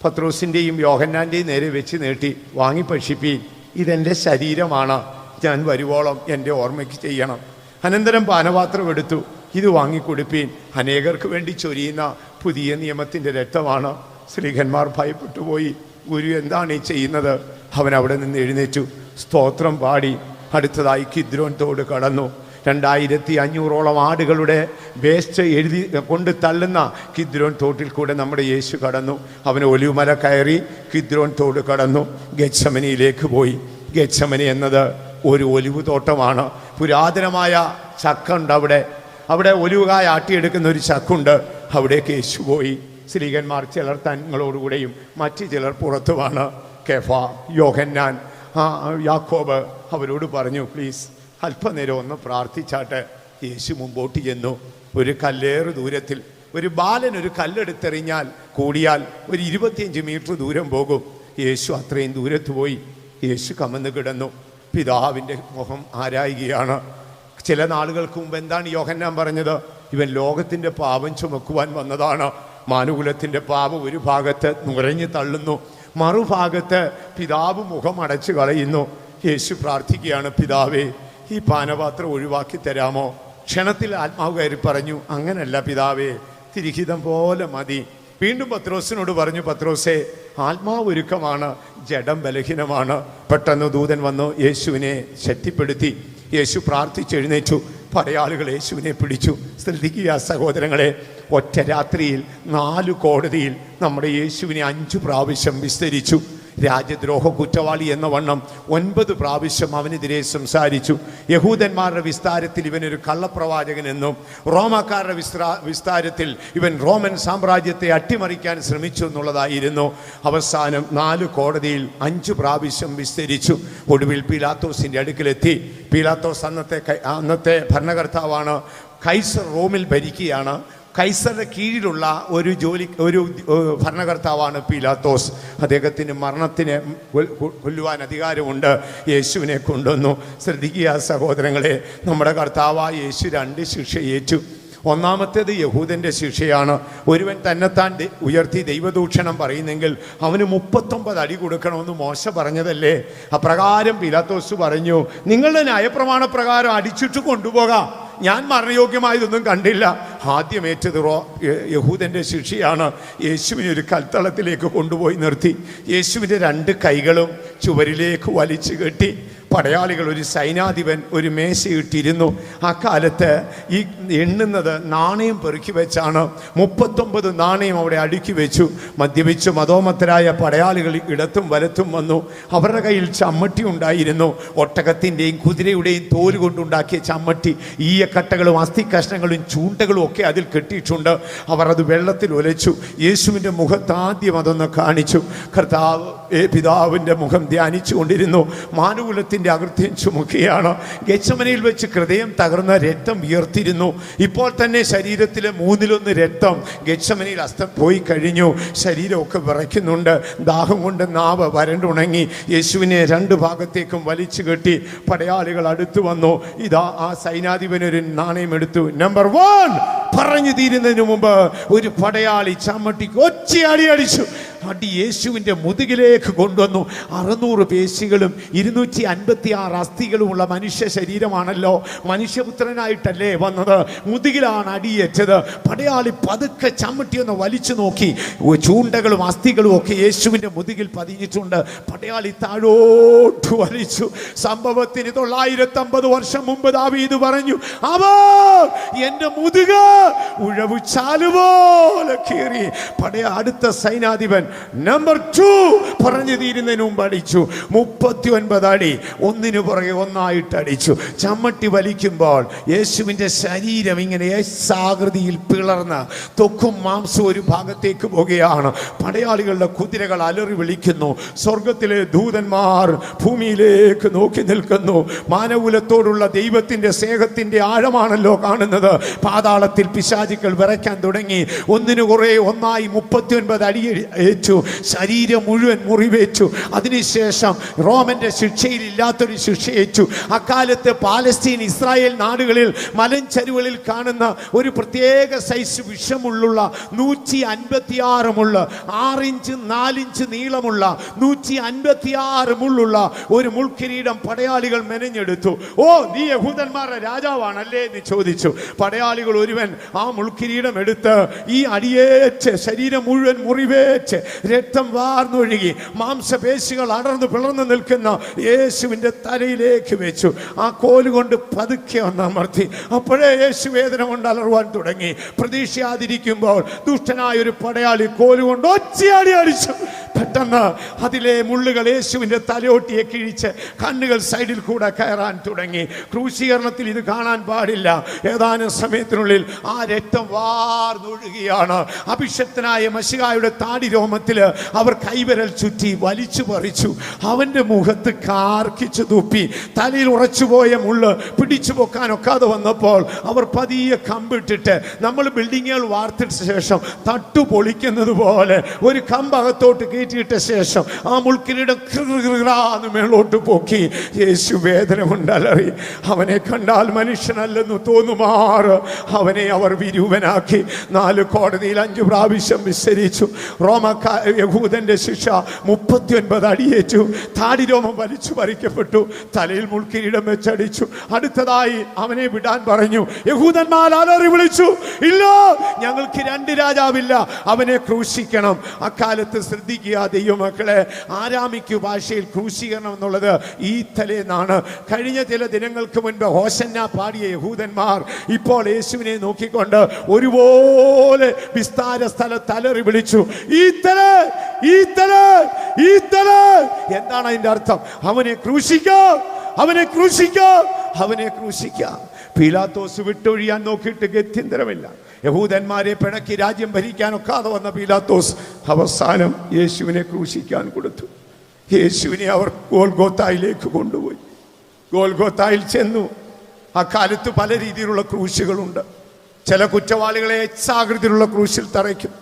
പത്രോസിൻ്റെയും യോഹന്നാൻ്റെയും നേരെ വെച്ച് നീട്ടി, വാങ്ങി ഭക്ഷിപ്പീൻ, ഇതെൻ്റെ ശരീരമാണ്, ഞാൻ വരുവോളം എൻ്റെ ഓർമ്മയ്ക്ക് ചെയ്യണം. അനന്തരം പാനപാത്രം എടുത്തു, ഇത് വാങ്ങിക്കൊടുപ്പീൻ, അനേകർക്ക് വേണ്ടി ചൊരിയുന്ന പുതിയ നിയമത്തിൻ്റെ രക്തമാണ്. സ്ലീഹന്മാർ ഭയപ്പെട്ടുപോയി. ഗുരു എന്താണ് ഈ ചെയ്യുന്നത്? അവൻ അവിടെ നിന്ന് എഴുന്നേറ്റു, സ്തോത്രം പാടി അടുത്തതായി കിദ്രോൻ തോട് കടന്നു. 2500ഓളം ആടുകളുടെ വേസ്റ്റ് കൊണ്ട് തള്ളുന്ന കിദ്രോൻ തോട്ടിൽ കൂടെ നമ്മുടെ യേശു കടന്നു. അവന് ഒലിവുമല കയറി കിദ്രോൻ തോട് കടന്നു. ഗെത്സമനിയിലേക്ക് പോയി. ഗെത്സമനി എന്നത് ഒരു ഒലിവ് തോട്ടമാണ്. പുരാതനമായ ചക്കുണ്ട് അവിടെ ഒലിവുകായ ആട്ടിയെടുക്കുന്ന ഒരു ചക്കുണ്ട്. അവിടേക്ക് യേശു പോയി. സ്ലീഹന്മാർ ചിലർ തങ്ങളോടുകൂടെയും മറ്റു ചിലർ പുറത്തുമാണ്. കേഫ, യോഹന്നാൻ, യാക്കോബ് അവരോട് പറഞ്ഞു, പ്ലീസ് അല്പനേരം ഒന്ന് പ്രാർത്ഥിച്ചാട്ട്. യേശു മുമ്പോട്ട് ചെന്നു. ഒരു കല്ലേറ് ദൂരത്തിൽ ഒരു ബാലൻ ഒരു കല്ലെടുത്തെറിഞ്ഞാൽ കൂടിയാൽ ഒരു 25 മീറ്റർ ദൂരം പോകും. യേശു അത്രയും ദൂരത്ത് പോയി. യേശു കമന്ന് കിടന്നു. പിതാവിൻ്റെ മുഖം ആരായുകയാണ്. ചില നാളുകൾക്ക് മുമ്പ് എന്താണ് യോഹന്നാൻ പറഞ്ഞത്? ഇവൻ ലോകത്തിൻ്റെ പാപം ചുമക്കുവാൻ വന്നതാണ്. മാനുകുലത്തിൻ്റെ പാപം ഒരു ഭാഗത്ത് നുരഞ്ഞു തള്ളുന്നു, മറുഭാഗത്ത് പിതാവ് മുഖം അടച്ചു കളയുന്നു. യേശു പ്രാർത്ഥിക്കുകയാണ്, പിതാവേ, ഈ പാനപാത്രം ഒഴിവാക്കി തരാമോ? ക്ഷണത്തിൽ ആത്മാവ് കയറി പറഞ്ഞു, അങ്ങനല്ല പിതാവേ, തിരിഹിതം പോലെ മതി. വീണ്ടും പത്രോസിനോട് പറഞ്ഞു, പത്രോസേ, ആത്മാവ് ഒരുക്കമാണ്, ജഡം ബലഹീനമാണ്. പെട്ടെന്ന് ദൂതൻ വന്നു യേശുവിനെ ശക്തിപ്പെടുത്തി. യേശു പ്രാർത്ഥിച്ചെഴുന്നേറ്റു. പടയാളികൾ യേശുവിനെ പിടിച്ചു. ശ്രദ്ധിക്കുക സഹോദരങ്ങളെ, ഒറ്റ രാത്രിയിൽ 4 കോടതിയിൽ നമ്മുടെ യേശുവിനെ 5 പ്രാവശ്യം വിസ്തരിച്ചു. രാജ്യദ്രോഹ കുറ്റവാളി എന്ന വണ്ണം 9 പ്രാവശ്യം അവനെതിരെ സംസാരിച്ചു. യഹൂദന്മാരുടെ വിസ്താരത്തിൽ ഇവനൊരു കള്ളപ്രവാചകൻ എന്നും, റോമാക്കാരുടെ വിസ്താരത്തിൽ ഇവൻ റോമൻ സാമ്രാജ്യത്തെ അട്ടിമറിക്കാൻ ശ്രമിച്ചു എന്നുള്ളതായിരുന്നു. അവസാനം 4 കോടതിയിൽ 5 പ്രാവശ്യം വിസ്തരിച്ചു. ഒടുവിൽ പീലാത്തോസിൻ്റെ അടുക്കിലെത്തി. പീലാത്തോസ് അന്നത്തെ ഭരണകർത്താവാണ്. കൈസർ റോമിൽ ഭരിക്കുകയാണ്. കൈസറുടെ കീഴിലുള്ള ഒരു ഭരണകർത്താവാണ് പീലാത്തോസ്. അദ്ദേഹത്തിന് മരണത്തിന് കൊല്ലുവാൻ അധികാരമുണ്ട്. യേശുവിനെ കൊണ്ടുവന്നു. ശ്രദ്ധിക്കുക സഹോദരങ്ങളെ, നമ്മുടെ കർത്താവായ യേശു 2 ശിക്ഷ ഏറ്റു. ഒന്നാമത്തേത് യഹൂദൻ്റെ ശിക്ഷയാണ്. ഒരുവൻ തന്നെത്താൻ ഉയർത്തി ദൈവദൂഷണം പറയുന്നെങ്കിൽ അവന് 39 അടി കൊടുക്കണമെന്ന് മോശ പറഞ്ഞതല്ലേ? അപ്രകാരം പീലാത്തോസ് പറഞ്ഞു, നിങ്ങളുടെ ന്യായപ്രമാണ പ്രകാരം അടിച്ചിട്ട് കൊണ്ടുപോകാം, ഞാൻ മരണയോഗ്യമായതൊന്നും കണ്ടില്ല. ആദ്യമേറ്റത് യഹൂദൻ്റെ ശിക്ഷയാണ്. യേശുവിനെ ഒരു കൽത്തളത്തിലേക്ക് കൊണ്ടുപോയി നിർത്തി. യേശുവിൻ്റെ 2 കൈകളും ചുവരിലേക്ക് വലിച്ചു കെട്ടി. പടയാളികൾ, ഒരു സൈനാധിപൻ ഒരു മേശയിട്ടിരുന്നു. ആ കാലത്ത് ഈ എണ്ണുന്നത് നാണയം പെറുക്കി വെച്ചാണ്. 39 നാണയം അവിടെ അടുക്കി വെച്ചു. മദ്യപിച്ച് മതോമത്തരായ പടയാളികൾ ഇടത്തും വലത്തും വന്നു. അവരുടെ കയ്യിൽ ചമ്മട്ടി ഉണ്ടായിരുന്നു. ഒട്ടകത്തിൻ്റെയും കുതിരയുടെയും തോല് കൊണ്ടുണ്ടാക്കിയ ചമ്മട്ടി. ഈയക്കട്ടകളും അസ്ഥിക്കഷ്ണങ്ങളും ചൂണ്ടകളും ഒക്കെ അതിൽ കെട്ടിയിട്ടുണ്ട്. അവർ അത് വെള്ളത്തിൽ ഒലച്ചു. യേശുവിൻ്റെ മുഖത്ത് ആദ്യം അതൊന്ന് കാണിച്ചു. കർത്താവ് പിതാവിൻ്റെ മുഖം ധ്യാനിച്ചു കൊണ്ടിരുന്നു. മാനകുലത്തിൻ്റെ അകൃത്യം ചുമക്കുകയാണ്. ഗെത്സമനയിൽ വെച്ച് ഹൃദയം തകർന്ന രക്തം വിയർത്തിരുന്നു. ഇപ്പോൾ തന്നെ ശരീരത്തിലെ 1/3 രക്തം ഗെത്സമനയിൽ പോയി കഴിഞ്ഞു. ശരീരമൊക്കെ വിറയ്ക്കുന്നുണ്ട്. ദാഹം കൊണ്ട് നാവ് വരണ്ടുണങ്ങി. യേശുവിനെ 2 ഭാഗത്തേക്കും വലിച്ചു കെട്ടി. പടയാളികൾ അടുത്തു വന്നു. ഇതാ ആ സൈനാധിപനൊരു നാണയം എടുത്തു. നമ്പർ 1 പറഞ്ഞു തീരുന്നതിന് മുമ്പ് ഒരു പടയാളി ചമ്മട്ടിക്ക് ഒച്ചയാടി അടിച്ചു. അടി യേശുവിൻ്റെ മുതുകിലേക്ക് കൊണ്ടുവന്നു. 600 പേശികളും 256 അസ്ഥികളുമുള്ള മനുഷ്യ ശരീരമാണല്ലോ. മനുഷ്യപുത്രനായിട്ടല്ലേ വന്നത്? മുതുകിലാണ് അടിയേറ്റത്. പടയാളി പതുക്കെ ചമ്മട്ടിയൊന്ന് വലിച്ചു നോക്കി. ചൂണ്ടകളും അസ്ഥികളും ഒക്കെ യേശുവിൻ്റെ മുതുകിൽ പതിഞ്ഞിട്ടുണ്ട്. പടയാളി താഴോട്ട് വലിച്ചു. സംഭവത്തിന് 950 വർഷം മുമ്പ് ദാവീദ് പറഞ്ഞു, അവർ എൻ്റെ മുതുക ഉഴവു ചാലുപോലെ കീറി. അടുത്ത സൈനാധിപൻ നമ്പർ 2 പറഞ്ഞു തീരുന്നതിന് മുമ്പ് അടിച്ചു. 39 അടി ഒന്നിനു പുറകെ ഒന്നായിട്ട് അടിച്ചു. ചമ്മട്ടി വലിക്കുമ്പോൾ യേശുവിൻ്റെ ശരീരം ഇങ്ങനെ ആകൃതിയിൽ പിളർന്ന് ത്വക്കും മാംസവും ഒരു ഭാഗത്തേക്ക് പോകുകയാണ്. പടയാളികളുടെ കുതിരകൾ അലറി വിളിക്കുന്നു. സ്വർഗത്തിലെ ദൂതന്മാർ ഭൂമിയിലേക്ക് നോക്കി നിൽക്കുന്നു. മാനകുലത്തോടുള്ള ദൈവത്തിൻ്റെ സ്നേഹത്തിൻ്റെ ആഴമാണല്ലോ കാണുന്നത്. പാതാളത്തിൽ പിശാചുക്കൾ വിറയ്ക്കാൻ തുടങ്ങി. ഒന്നിനു കുറേ ഒന്നായി 39 അടി ഏച്ചു. ശരീരം മുഴുവൻ മുറിവേച്ചു. അതിനുശേഷം റോമന്റെ ശിക്ഷയിലില്ലാത്തൊരു ശിക്ഷയേച്ചു. അക്കാലത്ത് പാലസ്തീൻ, ഇസ്രായേൽ നാടുകളിൽ മലഞ്ചരിവുകളിൽ കാണുന്ന ഒരു പ്രത്യേക സൈസ് വിഷമുള്ള 156 മുള്ള, 6 ഇഞ്ച് 4 ഇഞ്ച് നീളമുള്ള 156 മുള്ളുള്ള ഒരു മുൾക്കിരീടം പടയാളികൾ മെനഞ്ഞെടുത്തു. ഓ, നീ യഹൂദന്മാരുടെ രാജാവാണല്ലേ എന്ന് ചോദിച്ചു. പടയാളികൾ ഒരുവൻ ആ മുൾക്കിരീടം എടുത്ത് ഈ അടിയേറ്റ് ശരീരം മുഴുവൻ മുറിവേറ്റ് രക്തം വാർന്നൊഴുകി മാംസപേശികൾ അടർന്നു പിളർന്നു നിൽക്കുന്ന യേശുവിൻ്റെ തലയിലേക്ക് വെച്ചു. ആ കോല് കൊണ്ട് പതുക്കെ ഒന്ന് അമർത്തി. അപ്പോഴേ യേശു വേദന കൊണ്ട് അലറുവാൻ തുടങ്ങി. പ്രതീക്ഷയാതിരിക്കുമ്പോൾ ദുഷ്ടനായ ഒരു പടയാളി കോലുകൊണ്ട് ഒച്ചയാടി അടിച്ചു. പെട്ടെന്ന് അതിലെ മുള്ളുകൾ യേശുവിൻ്റെ തലയോട്ടിയെ കിഴിച്ച് കണ്ണുകൾ സൈഡിൽ കൂടെ കയറാൻ തുടങ്ങി. ക്രൂശീകരണത്തിൽ ഇത് കാണാൻ പാടില്ല. ഏതാനും സമയത്തിനുള്ളിൽ ആ രക്തം വാർന്നൊഴുകിയാണ്. അഭിഷക്തനായ മശിഹായുടെ താടി രോമത്തിൽ അവർ കൈവിരൽ ചുറ്റി വലിച്ചു പറിച്ചു. അവൻ്റെ മുഖത്ത് കാർക്കിച്ചു തുപ്പി. തലയിൽ ഉറച്ചുപോയ മുള്ള് പിടിച്ചു പൊക്കാൻ ഒക്കാതെ വന്നപ്പോൾ അവർ പതിയെ കമ്പിട്ടിട്ട്, നമ്മൾ ബിൽഡിങ്ങുകൾ വാർത്തിട്ട ശേഷം തട്ടു പൊളിക്കുന്നത് പോലെ ഒരു കമ്പകത്തോട്ട് കയറ്റിയിട്ട ശേഷം ആ മുൾക്കിരീടം മേളോട്ട് പൊക്കി. യേശു വേദന കൊണ്ടലറി. അവനെ കണ്ടാൽ മനുഷ്യനല്ലെന്ന് തോന്നുമാറ് അവനെ അവർ വിരൂപനാക്കി. 4 കോടതിയിൽ 5 പ്രാവശ്യം വിസ്തരിച്ചു. യഹൂദന്റെ ശിക്ഷ 39 അടിയേറ്റു. താടിരോമം വലിച്ചു പറിക്കപ്പെട്ടു. തലയിൽ മുൾക്കിരീടം വെച്ചടിച്ചു. അടുത്തതായി അവനെ വിടാൻ പറഞ്ഞു. യഹൂദന്മാർ അലറി വിളിച്ചു, ഇല്ല, ഞങ്ങൾക്ക് 2 രാജാവില്ല, അവനെ ക്രൂശിക്കണം. അക്കാലത്ത് ശ്രദ്ധിക്കുക ദൈവമക്കളെ, ആരാമിക്ക് ഭാഷയിൽ ക്രൂശീകരണം എന്നുള്ളത് ഈ തലേന്നാണ്. കഴിഞ്ഞ ചില ദിനങ്ങൾക്ക് മുൻപ് ഹോശന്ന പാടിയ യഹൂദന്മാർ ഇപ്പോൾ യേശുവിനെ നോക്കിക്കൊണ്ട് ഒരുപോലെ വിസ്താര സ്ഥലത്ത് അലറി വിളിച്ചു, ഈ തല, ഈ തല, ഈ തല. എന്താണ് അതിന്റെ അർത്ഥം? അവനെ ക്രൂശിക്കാം, അവനെ ക്രൂശിക്കാം, അവനെ ക്രൂശിക്കാം. പീലാത്തോസ് വിട്ടൊഴിയാൻ നോക്കിയിട്ട് ഗത്യന്തരമില്ല. യഹൂദന്മാരെ പിണക്കി രാജ്യം ഭരിക്കാൻ ഒക്കാതെ വന്ന പീലാത്തോസ് അവസാനം യേശുവിനെ ക്രൂശിക്കാൻ കൊടുത്തു. യേശുവിനെ അവർ ഗോൽഗോത്തായിലേക്ക് കൊണ്ടുപോയി. ഗോൽഗോത്തായിൽ ചെന്നു. അക്കാലത്ത് പല രീതിയിലുള്ള ക്രൂശുകളുണ്ട്. ചില കുറ്റവാളികളെ എക്സാകൃതിയിലുള്ള ക്രൂശിൽ തറയ്ക്കും.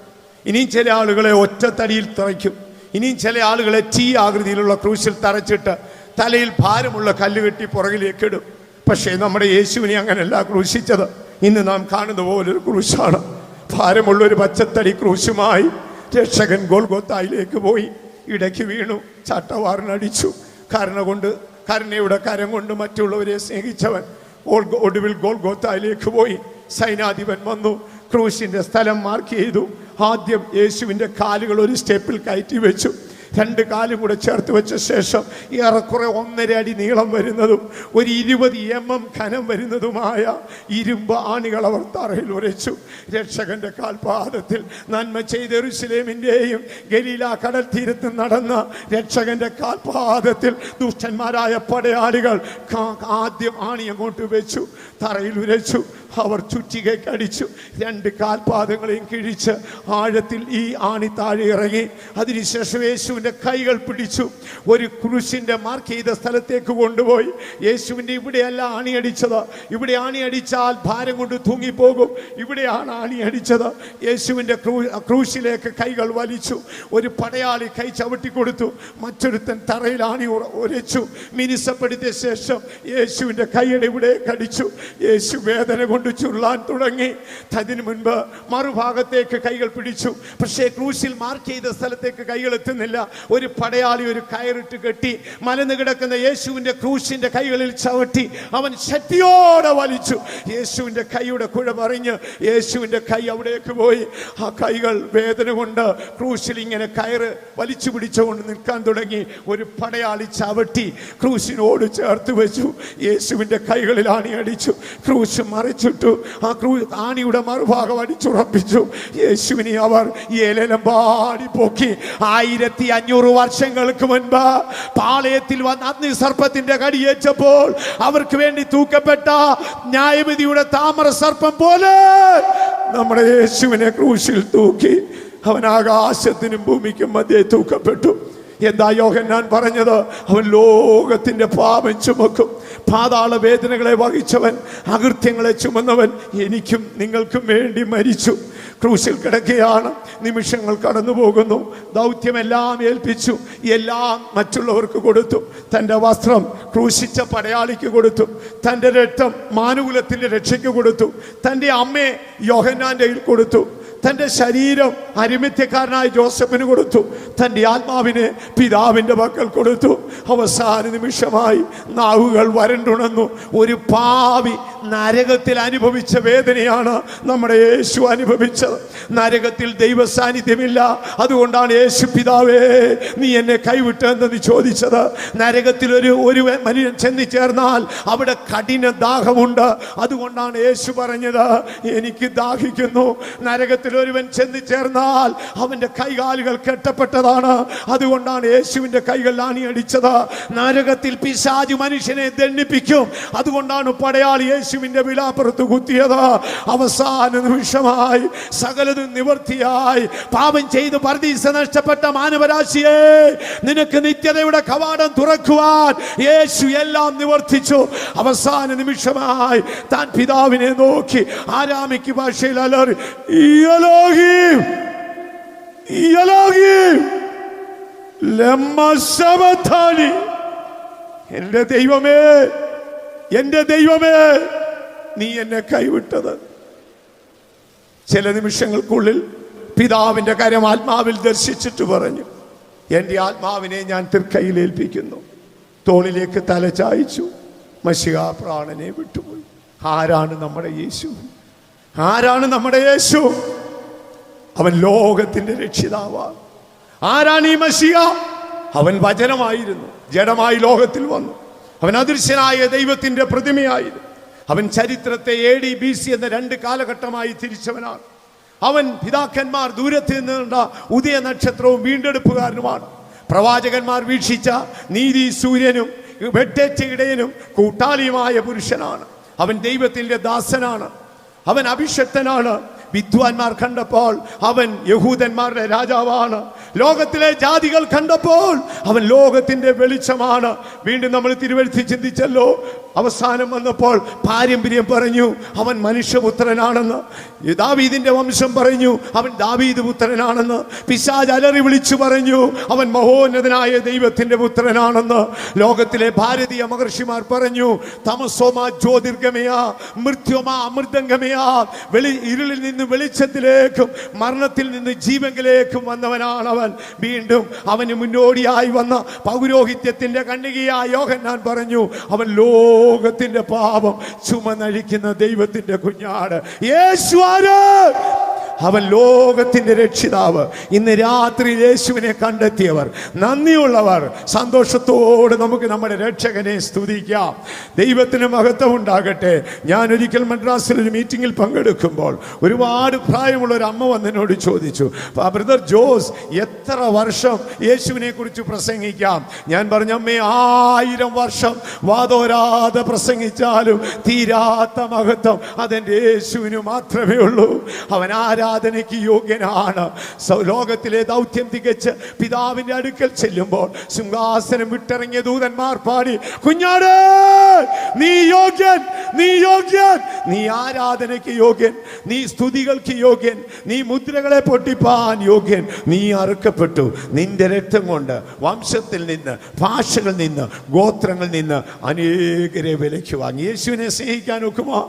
ഇനിയും ചില ആളുകളെ ഒറ്റത്തടിയിൽ തറയ്ക്കും. ഇനിയും ചില ആളുകളെ T ആകൃതിയിലുള്ള ക്രൂശിൽ തറച്ചിട്ട് തലയിൽ ഭാരമുള്ള കല്ല് കെട്ടി പുറകിലേക്ക് ഇടും. പക്ഷേ നമ്മുടെ യേശുവിനെ അങ്ങനെയല്ല ക്രൂശിച്ചത്. ഇന്ന് നാം കാണുന്ന പോലൊരു ക്രൂശാണ്. ഭാരമുള്ളൊരു പച്ചത്തടി ക്രൂശുമായി രക്ഷകൻ ഗോൽഗോത്തായിലേക്ക് പോയി. ഇടയ്ക്ക് വീണു, ചാട്ടവാറിനടിച്ചു. കരുണയുടെ കരം കൊണ്ട് മറ്റുള്ളവരെ സ്നേഹിച്ചവൻ ഒടുവിൽ ഗോൽഗോത്തായിലേക്ക് പോയി. സൈനാധിപൻ വന്നു, ക്രൂശിന്റെ സ്ഥലം മാർക്ക് ചെയ്തു. ആദ്യം യേശുവിൻ്റെ കാലുകൾ ഒരു സ്റ്റെപ്പിൽ കയറ്റി വെച്ചു. 2 കാലും കൂടെ ചേർത്ത് വെച്ച ശേഷം ഏറെക്കുറെ 1.5 അടി നീളം വരുന്നതും ഒരു 20 mm ഘനം വരുന്നതുമായ ഇരുമ്പ് ആണികൾ അവർ തറയിൽ ഉരച്ചു. രക്ഷകന്റെ കാൽപാദത്തിൽ നന്മ ചെയ്ത യെരൂശലേമിൻ്റെയും ഗലീല കടൽ തീരത്ത് നടന്ന രക്ഷകന്റെ കാൽപാദത്തിൽ ദുഷ്ടന്മാരായ പടയാളികൾ ആദ്യം ആണി അങ്ങോട്ട് വെച്ചു, തറയിൽ ഉരച്ചു. അവർ ചുറ്റികയ്ക്കടിച്ചു. 2 കാൽപാദങ്ങളെയും കിഴിച്ച് ആഴത്തിൽ ഈ ആണി താഴെ ഇറങ്ങി. അതിനുശേഷം യേശുവിൻ്റെ കൈകൾ പിടിച്ചു ഒരു ക്രൂശിൻ്റെ മാർക്ക് ചെയ്ത സ്ഥലത്തേക്ക് കൊണ്ടുപോയി. യേശുവിൻ്റെ ഇവിടെയല്ല ആണിയടിച്ചത്. ഇവിടെ ആണിയടിച്ചാൽ ഭാരം കൊണ്ട് തൂങ്ങിപ്പോകും. ഇവിടെയാണ് ആണിയടിച്ചത്. യേശുവിൻ്റെ ക്രൂശിലേക്ക് കൈകൾ വലിച്ചു. ഒരു പടയാളി കൈ ചവിട്ടിക്കൊടുത്തു. മറ്റൊരുത്തൻ തറയിൽ ആണി ഉരച്ചു. മിനുസപ്പെടുത്തിയ ശേഷം യേശുവിൻ്റെ കൈയുടെ ഇവിടെ കടിച്ചു. യേശു വേദന കൊണ്ട് ചുരുളാൻ തുടങ്ങി. അതിനു മുൻപ് മറുഭാഗത്തേക്ക് കൈകൾ പിടിച്ചു. പക്ഷേ ക്രൂശിൽ മാർക്ക് ചെയ്ത സ്ഥലത്തേക്ക് കൈകൾ എത്തുന്നില്ല. ഒരു പടയാളി ഒരു കയറിട്ട് കെട്ടി മലന്ന് കിടക്കുന്ന യേശുവിൻ്റെ ക്രൂശിന്റെ കൈകളിൽ ചവിട്ടി അവൻ ശക്തിയോടെ വലിച്ചു. യേശുവിൻ്റെ കൈയുടെ കുഴ പറഞ്ഞ് യേശുവിൻ്റെ കൈ അവിടേക്ക് പോയി. ആ കൈകൾ വേദന കൊണ്ട് ക്രൂശിൽ ഇങ്ങനെ കയറ് വലിച്ചു പിടിച്ചുകൊണ്ട് നിൽക്കാൻ തുടങ്ങി. ഒരു പടയാളി ചവിട്ടി ക്രൂശിനോട് ചേർത്ത് വെച്ചു. യേശുവിൻ്റെ കൈകളിൽ ആണി അടിച്ചു. ക്രൂശ് മറിച്ചിട്ടു. ആ ആണിയുടെ മറുഭാഗം അടിച്ചുറപ്പിച്ചു. യേശുവിനെ അവർ ഏലലമ്പാടി പൊക്കി. 1500 വർഷങ്ങൾക്ക് മുൻപ് പാളയത്തിൽ വന്ന അഗ്നിസർപ്പത്തിന്റെ കടിയേറ്റപ്പോൾ അവർക്ക് വേണ്ടി തൂക്കപ്പെട്ട ന്യായവിധിയുടെ താമര സർപ്പം പോലെ നമ്മുടെ യേശുവിനെ ക്രൂശിൽ തൂക്കി. അവൻ ആകാശത്തിനും ഭൂമിക്കും മധ്യേ തൂക്കപ്പെട്ടു. എന്താ യോഹന്നാൻ പറഞ്ഞത്? അവൻ ലോകത്തിന്റെ പാപം ചുമക്കും. പാതാള വേദനകളെ വഹിച്ചവൻ, അകൃത്യങ്ങളെ ചുമന്നവൻ എനിക്കും നിങ്ങൾക്കും വേണ്ടി മരിച്ചു. ക്രൂശിൽ കിടക്കുകയാണ്. നിമിഷങ്ങൾ കടന്നു പോകുന്നു. ദൗത്യമെല്ലാം ഏൽപ്പിച്ചു. എല്ലാം മറ്റുള്ളവർക്ക് കൊടുത്തു. തൻ്റെ വസ്ത്രം ക്രൂശിച്ച പടയാളിക്ക് കൊടുത്തു. തൻ്റെ രക്തം മാനുകുലത്തിൻ്റെ രക്ഷയ്ക്ക് കൊടുത്തു. തൻ്റെ അമ്മയെ യോഹന്നാൻ്റെ കയ്യിൽ കൊടുത്തു. തൻ്റെ ശരീരം അരിമത്യക്കാരനായ ജോസഫിന് കൊടുത്തു. തൻ്റെ ആത്മാവിനെ പിതാവിൻ്റെ പക്കൽ കൊടുത്തു. അവസാന നിമിഷമായി നാവുകൾ വരണ്ടുണർന്നു. ഒരു പാവി നരകത്തിൽ അനുഭവിച്ച വേദനയാണ് നമ്മുടെ യേശു അനുഭവിച്ചത്. നരകത്തിൽ ദൈവ സാന്നിധ്യമില്ല. അതുകൊണ്ടാണ് യേശു പിതാവേ നീ എന്നെ കൈവിട്ടെന്ന് ചോദിച്ചത്. നരകത്തിൽ ഒരു മനുഷ്യൻ ചെന്നു ചേർന്നാൽ അവിടെ കഠിന ദാഹമുണ്ട്. അതുകൊണ്ടാണ് യേശു പറഞ്ഞത് എനിക്ക് ദാഹിക്കുന്നു. നരകത്തിൽ ഒരുവൻ ചെന്നു ചേർന്നാൽ അവന്റെ കൈകാലുകൾ കെട്ടപ്പെട്ടതാണ്. അതുകൊണ്ടാണ് യേശുവിന്റെ കൈകൾ ആണിയടിച്ചത്. നരകത്തിൽ പിശാച് മനുഷ്യനെ ദണ്ഡിപ്പിക്കും. അതുകൊണ്ടാണ് പടയാളി യേശുവിന്റെ വിലാപ്പുറത്ത് കുത്തിയത്. അവസാന നിമിഷമായി സകലതും നിവർത്തിയായി. പാപം ചെയ്ത് പർദീസ നഷ്ടപ്പെട്ട മാനവരാശിയെ നിനക്ക് നിത്യതയുടെ കവാടം തുറക്കുവാൻ യേശു എല്ലാം നിവർത്തിച്ചു. അവസാന നിമിഷമായി താൻ പിതാവിനെ നോക്കി ആരാമിക്ക് ഭാഷയിൽ അലറി Elohim, Elohim, lema sabachthani. എൻ്റെ ദൈവമേ, എൻ്റെ ദൈവമേ, നീ എന്നെ കൈവിട്ടത്. ചില നിമിഷങ്ങൾക്കുള്ളിൽ പിതാവിൻ്റെ കരം ആത്മാവിൽ ദർശിച്ചിട്ട് പറഞ്ഞു, എൻ്റെ ആത്മാവിനെ ഞാൻ തൃക്കൈയിൽ ഏൽപ്പിക്കുന്നു. തോളിലേക്ക് തല ചായ്ച്ചു. മശിഹാ പ്രാണനെ വിട്ടുപോയി. ആരാണ് നമ്മുടെ യേശു? ആരാണ് നമ്മുടെ യേശു? അവൻ ലോകത്തിന്റെ രക്ഷിതാവാണ്. ആരാണ് ഈ മശിഹ? അവൻ വചനമായിരുന്നു, ജഡമായി ലോകത്തിൽ വന്നു. അവൻ അദൃശ്യനായ ദൈവത്തിന്റെ പ്രതിമയായിരുന്നു. അവൻ ചരിത്രത്തെ AD BC എന്ന 2 കാലഘട്ടമായി തിരിച്ചവനാണ്. അവൻ പിതാക്കന്മാർ ദൂരത്ത് നിന്നുള്ള ഉദയ നക്ഷത്രവും വീണ്ടെടുപ്പുകാരനുമാണ്. പ്രവാചകന്മാർ വീക്ഷിച്ച നീതി സൂര്യനും വെട്ടേറ്റ ഇടയനും കൂട്ടാളിയുമായ പുരുഷനാണ്. അവൻ ദൈവത്തിന്റെ ദാസനാണ്. അവൻ അഭിഷക്തനാണ്. വിദ്വാൻമാർ കണ്ടപ്പോൾ അവൻ യഹൂദന്മാരുടെ രാജാവാണ്. ലോകത്തിലെ ജാതികൾ കണ്ടപ്പോൾ അവൻ ലോകത്തിന്റെ വെളിച്ചമാണ്. വീണ്ടും നമ്മൾ തിരുവെഴുത്തി ചിന്തിച്ചല്ലോ, അവസാനം വന്നപ്പോൾ പാരമ്പര്യം പറഞ്ഞു അവൻ മനുഷ്യപുത്രനാണെന്ന്. ദാവീദിന്റെ വംശം പറഞ്ഞു അവൻ ദാവീദ് പുത്രനാണെന്ന്. പിശാച് അലറി വിളിച്ചു പറഞ്ഞു അവൻ മഹോന്നതനായ ദൈവത്തിന്റെ പുത്രനാണെന്ന്. ലോകത്തിലെ ഭാരതീയ മഹർഷിമാർ പറഞ്ഞു തമസോമാ ജ്യോതിർഗമയാ മൃത്യോമാ അമൃതംഗമയാ. ഇരുളിൽ നിന്ന് വെളിച്ചത്തിലേക്കും മരണത്തിൽ നിന്ന് ജീവങ്കിലേക്കും വന്നവനാണ് അവൻ. വീണ്ടും അവന് മുന്നോടിയായി വന്ന പൗരോഹിത്യത്തിന്റെ കന്യകയായ യോഹന്നാൻ പറഞ്ഞു അവൻ ലോകത്തിന്റെ പാപം ചുമന്നഴിക്കുന്ന ദൈവത്തിന്റെ കുഞ്ഞാട്. യേശു ആര്? അവൻ ലോകത്തിന്റെ രക്ഷിതാവ്. ഇന്ന് രാത്രി യേശുവിനെ കണ്ടെത്തിയവർ, നന്ദിയുള്ളവർ, സന്തോഷത്തോടെ നമുക്ക് നമ്മുടെ രക്ഷകനെ സ്തുതിക്കാം. ദൈവത്തിന് മഹത്വം ഉണ്ടാകട്ടെ. ഞാൻ ഒരിക്കൽ മദ്രാസിൽ ഒരു മീറ്റിംഗിൽ പങ്കെടുക്കുമ്പോൾ ഒരുപാട് പ്രായമുള്ള ഒരു അമ്മ വന്നതിനോട് ചോദിച്ചു, ബ്രദർ ജോസ് എത്ര വർഷം യേശുവിനെ കുറിച്ച് പ്രസംഗിക്കാം? ഞാൻ പറഞ്ഞു അമ്മേ 1000 വർഷം വാതോരാതെ പ്രസംഗിച്ചാലും തീരാത്ത മഹത്വം അതെന്റെ യേശുവിന് മാത്രമേ ഉള്ളൂ. അവൻ ആരാധനയ്ക്ക് യോഗ്യനാണ്. ലോകത്തിലെ ദൗത്യം തികച്ച് പിതാവിന്റെ അടുക്കൽ ചെല്ലുമ്പോൾ സിംഹാസനം വിട്ടിറങ്ങിയ ദൂതന്മാർ പാടി കുഞ്ഞാടേ നീ യോഗ്യൻ, നീ യോഗ്യൻ, നീ ആരാധനയ്ക്ക് യോഗ്യൻ, നീ സ്തുതികൾക്ക് യോഗ്യൻ, നീ മുദ്രകളെ പൊട്ടിപ്പാൻ യോഗ്യൻ. നീ അറുക്കപ്പെട്ടു. നിന്റെ രക്തം കൊണ്ട് വംശത്തിൽ നിന്ന്, ഭാഷകളിൽ നിന്ന്, ഗോത്രങ്ങളിൽ നിന്ന് അനേകരെ വിലയ്ക്ക് വാങ്ങി. യേശുവിനെ സ്നേഹിക്കാൻ ഒക്കുമോ?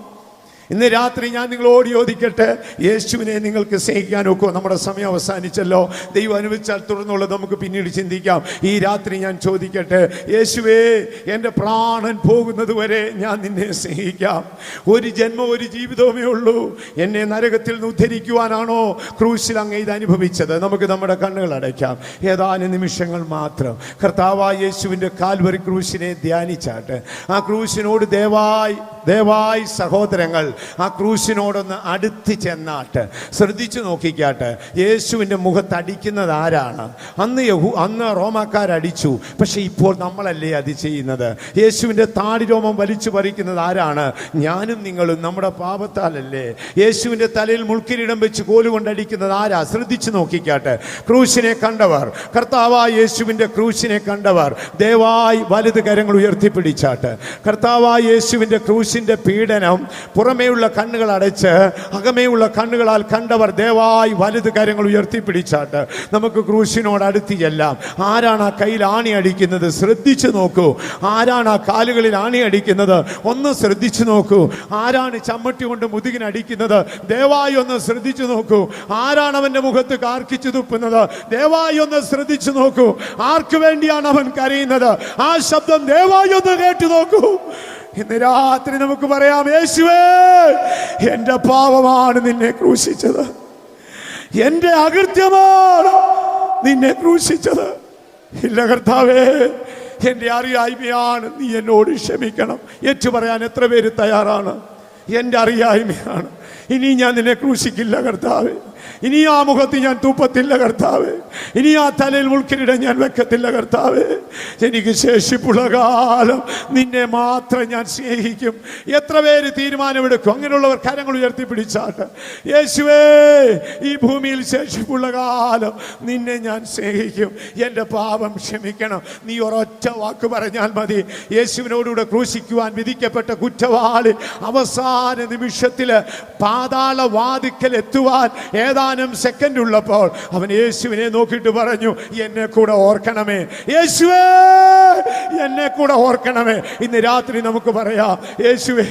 ഇന്ന് രാത്രി ഞാൻ നിങ്ങളോട് ചോദിക്കട്ടെ, യേശുവിനെ നിങ്ങൾക്ക് സ്നേഹിക്കാൻ ഒക്കുമോ? നമ്മുടെ സമയം അവസാനിച്ചല്ലോ. ദൈവം അനുവദിച്ചാൽ തുടർന്നുള്ളത് നമുക്ക് പിന്നീട് ചിന്തിക്കാം. ഈ രാത്രി ഞാൻ ചോദിക്കട്ടെ, യേശുവേ എൻ്റെ പ്രാണൻ പോകുന്നത് വരെ ഞാൻ നിന്നെ സ്നേഹിക്കാം. ഒരു ജന്മം, ഒരു ജീവിതമേ ഉള്ളൂ. എന്നെ നരകത്തിൽ നിന്ന് ഉദ്ധരിക്കുവാനാണോ ക്രൂശിൽ അങ്ങ് ഇത് അനുഭവിച്ചത്? നമുക്ക് നമ്മുടെ കണ്ണുകൾ അടയ്ക്കാം. ഏതാനും നിമിഷങ്ങൾ മാത്രം കർത്താവായ യേശുവിൻ്റെ കാൽവരി ക്രൂശിനെ ധ്യാനിച്ചാട്ട് ആ ക്രൂശിനോട് ദയവായി സഹോദരങ്ങൾ ആ ക്രൂശിനോടൊന്ന് അടുത്ത് ചെന്നാട്ട് ശ്രദ്ധിച്ചു നോക്കിക്കാട്ട്. യേശുവിൻ്റെ മുഖത്ത് അടിക്കുന്നത് ആരാണ്? അന്ന് റോമാക്കാരടിച്ചു, പക്ഷെ ഇപ്പോൾ നമ്മളല്ലേ അത് ചെയ്യുന്നത്? യേശുവിൻ്റെ താടിരോമം വലിച്ചു പറിക്കുന്നത് ആരാണ്? ഞാനും നിങ്ങളും. നമ്മുടെ പാപത്താലല്ലേ? യേശുവിൻ്റെ തലയിൽ മുൾക്കിരീടം വെച്ച് കോലുകൊണ്ടടിക്കുന്നത് ആരാ? ശ്രദ്ധിച്ചു നോക്കിക്കാട്ടെ. ക്രൂശിനെ കണ്ടവർ, കർത്താവായ യേശുവിൻ്റെ ക്രൂശിനെ കണ്ടവർ ദയവായി വലത് കരങ്ങൾ ഉയർത്തിപ്പിടിച്ചാട്ട്. കർത്താവായ യേശുവിൻ്റെ ക്രൂശിൻ്റെ പീഡനം പുറമേയുള്ള കണ്ണുകൾ അടച്ച് അകമേയുള്ള കണ്ണുകളാൽ കണ്ടവർ ദയവായി വലത് കരങ്ങൾ ഉയർത്തിപ്പിടിച്ചാട്ട് നമുക്ക് ക്രൂശിനോട് അടുത്ത് ചെല്ലാം. ആരാണ് ആ കയ്യിൽ ആണി അടിക്കുന്നത്? ശ്രദ്ധിച്ചു നോക്കൂ. ആരാണ് ആ കാലുകളിൽ ആണി അടിക്കുന്നത്? ഒന്ന് ശ്രദ്ധിച്ചു നോക്കൂ. ആരാണ് ചമ്മട്ടി കൊണ്ട് മുതുകിനടിക്കുന്നത്? ദയവായി ഒന്ന് ശ്രദ്ധിച്ചു നോക്കൂ. ആരാണ് അവന്റെ മുഖത്ത് കാർക്കിച്ചു തുപ്പുന്നത്? ദയവായി ഒന്ന് ശ്രദ്ധിച്ചു നോക്കൂ. ആർക്ക് വേണ്ടിയാണ് അവൻ കരയുന്നത്? ആ ശബ്ദം ദയവായി ഒന്ന് കേട്ടു നോക്കൂ. ഇന്ന് രാത്രി നമുക്ക് പറയാം, യേശുവേ എൻ്റെ പാപമാണ് നിന്നെ ക്രൂശിച്ചത്, എൻ്റെ അകൃത്യമാണ് നിന്നെ ക്രൂശിച്ചത്. ഇല്ല കർത്താവേ, എൻ്റെ അറിയായ്മയാണ്, നീ എന്നോട് ക്ഷമിക്കണം. ഏറ്റു പറയാൻ എത്ര പേര് തയ്യാറാണ്? എൻ്റെ അറിയായ്മയാണ്, ഇനി ഞാൻ നിന്നെ ക്രൂശിക്കില്ല കർത്താവേ. ഇനി ആ മുഖത്ത് ഞാൻ തൂപ്പത്തില്ല കർത്താവേ. ഇനി ആ തലയിൽ മുൾക്കിരീടം ഞാൻ വെക്കത്തില്ല കർത്താവേ. എനിക്ക് ശേഷിപ്പുള്ള കാലം നിന്നെ മാത്രം ഞാൻ സ്നേഹിക്കും. എത്ര പേര് തീരുമാനമെടുക്കും? അങ്ങനെയുള്ളവർ കരങ്ങൾ ഉയർത്തിപ്പിടിച്ചാട്ട്. യേശുവേ, ഈ ഭൂമിയിൽ ശേഷിപ്പുള്ള കാലം നിന്നെ ഞാൻ സ്നേഹിക്കും. എൻ്റെ പാപം ക്ഷമിക്കണം. നീ ഒരൊറ്റ വാക്ക് പറഞ്ഞാൽ മതി. യേശുവിനോടുകൂടെ ക്രൂശിക്കുവാൻ വിധിക്കപ്പെട്ട കുറ്റവാളി അവസാന നിമിഷത്തിൽ പാതാള വാതിക്കൽ എത്തുവാൻ ഏതാനും സെക്കൻഡ് ഉള്ളപ്പോൾ അവൻ യേശുവിനെ നോക്കിയിട്ട് പറഞ്ഞു, എന്നെ കൂടെ ഓർക്കണമേ യേശുവേ, എന്നെ കൂടെ ഓർക്കണമേ. ഇന്ന് രാത്രി നമുക്ക് പറയാം, യേശുവേ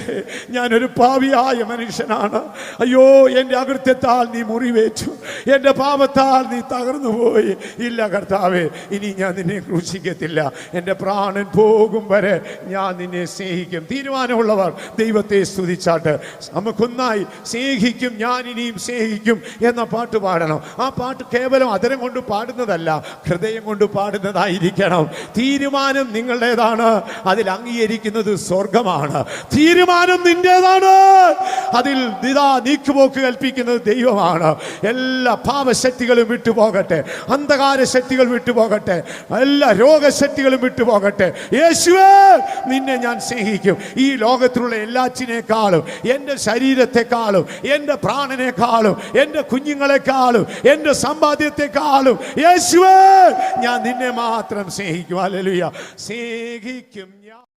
ഞാനൊരു പാപിയായ മനുഷ്യനാണ്. അയ്യോ, എൻ്റെ അകൃത്യത്താൽ നീ മുറിവേറ്റു, എൻ്റെ പാപത്താൽ നീ തകർന്നു പോയി. ഇല്ല കർത്താവേ, ഇനി ഞാൻ നിന്നെ ക്രൂശിക്കത്തില്ല. എൻ്റെ പ്രാണൻ പോകും വരെ ഞാൻ നിന്നെ സ്നേഹിക്കും. തീരുമാനമുള്ളവർ ദൈവത്തെ സ്തുതിച്ചാട്ട് നമുക്കൊന്നായി സ്നേഹിക്കും, ഞാൻ ഇനിയും സ്നേഹിക്കും എന്ന പാട്ട് പാടണം. ആ പാട്ട് കേവലം അതരം കൊണ്ട് പാടുന്നതല്ല, ഹൃദയം കൊണ്ട് പാടുന്നതായിരിക്കണം. തീരുമാനം നിങ്ങളുടേതാണ്, അതിൽ അംഗീകരിക്കുന്നത് സ്വർഗമാണ്. തീരുമാനം നിന്റേതാണ്, അതിൽ നീക്കുപോക്ക് കൽപ്പിക്കുന്നത് ദൈവമാണ്. എല്ലാ പാപശക്തികളും വിട്ടുപോകട്ടെ, അന്ധകാര ശക്തികൾ വിട്ടുപോകട്ടെ, എല്ലാ രോഗശക്തികളും വിട്ടുപോകട്ടെ. യേശുവേ, നിന്നെ ഞാൻ സ്നേഹിക്കും. ഈ ലോകത്തിലുള്ള എല്ലാറ്റിനേക്കാളും, എൻ്റെ ശരീരത്തെക്കാളും, എൻ്റെ പ്രാണനേക്കാളും, എൻ്റെ കുഞ്ഞുങ്ങളെക്കാളും, എൻ്റെ സമ്പാദ്യത്തെക്കാളും യേശുവേ ഞാൻ നിന്നെ മാത്രം സ്നേഹിക്കും. ഹല്ലേലൂയ. സ്നേഹിക്കും ഞാൻ.